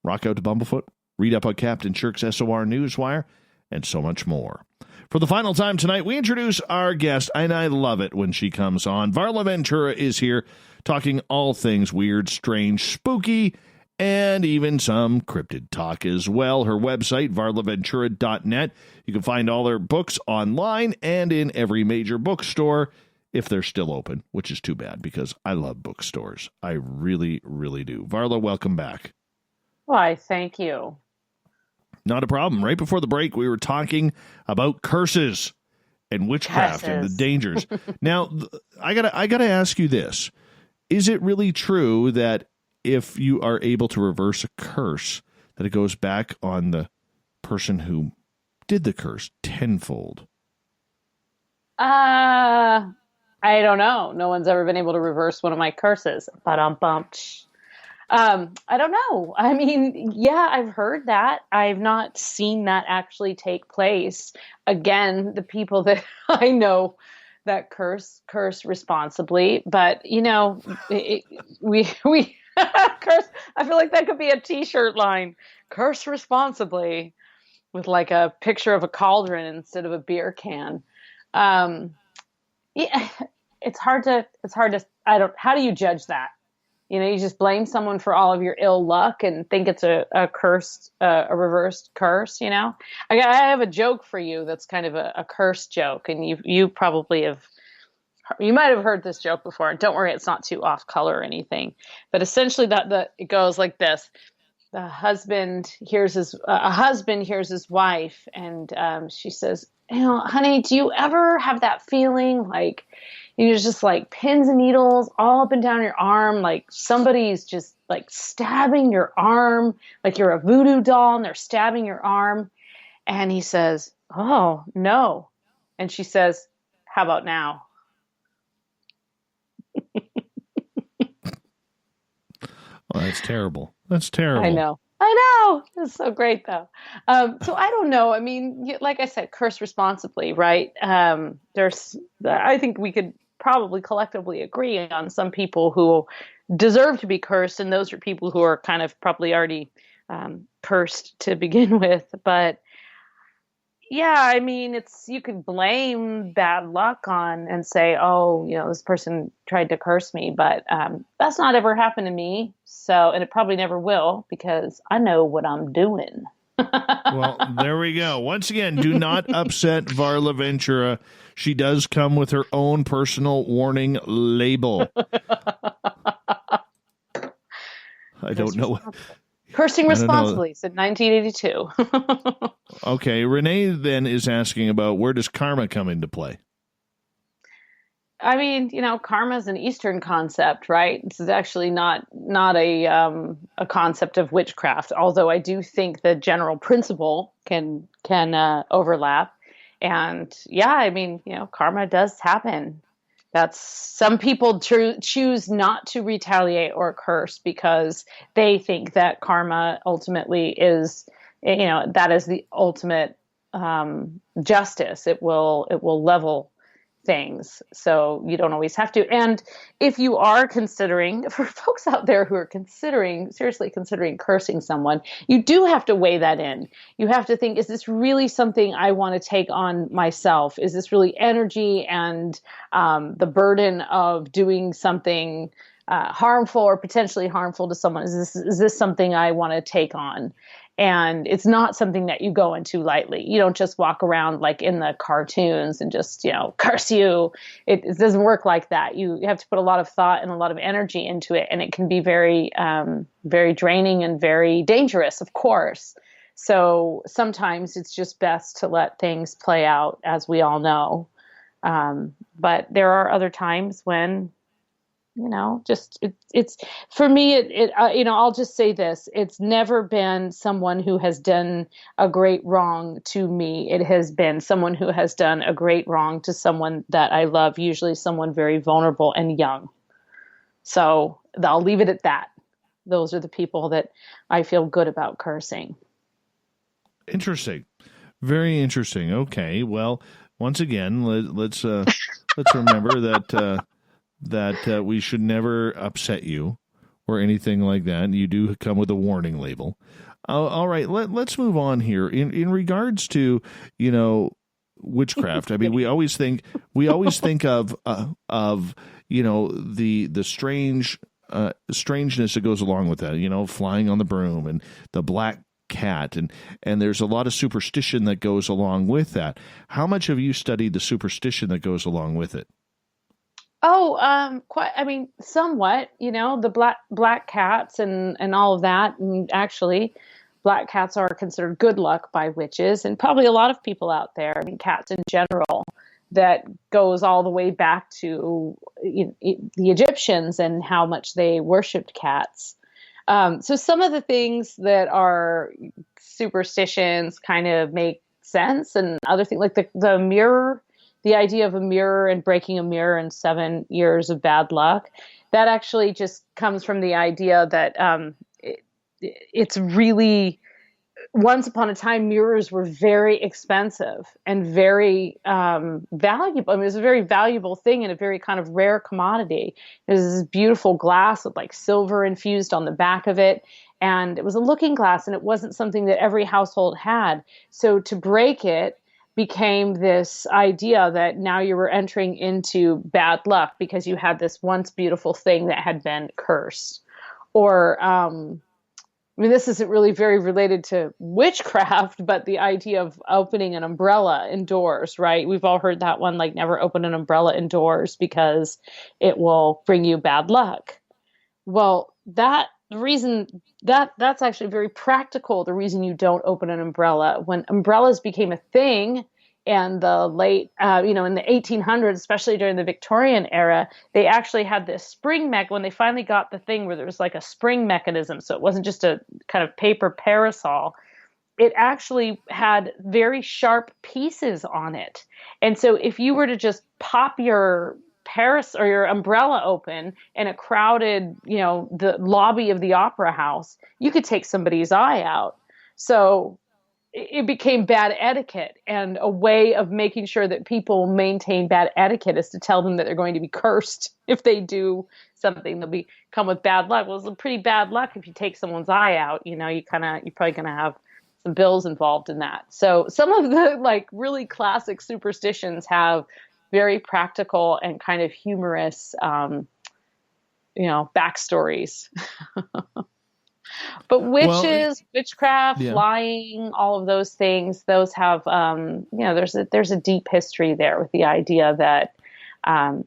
Rock out to Bumblefoot. Read up on Captain Shirk's SOR Newswire, and so much more. For the final time tonight, we introduce our guest, and I love it when she comes on. Varla Ventura is here talking all things weird, strange, spooky, and even some cryptid talk as well. Her website, varlaventura.net. You can find all her books online and in every major bookstore if they're still open, which is too bad because I love bookstores. I really, really do. Varla, welcome back. Why, thank you. Not a problem. Right before the break, we were talking about curses and witchcraft and the dangers. Now, I gotta ask you this. Is it really true that if you are able to reverse a curse, that it goes back on the person who did the curse tenfold? I don't know. No one's ever been able to reverse one of my curses. I don't know. I mean, yeah, I've heard that. I've not seen that actually take place. Again, the people that I know that curse responsibly, but you know, we curse. I feel like that could be a T-shirt line: "Curse responsibly," with like a picture of a cauldron instead of a beer can. Yeah, it's hard to. How do you judge that? You just blame someone for all of your ill luck and think it's a cursed, a reversed curse. I have a joke for you that's kind of a curse joke, and you probably you might have heard this joke before. Don't worry, it's not too off color or anything. But essentially, it goes like this: a husband hears his wife, and she says, honey, do you ever have that feeling like you're just like pins and needles all up and down your arm, like somebody's just like stabbing your arm, like you're a voodoo doll and they're stabbing your arm? And he says, oh, no. And she says, how about now? Well, that's terrible. That's terrible. I know. It's so great, though. So I don't know. I mean, like I said, curse responsibly, right? I think we could probably collectively agree on some people who deserve to be cursed, and those are people who are kind of probably already cursed to begin with. But yeah, I mean, you could blame bad luck on and say, oh, this person tried to curse me, but that's not ever happened to me. So, and it probably never will, because I know what I'm doing. Well, there we go. Once again, do not upset Varla Ventura. She does come with her own personal warning label. I don't know. Cursing responsibly, said 1982. Okay, Renee then is asking about, where does karma come into play? I mean, karma is an Eastern concept, right? This is actually not a concept of witchcraft, although I do think the general principle can overlap. And yeah, I mean, karma does happen. That's some people choose not to retaliate or curse because they think that karma ultimately is, that is the ultimate justice. It will level things. So you don't always have to. And if you are considering, for folks out there who are seriously considering cursing someone, you do have to weigh that in. You have to think, is this really something I want to take on myself? Is this really energy and the burden of doing something harmful or potentially harmful to someone? Is this something I want to take on? And it's not something that you go into lightly. You don't just walk around like in the cartoons and just, curse you. It doesn't work like that. You have to put a lot of thought and a lot of energy into it. And it can be very, very draining and very dangerous, of course. So sometimes it's just best to let things play out, as we all know. But there are other times when, it's for me, I'll just say this. It's never been someone who has done a great wrong to me. It has been someone who has done a great wrong to someone that I love, usually someone very vulnerable and young. So I'll leave it at that. Those are the people that I feel good about cursing. Interesting. Very interesting. Okay. Well, once again, let's remember that we should never upset you or anything like that. You do come with a warning label. All right, let's move on here. In regards to, witchcraft, I mean, we always think of the strangeness that goes along with that, flying on the broom and the black cat, and there's a lot of superstition that goes along with that. How much have you studied the superstition that goes along with it? Oh, quite. I mean, somewhat. The black cats and all of that. And actually, black cats are considered good luck by witches, and probably a lot of people out there. I mean, cats in general. That goes all the way back to the Egyptians and how much they worshipped cats. So some of the things that are superstitions kind of make sense, and other things like the mirror. The idea of a mirror and breaking a mirror and 7 years of bad luck, that actually just comes from the idea that it's really, once upon a time, mirrors were very expensive and very valuable. I mean, it was a very valuable thing and a very kind of rare commodity. There's this beautiful glass with like silver infused on the back of it. And it was a looking glass, and it wasn't something that every household had. So to break it, became this idea that now you were entering into bad luck because you had this once beautiful thing that had been cursed. Or, this isn't really very related to witchcraft, but the idea of opening an umbrella indoors, right? We've all heard that one, like never open an umbrella indoors because it will bring you bad luck. Well, the reason that's actually very practical. The reason you don't open an umbrella, when umbrellas became a thing in the late, in the 1800s, especially during the Victorian era, they actually had this spring when they finally got the thing where there was like a spring mechanism. So it wasn't just a kind of paper parasol. It actually had very sharp pieces on it. And so if you were to just pop your or your umbrella open in a crowded, the lobby of the opera house, you could take somebody's eye out. So it became bad etiquette, and a way of making sure that people maintain bad etiquette is to tell them that they're going to be cursed if they do something. They'll come with bad luck. Well, it's pretty bad luck if you take someone's eye out. You're probably going to have some bills involved in that. So some of the like really classic superstitions have very practical and kind of humorous, backstories. But witches, witchcraft, lying, all of those things, those have, there's a deep history there with the idea that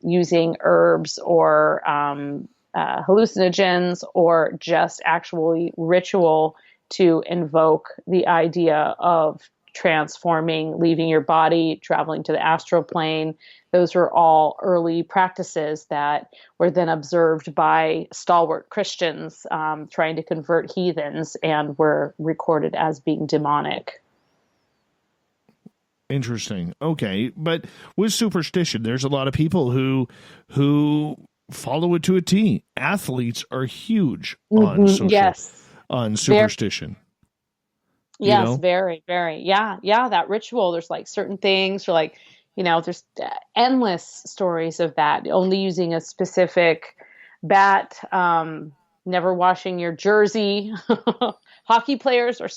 using herbs or hallucinogens or just actually ritual to invoke the idea of transforming, leaving your body, traveling to the astral plane. Those were all early practices that were then observed by stalwart Christians trying to convert heathens and were recorded as being demonic. Interesting. Okay. But with superstition, there's a lot of people who follow it to a T. Athletes are huge on on superstition. Yes, very, very. Yeah. That ritual, there's like certain things or like, there's endless stories of that. Only using a specific bat, never washing your jersey. Hockey players are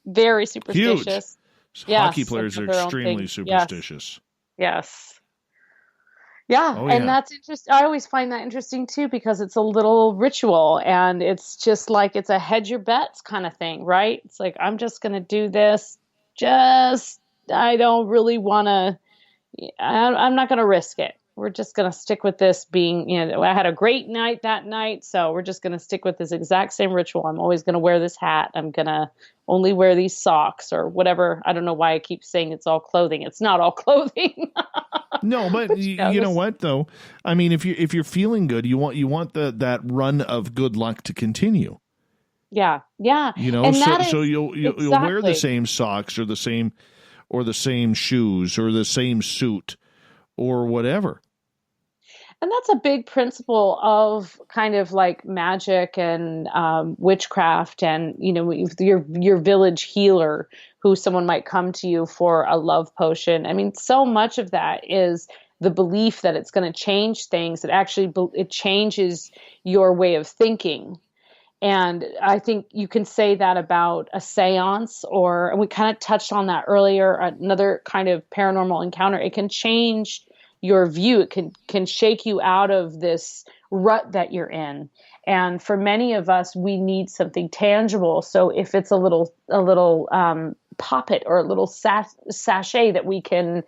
very superstitious. Huge. Yes, hockey players are extremely superstitious. Yes. And that's interesting. I always find that interesting too, because it's a little ritual and it's just like, it's a hedge your bets kind of thing, right? It's like, I'm just going to do this. I don't really want to, I'm not going to risk it. We're just going to stick with this being, I had a great night that night. So we're just going to stick with this exact same ritual. I'm always going to wear this hat. I'm going to only wear these socks or whatever. I don't know why I keep saying it's all clothing. It's not all clothing. No, but you know what though? I mean, if you're feeling good, you want that run of good luck to continue. Yeah. So you'll wear the same socks or the same shoes or the same suit or whatever. And that's a big principle of kind of like magic and witchcraft and, your village healer who someone might come to you for a love potion. I mean, so much of that is the belief that it's going to change things. It changes your way of thinking. And I think you can say that about a seance and we kind of touched on that earlier, another kind of paranormal encounter. It can change your view. It can shake you out of this rut that you're in. And for many of us, we need something tangible. So if it's a little poppet or a little sachet that we can,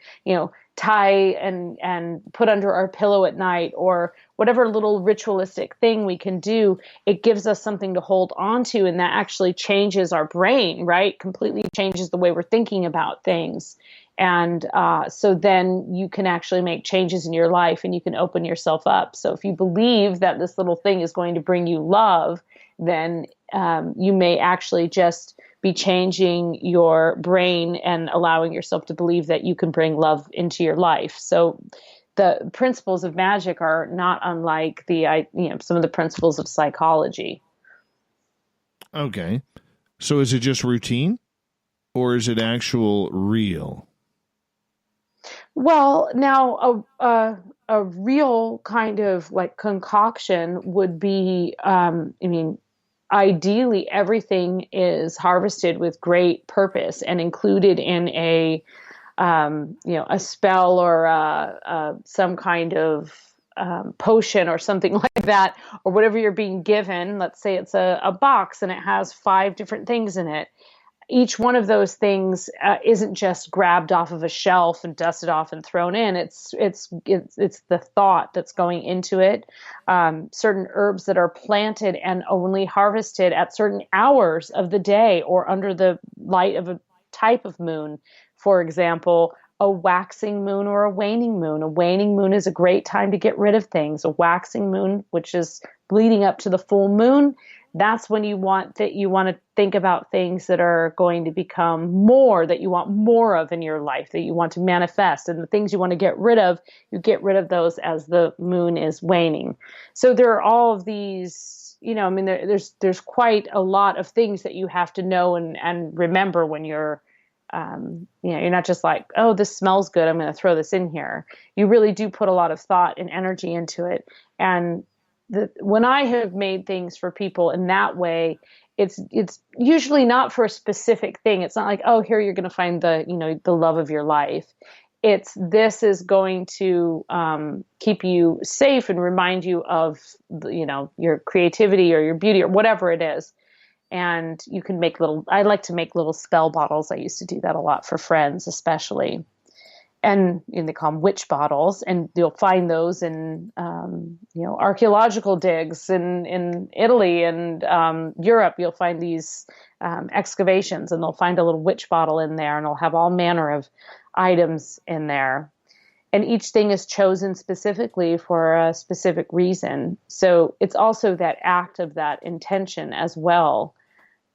tie and put under our pillow at night, or whatever little ritualistic thing we can do, it gives us something to hold on to. And that actually changes our brain, right? Completely changes the way we're thinking about things. And so then you can actually make changes in your life and you can open yourself up. So if you believe that this little thing is going to bring you love, then you may actually just be changing your brain and allowing yourself to believe that you can bring love into your life. So the principles of magic are not unlike some of the principles of psychology. Okay. So is it just routine or is it actual real? Well, now a real kind of like concoction would be, ideally everything is harvested with great purpose and included in a a spell or some kind of potion or something like that, or whatever you're being given. Let's say it's a box and it has 5 different things in it. Each one of those things isn't just grabbed off of a shelf and dusted off and thrown in. It's the thought that's going into it. Certain herbs that are planted and only harvested at certain hours of the day or under the light of a type of moon. For example, a waxing moon or a waning moon. A waning moon is a great time to get rid of things. A waxing moon, which is leading up to the full moon, that's when you want to think about things that are going to become more, that you want more of in your life, that you want to manifest. And the things you want to get rid of, you get rid of those as the moon is waning. So there are all of these, there's quite a lot of things that you have to know and remember when you're, you're not just like, oh, this smells good, I'm going to throw this in here. You really do put a lot of thought and energy into it. And when I have made things for people in that way, it's usually not for a specific thing. It's not like, oh, here you're going to find the love of your life. This is going to keep you safe and remind you of your creativity or your beauty or whatever it is. And you can I like to make little spell bottles. I used to do that a lot for friends, especially. And they call them witch bottles, and you'll find those in archaeological digs in Italy and Europe. You'll find these excavations, and they'll find a little witch bottle in there, and it'll have all manner of items in there. And each thing is chosen specifically for a specific reason. So it's also that act of that intention as well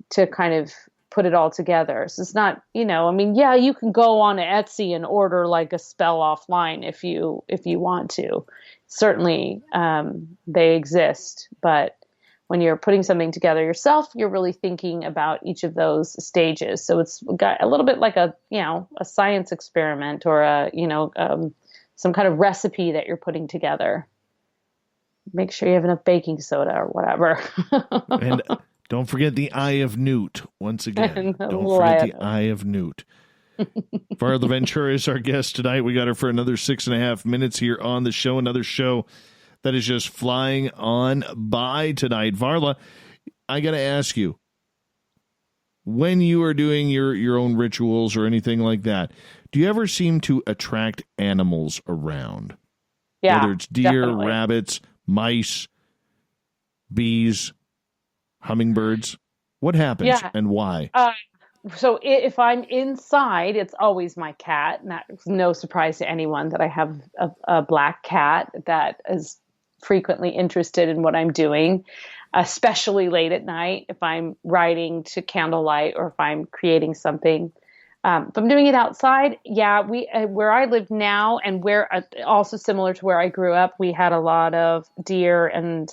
to kind of put it all together. So it's not, you can go on Etsy and order like a spell offline if you want to. Certainly, they exist, but when you're putting something together yourself, you're really thinking about each of those stages. So it's got a little bit like a science experiment or some kind of recipe that you're putting together. Make sure you have enough baking soda or whatever. And don't forget the Eye of Newt. Once again, don't forget the Eye of Newt. Varla Ventura is our guest tonight. We got her for another 6.5 minutes here on the show. Another show that is just flying on by tonight. Varla, I got to ask you, when you are doing your own rituals or anything like that, do you ever seem to attract animals around? Yeah, whether it's deer, definitely. rabbits, mice, bees, hummingbirds. What happens and why? So if I'm inside, it's always my cat. And that's no surprise to anyone that I have a black cat that is frequently interested in what I'm doing, especially late at night if I'm writing to candlelight or if I'm creating something. If I'm doing it outside, where I live now and where also similar to where I grew up, we had a lot of deer and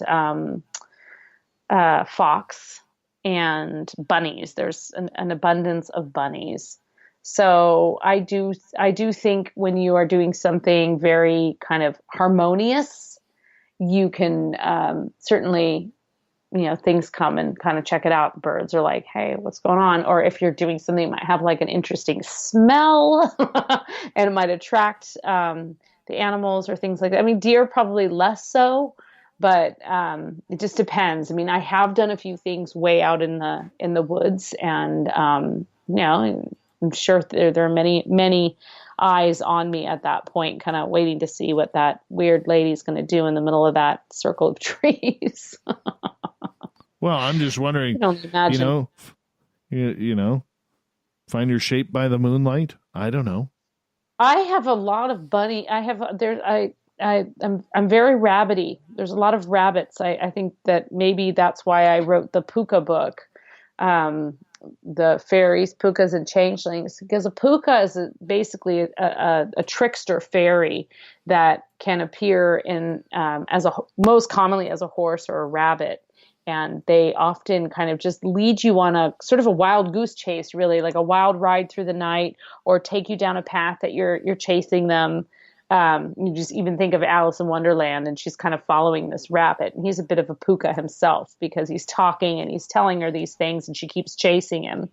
fox and bunnies. There's an abundance of bunnies. So I do think when you are doing something very kind of harmonious, you can certainly, things come and kind of check it out. Birds are like, hey, what's going on? Or if you're doing something that might have like an interesting smell and it might attract the animals or things like that. I mean, deer probably less so, but it just depends. I mean, I have done a few things way out in the woods, and I'm sure there are many, many eyes on me at that point, kind of waiting to see what that weird lady's going to do in the middle of that circle of trees. Well, I'm just wondering, find your shape by the moonlight. I don't know. I have a lot of bunny. I'm very rabbity. There's a lot of rabbits. I think that maybe that's why I wrote the Pooka book, the fairies, Pookas, and Changelings, because a Pooka is basically a trickster fairy that can appear in most commonly as a horse or a rabbit. And they often kind of just lead you on a sort of a wild goose chase, really, like a wild ride through the night, or take you down a path that you're chasing them. You just even think of Alice in Wonderland, and she's kind of following this rabbit. And he's a bit of a Pooka himself because he's talking and he's telling her these things, and she keeps chasing him.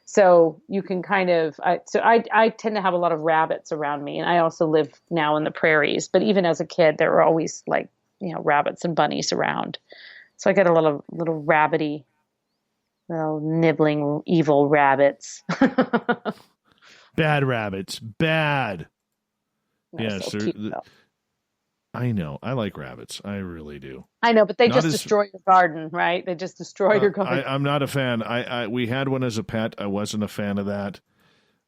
So you can kind of, I tend to have a lot of rabbits around me, and I also live now in the prairies. But even as a kid, there were always like, rabbits and bunnies around. So I get a little rabbity, little nibbling evil rabbits. Bad rabbits, bad. Yes, so cute, I know. I like rabbits. I really do. I know, but they just destroy your garden, right? They just destroy your garden. I'm not a fan. We had one as a pet. I wasn't a fan of that.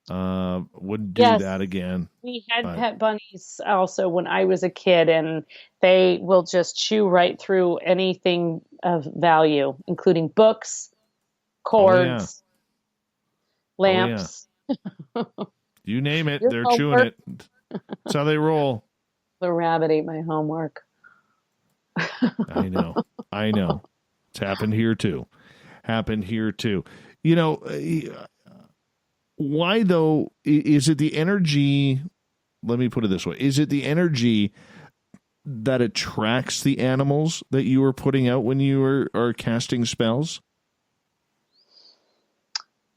Wouldn't do that again. We had pet bunnies also when I was a kid, and they will just chew right through anything of value, including books, cords, lamps. You name it, they're chewing it. That's how they roll. The rabbit ate my homework. I know. It's happened here too. Why though? Is it the energy? Let me put it this way. Is it the energy that attracts the animals that you were putting out when you are casting spells?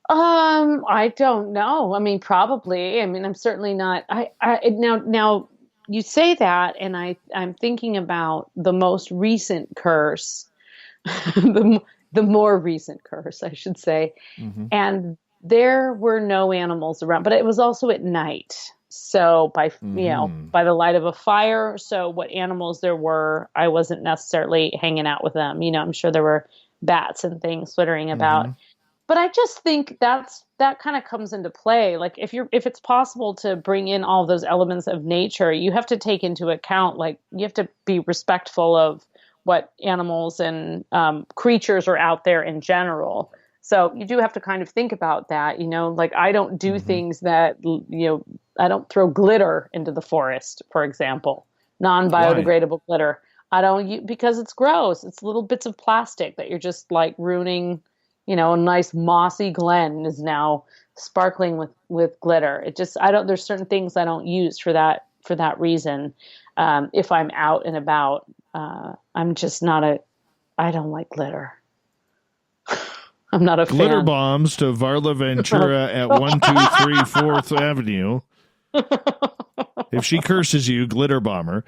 I don't know. I mean, probably. I mean, I'm certainly not. Now you say that, and I'm thinking about the most recent curse, the more recent curse, I should say. Mm-hmm. And there were no animals around, but it was also at night. So by the light of a fire. So what animals there were, I wasn't necessarily hanging out with them. I'm sure there were bats and things flittering about. Mm-hmm. But I just think that kind of comes into play. Like if it's possible to bring in all those elements of nature, you have to take into account, like you have to be respectful of what animals and creatures are out there in general. So you do have to kind of think about that, like I don't do things that, I don't throw glitter into the forest, for example, non-biodegradable glitter. I don't, because it's gross. It's little bits of plastic that you're just like ruining. A nice mossy glen is now sparkling with glitter. There's certain things I don't use for that reason. If I'm out and about, I'm just I don't like glitter. I'm not a glitter fan. Bombs to Varla Ventura at 123 4th Avenue. If she curses you, glitter bomber.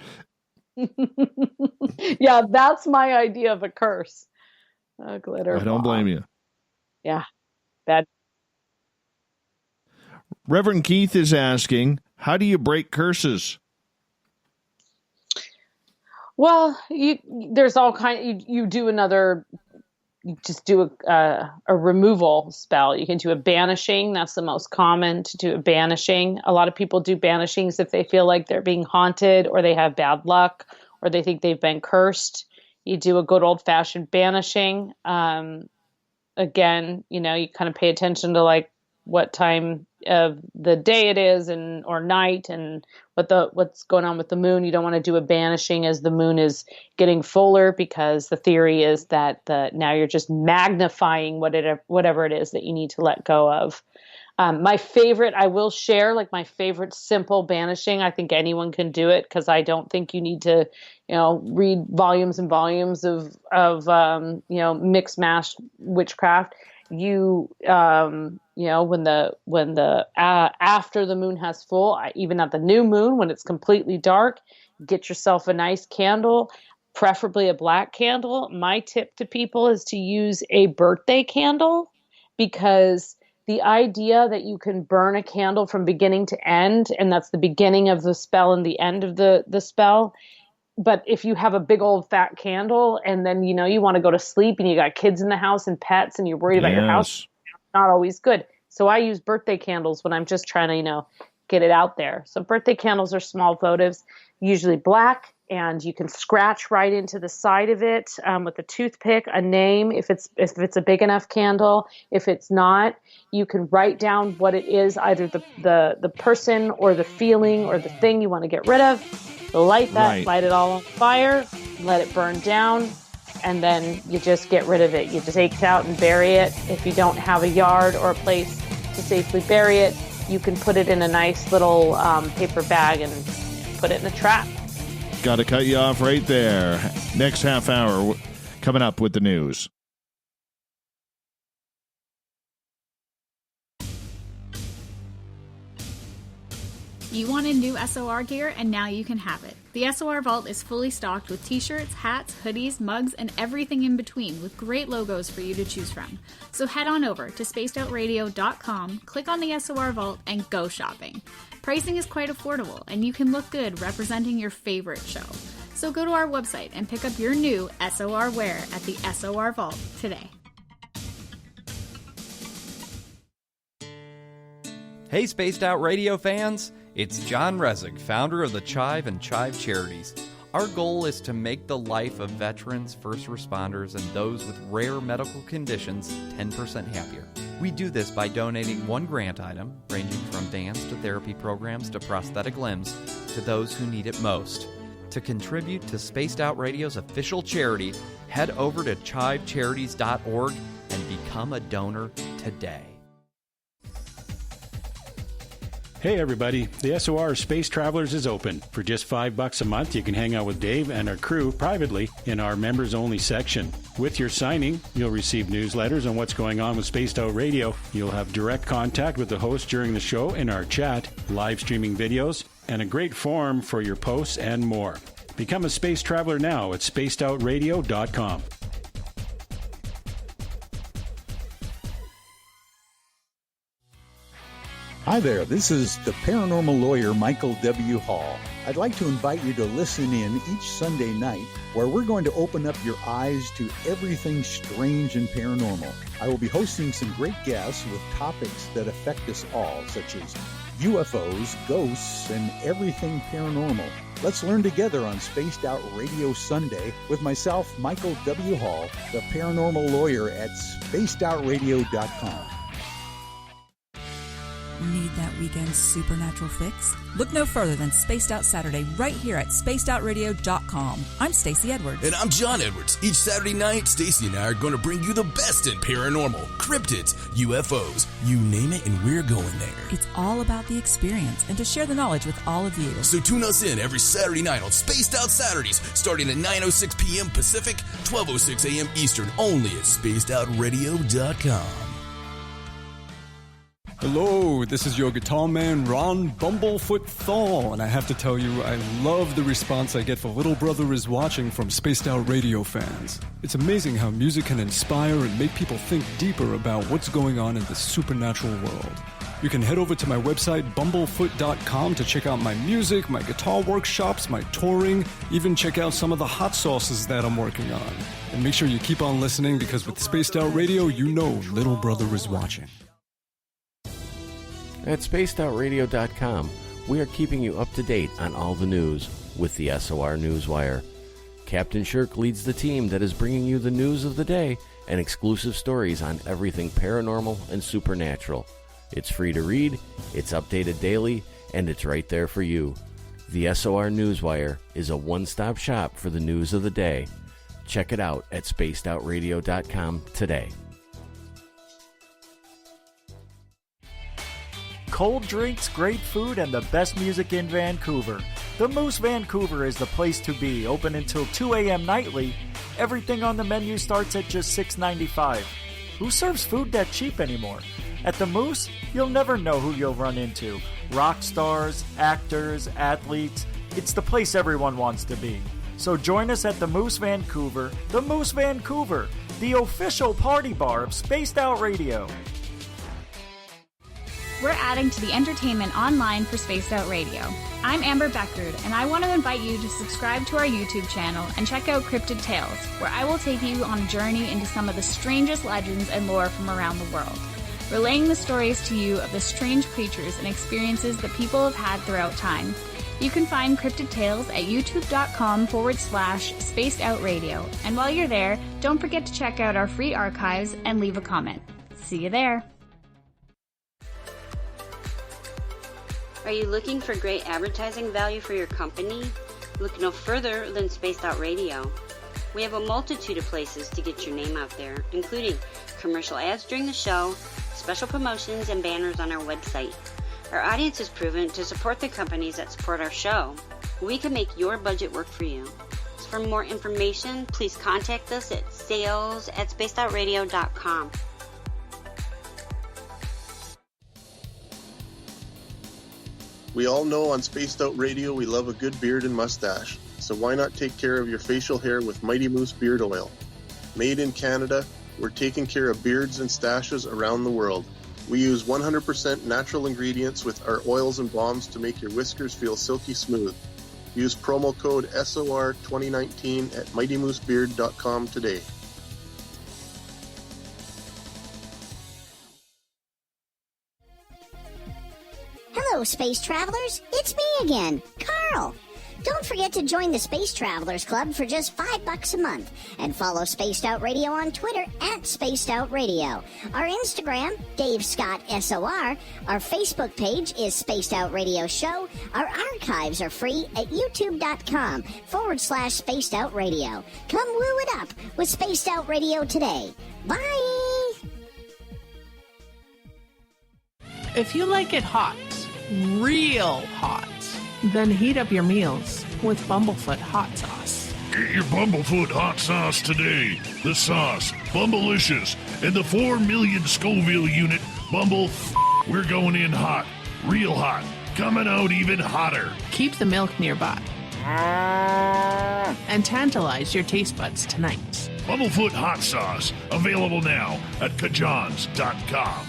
Yeah, that's my idea of a curse. A glitter. I don't blame you. Yeah, bad. Reverend Keith is asking, how do you break curses? Well, there's all kind. You do another. You just do a removal spell. You can do a banishing. That's the most common, to do a banishing. A lot of people do banishings if they feel like they're being haunted, or they have bad luck, or they think they've been cursed. You do a good old fashioned banishing. Again, you kind of pay attention to like what time of the day it is or night, and what's going on with the moon. You don't want to do a banishing as the moon is getting fuller, because the theory is that now you're just magnifying whatever it is that you need to let go of. My favorite, I will share, like my favorite simple banishing. I think anyone can do it, because I don't think you need to, read volumes and volumes of mixed mash witchcraft. When the after the moon has full, even at the new moon when it's completely dark, get yourself a nice candle, preferably a black candle. My tip to people is to use a birthday candle, because the idea that you can burn a candle from beginning to end, and that's the beginning of the spell and the end of the spell. But if you have a big old fat candle, and then, you want to go to sleep and you got kids in the house and pets and you're worried about your house, not always good. So I use birthday candles when I'm just trying to, get it out there. So birthday candles are small votives, usually black, and you can scratch right into the side of it with a toothpick, a name, if it's a big enough candle. If it's not, you can write down what it is, either the person or the feeling or the thing you want to get rid of. Light that, light it all on fire, let it burn down, and then you just get rid of it. You just take it out and bury it. If you don't have a yard or a place to safely bury it, you can put it in a nice little paper bag and put it in a trap. Got to cut you off right there. Next half hour, coming up with the news. You wanted new SOR gear, and now you can have it. The SOR Vault is fully stocked with t-shirts, hats, hoodies, mugs, and everything in between, with great logos for you to choose from. So head on over to spacedoutradio.com, click on the SOR Vault, and go shopping. Pricing is quite affordable, and you can look good representing your favorite show. So go to our website and pick up your new SOR wear at the SOR Vault today. Hey, Spaced Out Radio fans! It's John Resig, founder of the Chive and Chive Charities. Our goal is to make the life of veterans, first responders, and those with rare medical conditions 10% happier. We do this by donating one grant item, ranging from dance to therapy programs to prosthetic limbs, to those who need it most. To contribute to Spaced Out Radio's official charity, head over to chivecharities.org and become a donor today. Hey everybody, the SOR Space Travelers is open. For just $5 a month, you can hang out with Dave and our crew privately in our members-only section. With your signing, you'll receive newsletters on what's going on with Spaced Out Radio. You'll have direct contact with the host during the show in our chat, live streaming videos, and a great forum for your posts and more. Become a space traveler now at spacedoutradio.com. Hi there, this is the paranormal lawyer Michael W. Hall. I'd like to invite you to listen in each Sunday night where we're going to open up your eyes to everything strange and paranormal. I will be hosting some great guests with topics that affect us all, such as UFOs, ghosts, and everything paranormal. Let's learn together on Spaced Out Radio Sunday with myself, Michael W. Hall, the paranormal lawyer at spacedoutradio.com. Need that weekend supernatural fix? Look no further than Spaced Out Saturday right here at spacedoutradio.com. I'm Stacey Edwards. And I'm John Edwards. Each Saturday night, Stacey and I are going to bring you the best in paranormal, cryptids, UFOs, you name it, and we're going there. It's all about the experience and to share the knowledge with all of you. So tune us in every Saturday night on Spaced Out Saturdays, starting at 9:06 p.m. Pacific, 12:06 a.m. Eastern, only at spacedoutradio.com. Hello, this is your guitar man, Ron Bumblefoot Thal, and I have to tell you, I love the response I get for Little Brother is Watching from Spaced Out Radio fans. It's amazing how music can inspire and make people think deeper about what's going on in the supernatural world. You can head over to my website, bumblefoot.com, to check out my music, my guitar workshops, my touring, even check out some of the hot sauces that I'm working on. And make sure you keep on listening, because with Spaced Out Radio, you know Little Brother is watching. At spacedoutradio.com, we are keeping you up to date on all the news with the SOR Newswire. Captain Shirk leads the team that is bringing you the news of the day and exclusive stories on everything paranormal and supernatural. It's free to read, it's updated daily, and it's right there for you. The SOR Newswire is a one-stop shop for the news of the day. Check it out at spacedoutradio.com today. Cold drinks, great food, and the best music in Vancouver. The Moose Vancouver is the place to be, open until 2 a.m. nightly. Everything on the menu starts at just $6.95. Who serves food that cheap anymore? At the Moose, you'll never know who you'll run into. Rock stars, actors, athletes. It's the place everyone wants to be. So join us at the Moose Vancouver, the official party bar of Spaced Out Radio. We're adding to the entertainment online for Spaced Out Radio. I'm Amber Beckard, and I want to invite you to subscribe to our YouTube channel and check out Cryptid Tales, where I will take you on a journey into some of the strangest legends and lore from around the world, relaying the stories to you of the strange creatures and experiences that people have had throughout time. You can find Cryptid Tales at youtube.com/Spaced Out Radio. And while you're there, don't forget to check out our free archives and leave a comment. See you there. Are you looking for great advertising value for your company? Look no further than Spaced Out Radio. We have a multitude of places to get your name out there, including commercial ads during the show, special promotions, and banners on our website. Our audience is proven to support the companies that support our show. We can make your budget work for you. So for more information, please contact us at We all know on Spaced Out Radio we love a good beard and mustache, so why not take care of your facial hair with Mighty Moose Beard Oil? Made in Canada, we're taking care of beards and stashes around the world. We use 100% natural ingredients with our oils and balms to make your whiskers feel silky smooth. Use promo code SOR2019 at MightyMooseBeard.com today. Hello, Space Travelers. It's me again, Carl. Don't forget to join the Space Travelers Club for just $5 a month and follow Spaced Out Radio on Twitter at Spaced Out Radio. Our Instagram, Dave Scott SOR. Our Facebook page is Spaced Out Radio Show. Our archives are free at youtube.com/Spaced Out Radio. Come woo it up with Spaced Out Radio today. Bye! If you like it hot, real hot, then heat up your meals with Bumblefoot hot sauce. Get your Bumblefoot hot sauce today. The sauce, Bumblicious, and the 4 million Scoville unit Bumble. We're going in hot, real hot, coming out even hotter. Keep the milk nearby and tantalize your taste buds tonight. Bumblefoot hot sauce, available now at Kajans.com.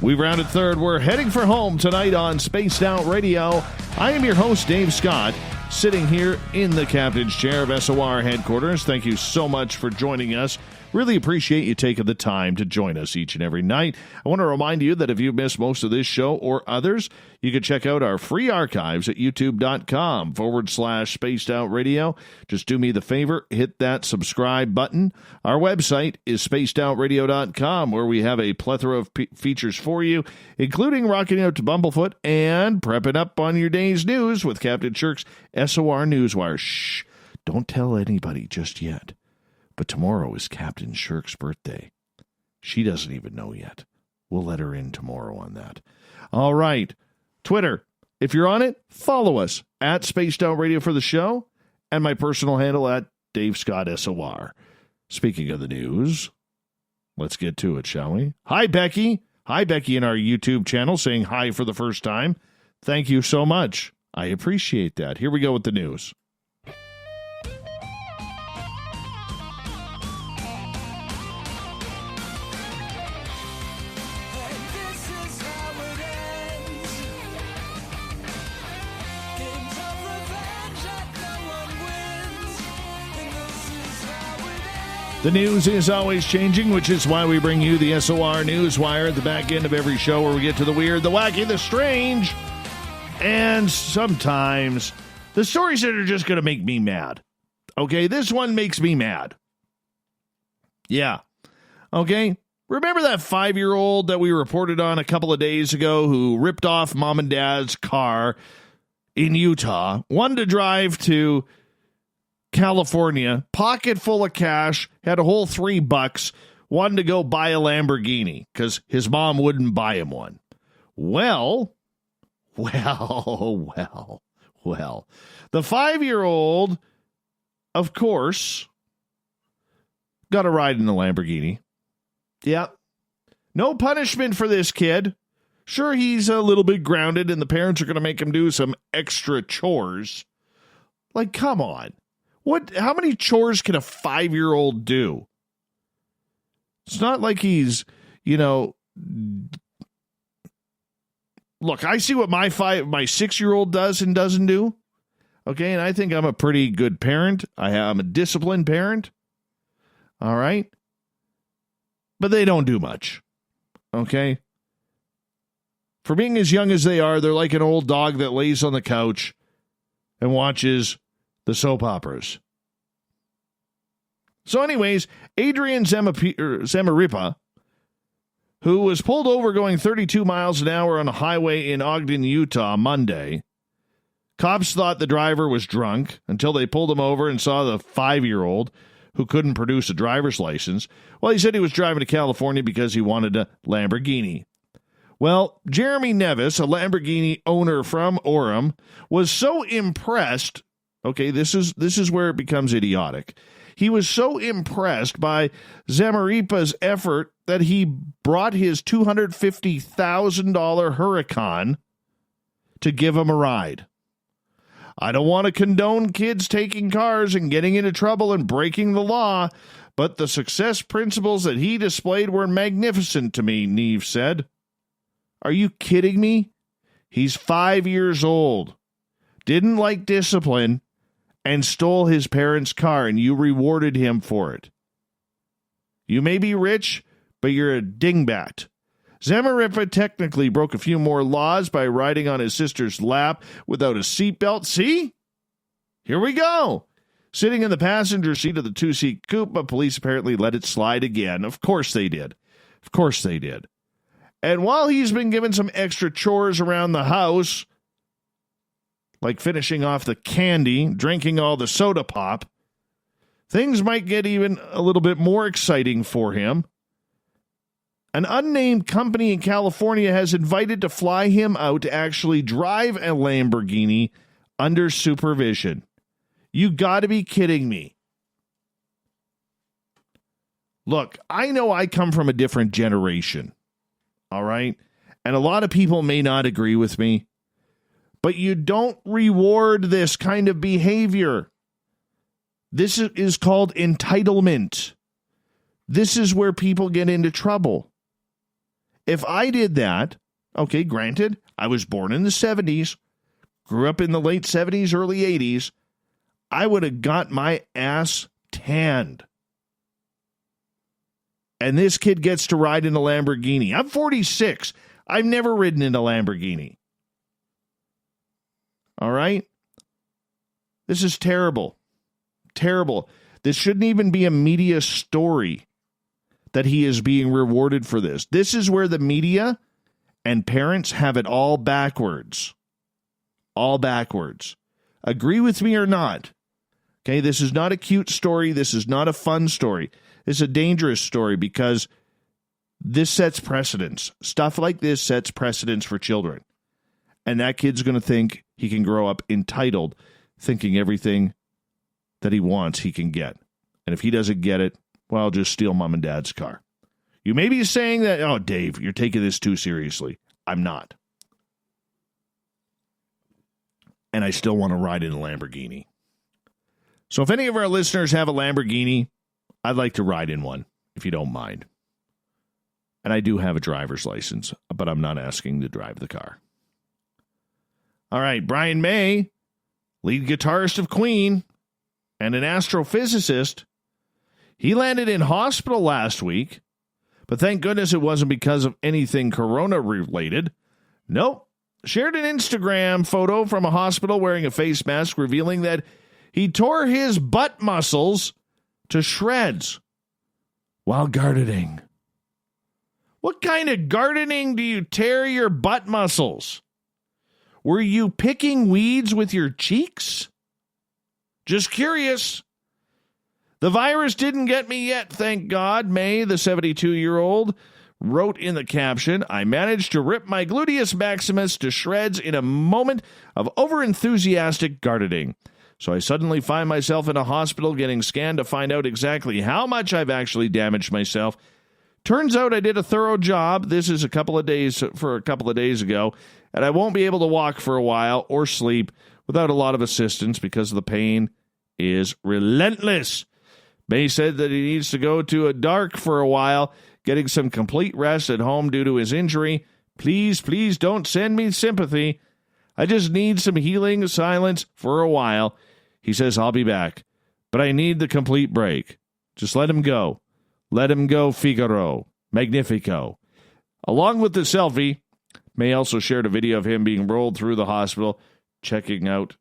We've rounded third. We're heading for home tonight on Spaced Out Radio. I am your host, Dave Scott, sitting here in the captain's chair of SOR headquarters. Thank you so much for joining us. Really appreciate you taking the time to join us each and every night. I want to remind you that if you've missed most of this show or others, you can check out our free archives at youtube.com/Spaced Out Radio. Just do me the favor, hit that subscribe button. Our website is spacedoutradio.com, where we have a plethora of features for you, including rocking out to Bumblefoot and prepping up on your day's news with Captain Shirk's SOR Newswire. Shh, don't tell anybody just yet. But tomorrow is Captain Shirk's birthday. She doesn't even know yet. We'll let her in tomorrow on that. All right. Twitter. If you're on it, follow us at Spaced Out Radio for the show and my personal handle at Dave Scott SOR. Speaking of the news, let's get to it, shall we? Hi, Becky. Hi, Becky in our YouTube channel saying hi for the first time. Thank you so much. I appreciate that. Here we go with the news. The news is always changing, which is why we bring you the SOR Newswire at the back end of every show, where we get to the weird, the wacky, the strange, and sometimes the stories that are just going to make me mad. Okay, this one makes me mad. Yeah. Okay, remember that 5-year-old that we reported on a couple of days ago who ripped off mom and dad's car in Utah, wanted to drive to California, pocket full of cash, had a whole $3, wanted to go buy a Lamborghini because his mom wouldn't buy him one. Well, the 5-year-old, of course, got a ride in the Lamborghini. Yeah. No punishment for this kid. Sure, he's a little bit grounded and the parents are going to make him do some extra chores. Like, come on. How many chores can a 5-year-old do? It's not like he's, look, I see what my 6-year-old does and doesn't do. Okay, and I think I'm a pretty good parent. I'm a disciplined parent. All right? But they don't do much. Okay? For being as young as they are, they're like an old dog that lays on the couch and watches the soap operas. So anyways, Adrian Zamaripa, who was pulled over going 32 miles an hour on a highway in Ogden, Utah, Monday. Cops thought the driver was drunk until they pulled him over and saw the 5-year-old who couldn't produce a driver's license. Well, he said he was driving to California because he wanted a Lamborghini. Well, Jeremy Nevis, a Lamborghini owner from Orem, was so impressed. Okay, this is where it becomes idiotic. He was so impressed by Zamaripa's effort that he brought his $250,000 Huracan to give him a ride. I don't want to condone kids taking cars and getting into trouble and breaking the law, but the success principles that he displayed were magnificent to me, Neve said. Are you kidding me? He's 5 years old, didn't like discipline, and stole his parents' car, and you rewarded him for it. You may be rich, but you're a dingbat. Zamaripa technically broke a few more laws by riding on his sister's lap without a seatbelt. See? Here we go. Sitting in the passenger seat of the two-seat coupe, but police apparently let it slide again. Of course they did. Of course they did. And while he's been given some extra chores around the house, like finishing off the candy, drinking all the soda pop, things might get even a little bit more exciting for him. An unnamed company in California has invited to fly him out to actually drive a Lamborghini under supervision. You got to be kidding me. Look, I know I come from a different generation, all right? And a lot of people may not agree with me, but you don't reward this kind of behavior. This is called entitlement. This is where people get into trouble. If I did that, okay, granted, I was born in the 70s, grew up in the late 70s, early 80s, I would have got my ass tanned. And this kid gets to ride in a Lamborghini. I'm 46. I've never ridden in a Lamborghini. All right? This is terrible. Terrible. This shouldn't even be a media story that he is being rewarded for this. This is where the media and parents have it all backwards. All backwards. Agree with me or not? Okay, this is not a cute story. This is not a fun story. It's a dangerous story because this sets precedents. Stuff like this sets precedents for children. And that kid's going to think he can grow up entitled, thinking everything that he wants he can get. And if he doesn't get it, well, I'll just steal mom and dad's car. You may be saying that, oh, Dave, you're taking this too seriously. I'm not. And I still want to ride in a Lamborghini. So if any of our listeners have a Lamborghini, I'd like to ride in one, if you don't mind. And I do have a driver's license, but I'm not asking to drive the car. All right, Brian May, lead guitarist of Queen and an astrophysicist, he landed in hospital last week, but thank goodness it wasn't because of anything corona-related. Nope. Shared an Instagram photo from a hospital wearing a face mask revealing that he tore his butt muscles to shreds while gardening. What kind of gardening do you tear your butt muscles? Were you picking weeds with your cheeks? Just curious. The virus didn't get me yet, thank God, May, the 72-year-old, wrote in the caption, I managed to rip my gluteus maximus to shreds in a moment of overenthusiastic gardening. So I suddenly find myself in a hospital getting scanned to find out exactly how much I've actually damaged myself. Turns out I did a thorough job. This is a couple of days ago, and I won't be able to walk for a while or sleep without a lot of assistance because the pain is relentless. May said that he needs to go to a dark for a while, getting some complete rest at home due to his injury. Please, please don't send me sympathy. I just need some healing silence for a while. He says, I'll be back, but I need the complete break. Just let him go. Let him go, Figaro. Magnifico. Along with the selfie, May also shared a video of him being rolled through the hospital, checking out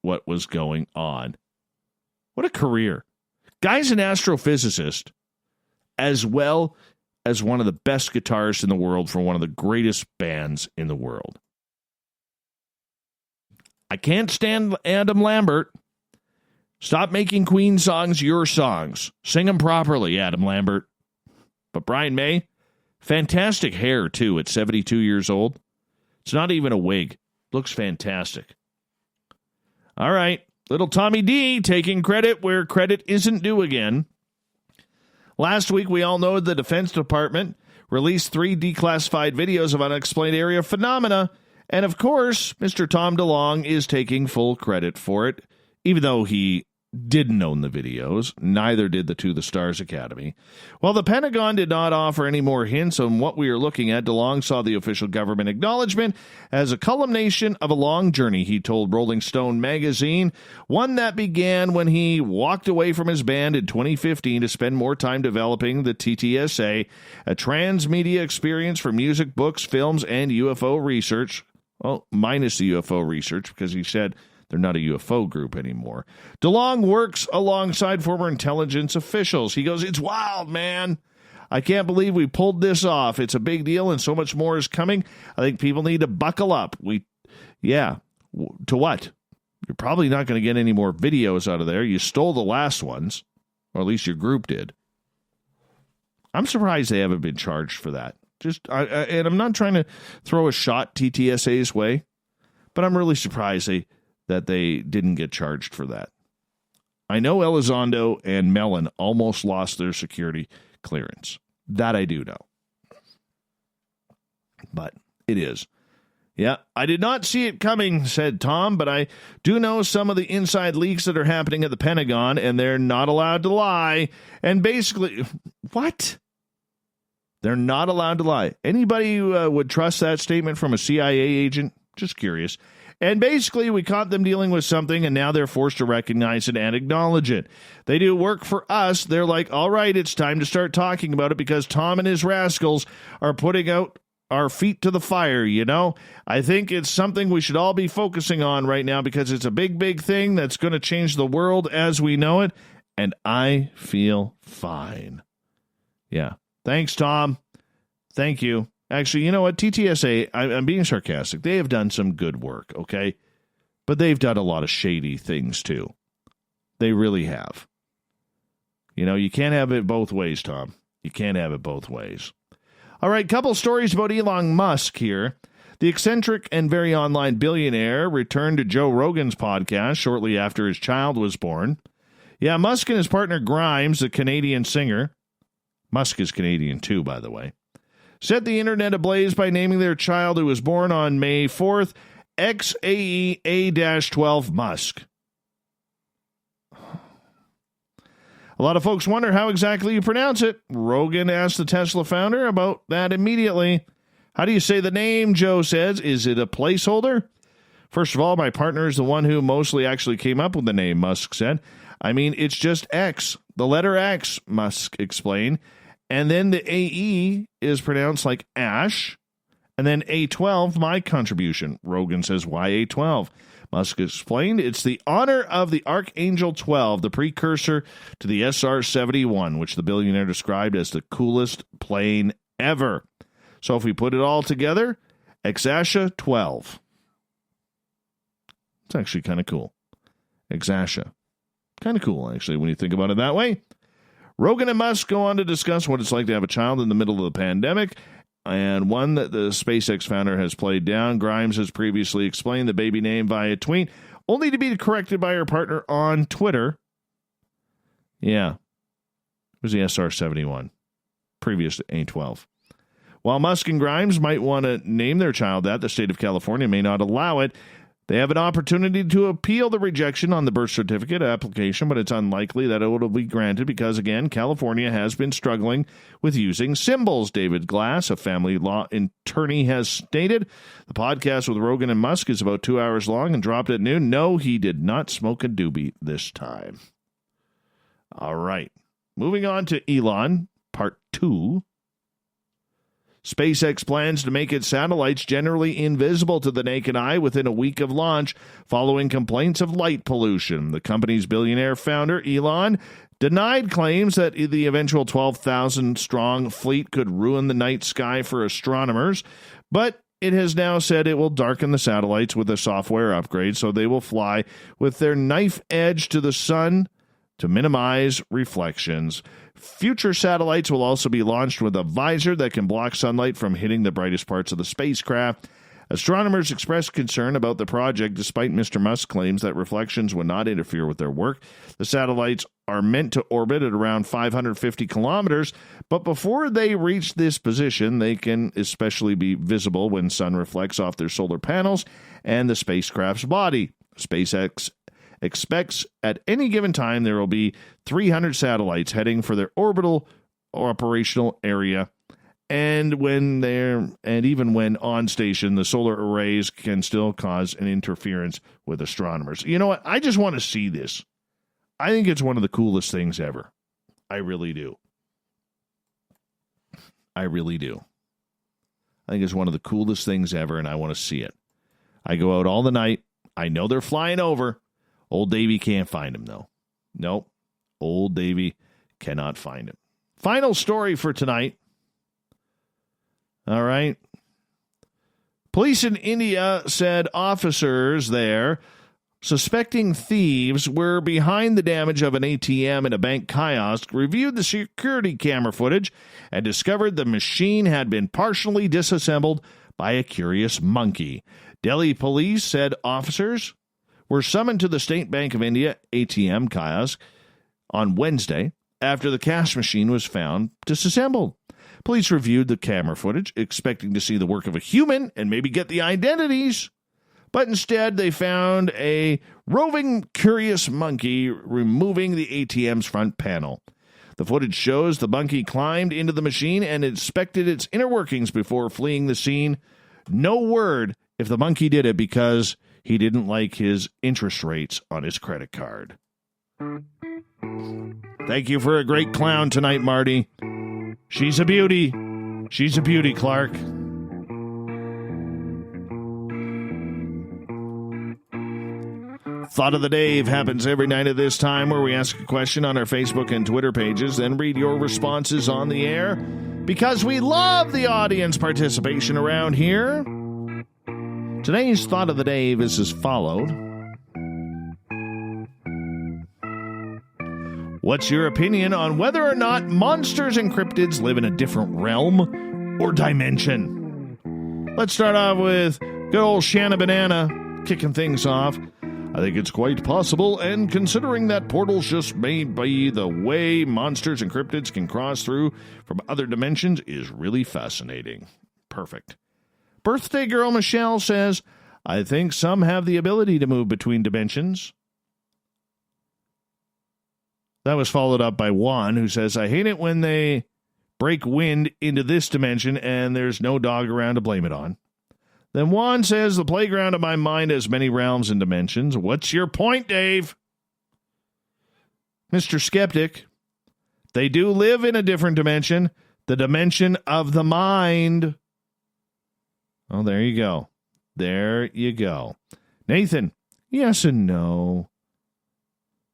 what was going on. What a career. Guy's an astrophysicist, as well as one of the best guitarists in the world for one of the greatest bands in the world. I can't stand Adam Lambert. Stop making Queen songs your songs. Sing them properly, Adam Lambert. But Brian May, Fantastic hair, too, at 72 years old. It's not even a wig. Looks fantastic. All right. Little Tommy D taking credit where credit isn't due again. Last week, we all know the Defense Department released 3 declassified videos of unexplained area phenomena. And, of course, Mr. Tom DeLonge is taking full credit for it, even though he didn't own the videos. Neither did the To the Stars Academy. While the Pentagon did not offer any more hints on what we are looking at, DeLonge saw the official government acknowledgement as a culmination of a long journey, he told Rolling Stone magazine, one that began when he walked away from his band in 2015 to spend more time developing the TTSA, a transmedia experience for music, books, films, and UFO research. Well, minus the UFO research, because he said they're not a UFO group anymore. DeLonge works alongside former intelligence officials. He goes, it's wild, man. I can't believe we pulled this off. It's a big deal, and so much more is coming. I think people need to buckle up. To what? You're probably not going to get any more videos out of there. You stole the last ones, or at least your group did. I'm surprised they haven't been charged for that. And I'm not trying to throw a shot TTSA's way, but I'm really surprised that they didn't get charged for that. I know Elizondo and Mellon almost lost their security clearance. That I do know. But it is. Yeah, I did not see it coming, said Tom, but I do know some of the inside leaks that are happening at the Pentagon, and they're not allowed to lie. And basically, what? They're not allowed to lie. Anybody would trust that statement from a CIA agent? Just curious. And basically, we caught them dealing with something, and now they're forced to recognize it and acknowledge it. They do work for us. They're like, all right, it's time to start talking about it because Tom and his rascals are putting out our feet to the fire, you know? I think it's something we should all be focusing on right now because it's a big, big thing that's going to change the world as we know it, and I feel fine. Yeah. Thanks, Tom. Thank you. Actually, you know what? TTSA, I'm being sarcastic. They have done some good work, okay? But they've done a lot of shady things, too. They really have. You know, you can't have it both ways, Tom. You can't have it both ways. All right, couple stories about Elon Musk here. The eccentric and very online billionaire returned to Joe Rogan's podcast shortly after his child was born. Yeah, Musk and his partner Grimes, the Canadian singer, Musk is Canadian too, by the way, set the internet ablaze by naming their child, who was born on May 4th, XAEA-12 Musk. A lot of folks wonder how exactly you pronounce it. Rogan asked the Tesla founder about that immediately. How do you say the name, Joe says. Is it a placeholder? First of all, my partner is the one who mostly actually came up with the name, Musk said. I mean, it's just X, the letter X, Musk explained. And then the AE is pronounced like Ash. And then A12, my contribution. Rogan says, why A12? Musk explained, it's the honor of the Archangel 12, the precursor to the SR-71, which the billionaire described as the coolest plane ever. So if we put it all together, Exasha 12. It's actually kind of cool. Exasha. Kind of cool, actually, when you think about it that way. Rogan and Musk go on to discuss what it's like to have a child in the middle of the pandemic, and one that the SpaceX founder has played down. Grimes has previously explained the baby name via tweet, only to be corrected by her partner on Twitter. Yeah. It was the SR-71, previous to A12. While Musk and Grimes might want to name their child that, the state of California may not allow it. They have an opportunity to appeal the rejection on the birth certificate application, but it's unlikely that it will be granted because, again, California has been struggling with using symbols. David Glass, a family law attorney, has stated. The podcast with Rogan and Musk is about 2 hours long and dropped at noon. No, he did not smoke a doobie this time. All right. Moving on to Elon, part 2. SpaceX plans to make its satellites generally invisible to the naked eye within a week of launch following complaints of light pollution. The company's billionaire founder, Elon, denied claims that the eventual 12,000-strong fleet could ruin the night sky for astronomers, but it has now said it will darken the satellites with a software upgrade so they will fly with their knife edge to the sun to minimize reflections. Future satellites will also be launched with a visor that can block sunlight from hitting the brightest parts of the spacecraft. Astronomers expressed concern about the project despite Mr. Musk's claims that reflections would not interfere with their work. The satellites are meant to orbit at around 550 kilometers, but before they reach this position, they can especially be visible when sun reflects off their solar panels and the spacecraft's body. SpaceX expects at any given time there will be 300 satellites heading for their orbital operational area. And even when on station, the solar arrays can still cause an interference with astronomers. You know what? I just want to see this. I think it's one of the coolest things ever. I really do. I really do. I think it's one of the coolest things ever, and I want to see it. I go out all the night. I know they're flying over. Old Davy can't find him, though. Nope. Old Davy cannot find him. Final story for tonight. All right. Police in India said officers there suspecting thieves were behind the damage of an ATM in a bank kiosk reviewed the security camera footage and discovered the machine had been partially disassembled by a curious monkey. Delhi police said officers were summoned to the State Bank of India ATM kiosk on Wednesday after the cash machine was found disassembled. Police reviewed the camera footage, expecting to see the work of a human and maybe get the identities. But instead, they found a roving, curious monkey removing the ATM's front panel. The footage shows the monkey climbed into the machine and inspected its inner workings before fleeing the scene. No word if the monkey did it because he didn't like his interest rates on his credit card. Thank you for a great clown tonight, Marty. She's a beauty. She's a beauty, Clark. Thought of the Dave happens every night at this time where we ask a question on our Facebook and Twitter pages, then read your responses on the air. Because we love the audience participation around here. Today's Thought of the Dave is as followed. What's your opinion on whether or not monsters and cryptids live in a different realm or dimension? Let's start off with good old Shanna Banana kicking things off. I think it's quite possible, and considering that portals just may be the way monsters and cryptids can cross through from other dimensions is really fascinating. Perfect. Birthday girl Michelle says, I think some have the ability to move between dimensions. That was followed up by Juan, who says, I hate it when they break wind into this dimension and there's no dog around to blame it on. Then Juan says, the playground of my mind has many realms and dimensions. What's your point, Dave? Mr. Skeptic, they do live in a different dimension, the dimension of the mind. Oh, there you go. There you go. Nathan, yes and no.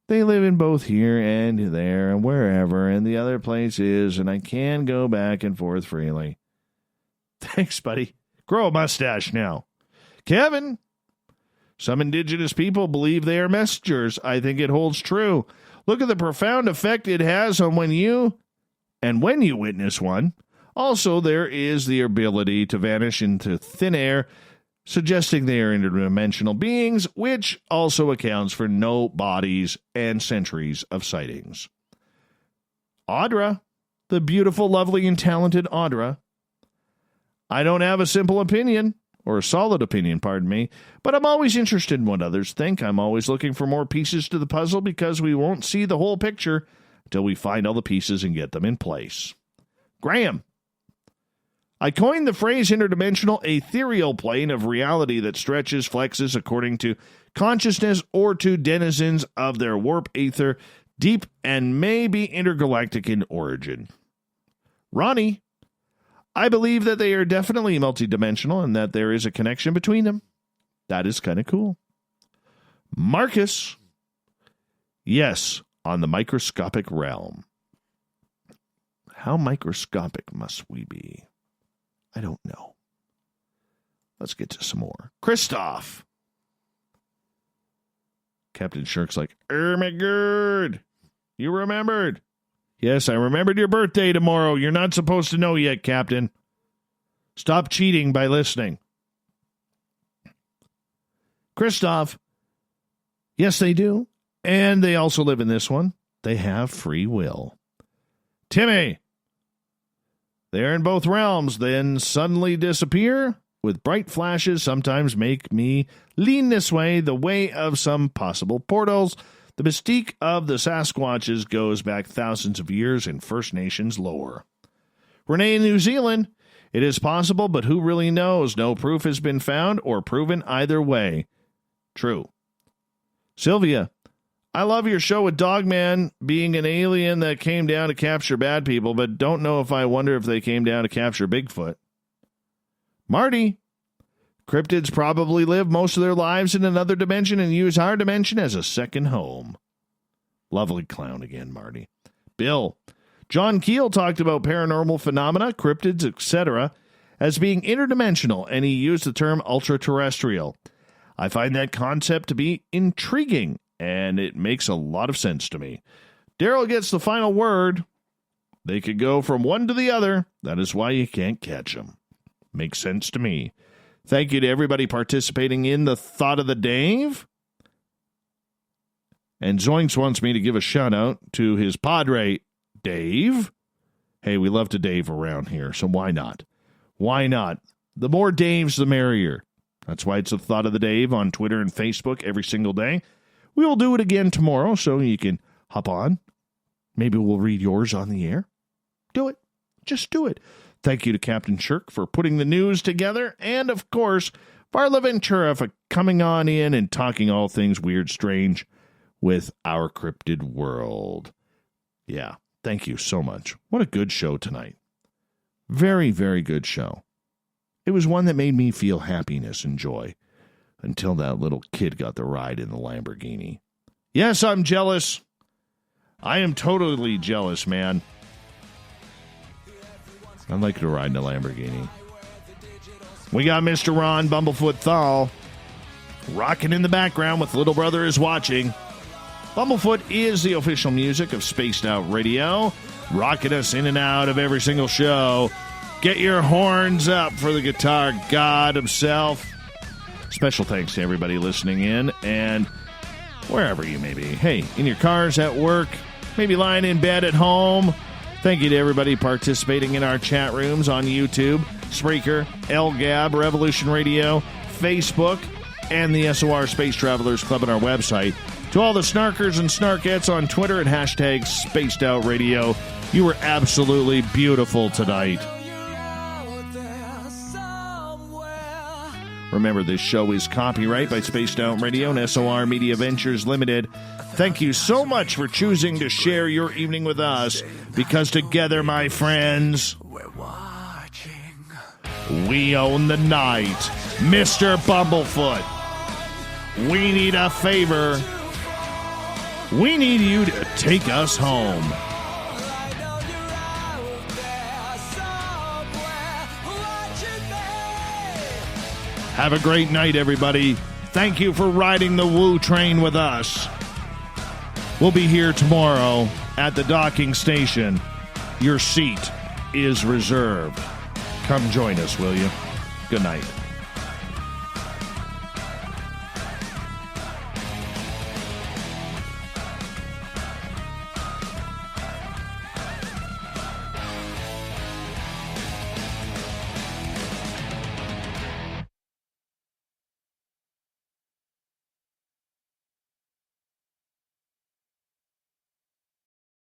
They live in both here and there and wherever, and the other place is, and I can go back and forth freely. Thanks, buddy. Grow a mustache now. Kevin, some indigenous people believe they are messengers. I think it holds true. Look at the profound effect it has on when you witness one. Also, there is the ability to vanish into thin air, suggesting they are interdimensional beings, which also accounts for no bodies and centuries of sightings. Audra, the beautiful, lovely, and talented Audra. I don't have a simple opinion, or a solid opinion, pardon me, but I'm always interested in what others think. I'm always looking for more pieces to the puzzle because we won't see the whole picture until we find all the pieces and get them in place. Graham, I coined the phrase interdimensional ethereal plane of reality that stretches, flexes according to consciousness or to denizens of their warp ether, deep and may be intergalactic in origin. Ronnie, I believe that they are definitely multidimensional and that there is a connection between them. That is kind of cool. Marcus, yes, on the microscopic realm. How microscopic must we be? I don't know. Let's get to some more. Christoph. Captain Shirk's like, my God. You remembered. Yes, I remembered your birthday tomorrow. You're not supposed to know yet, Captain. Stop cheating by listening. Christoph. Yes, they do. And they also live in this one. They have free will. Timmy. They're in both realms, then suddenly disappear with bright flashes, sometimes make me lean this way, the way of some possible portals. The mystique of the Sasquatches goes back thousands of years in First Nations lore. Renee in New Zealand. It is possible, but who really knows? No proof has been found or proven either way. True. Sylvia. I love your show with Dogman being an alien that came down to capture bad people, but don't know if I wonder if they came down to capture Bigfoot. Marty. Cryptids probably live most of their lives in another dimension and use our dimension as a second home. Lovely clown again, Marty. Bill. John Keel talked about paranormal phenomena, cryptids, etc. as being interdimensional, and he used the term ultra-terrestrial. I find that concept to be intriguing, and it makes a lot of sense to me. Daryl gets the final word. They could go from one to the other. That is why you can't catch them. Makes sense to me. Thank you to everybody participating in the Thought of the Dave. And Zoinks wants me to give a shout-out to his padre, Dave. Hey, we love to Dave around here, so why not? Why not? The more Daves, the merrier. That's why it's the Thought of the Dave on Twitter and Facebook every single day. We will do it again tomorrow, so you can hop on. Maybe we'll read yours on the air. Do it. Just do it. Thank you to Captain Shirk for putting the news together, and, of course, Varla Ventura for coming on in and talking all things weird, strange with our cryptid world. Yeah, thank you so much. What a good show tonight. Very, very good show. It was one that made me feel happiness and joy until that little kid got the ride in the Lamborghini. Yes, I'm jealous. I am totally jealous, man. I'd like to ride in a Lamborghini. We got Mr. Ron Bumblefoot Thal rocking in the background with Little Brother is Watching. Bumblefoot is the official music of Spaced Out Radio, rocking us in and out of every single show. Get your horns up for the guitar god himself. Special thanks to everybody listening in and wherever you may be. Hey, in your cars, at work, maybe lying in bed at home. Thank you to everybody participating in our chat rooms on YouTube, Spreaker, LGAB, Revolution Radio, Facebook, and the SOR Space Travelers Club on our website. To all the snarkers and snarkettes on Twitter at hashtag Spaced Out Radio, you were absolutely beautiful tonight. Remember, this show is copyright by Spaced Out Radio and SOR Media Ventures Limited. Thank you so much for choosing to share your evening with us, because together, my friends, we own the night. Mr. Bumblefoot, we need a favor. We need you to take us home. Have a great night, everybody. Thank you for riding the Woo train with us. We'll be here tomorrow at the docking station. Your seat is reserved. Come join us, will you? Good night.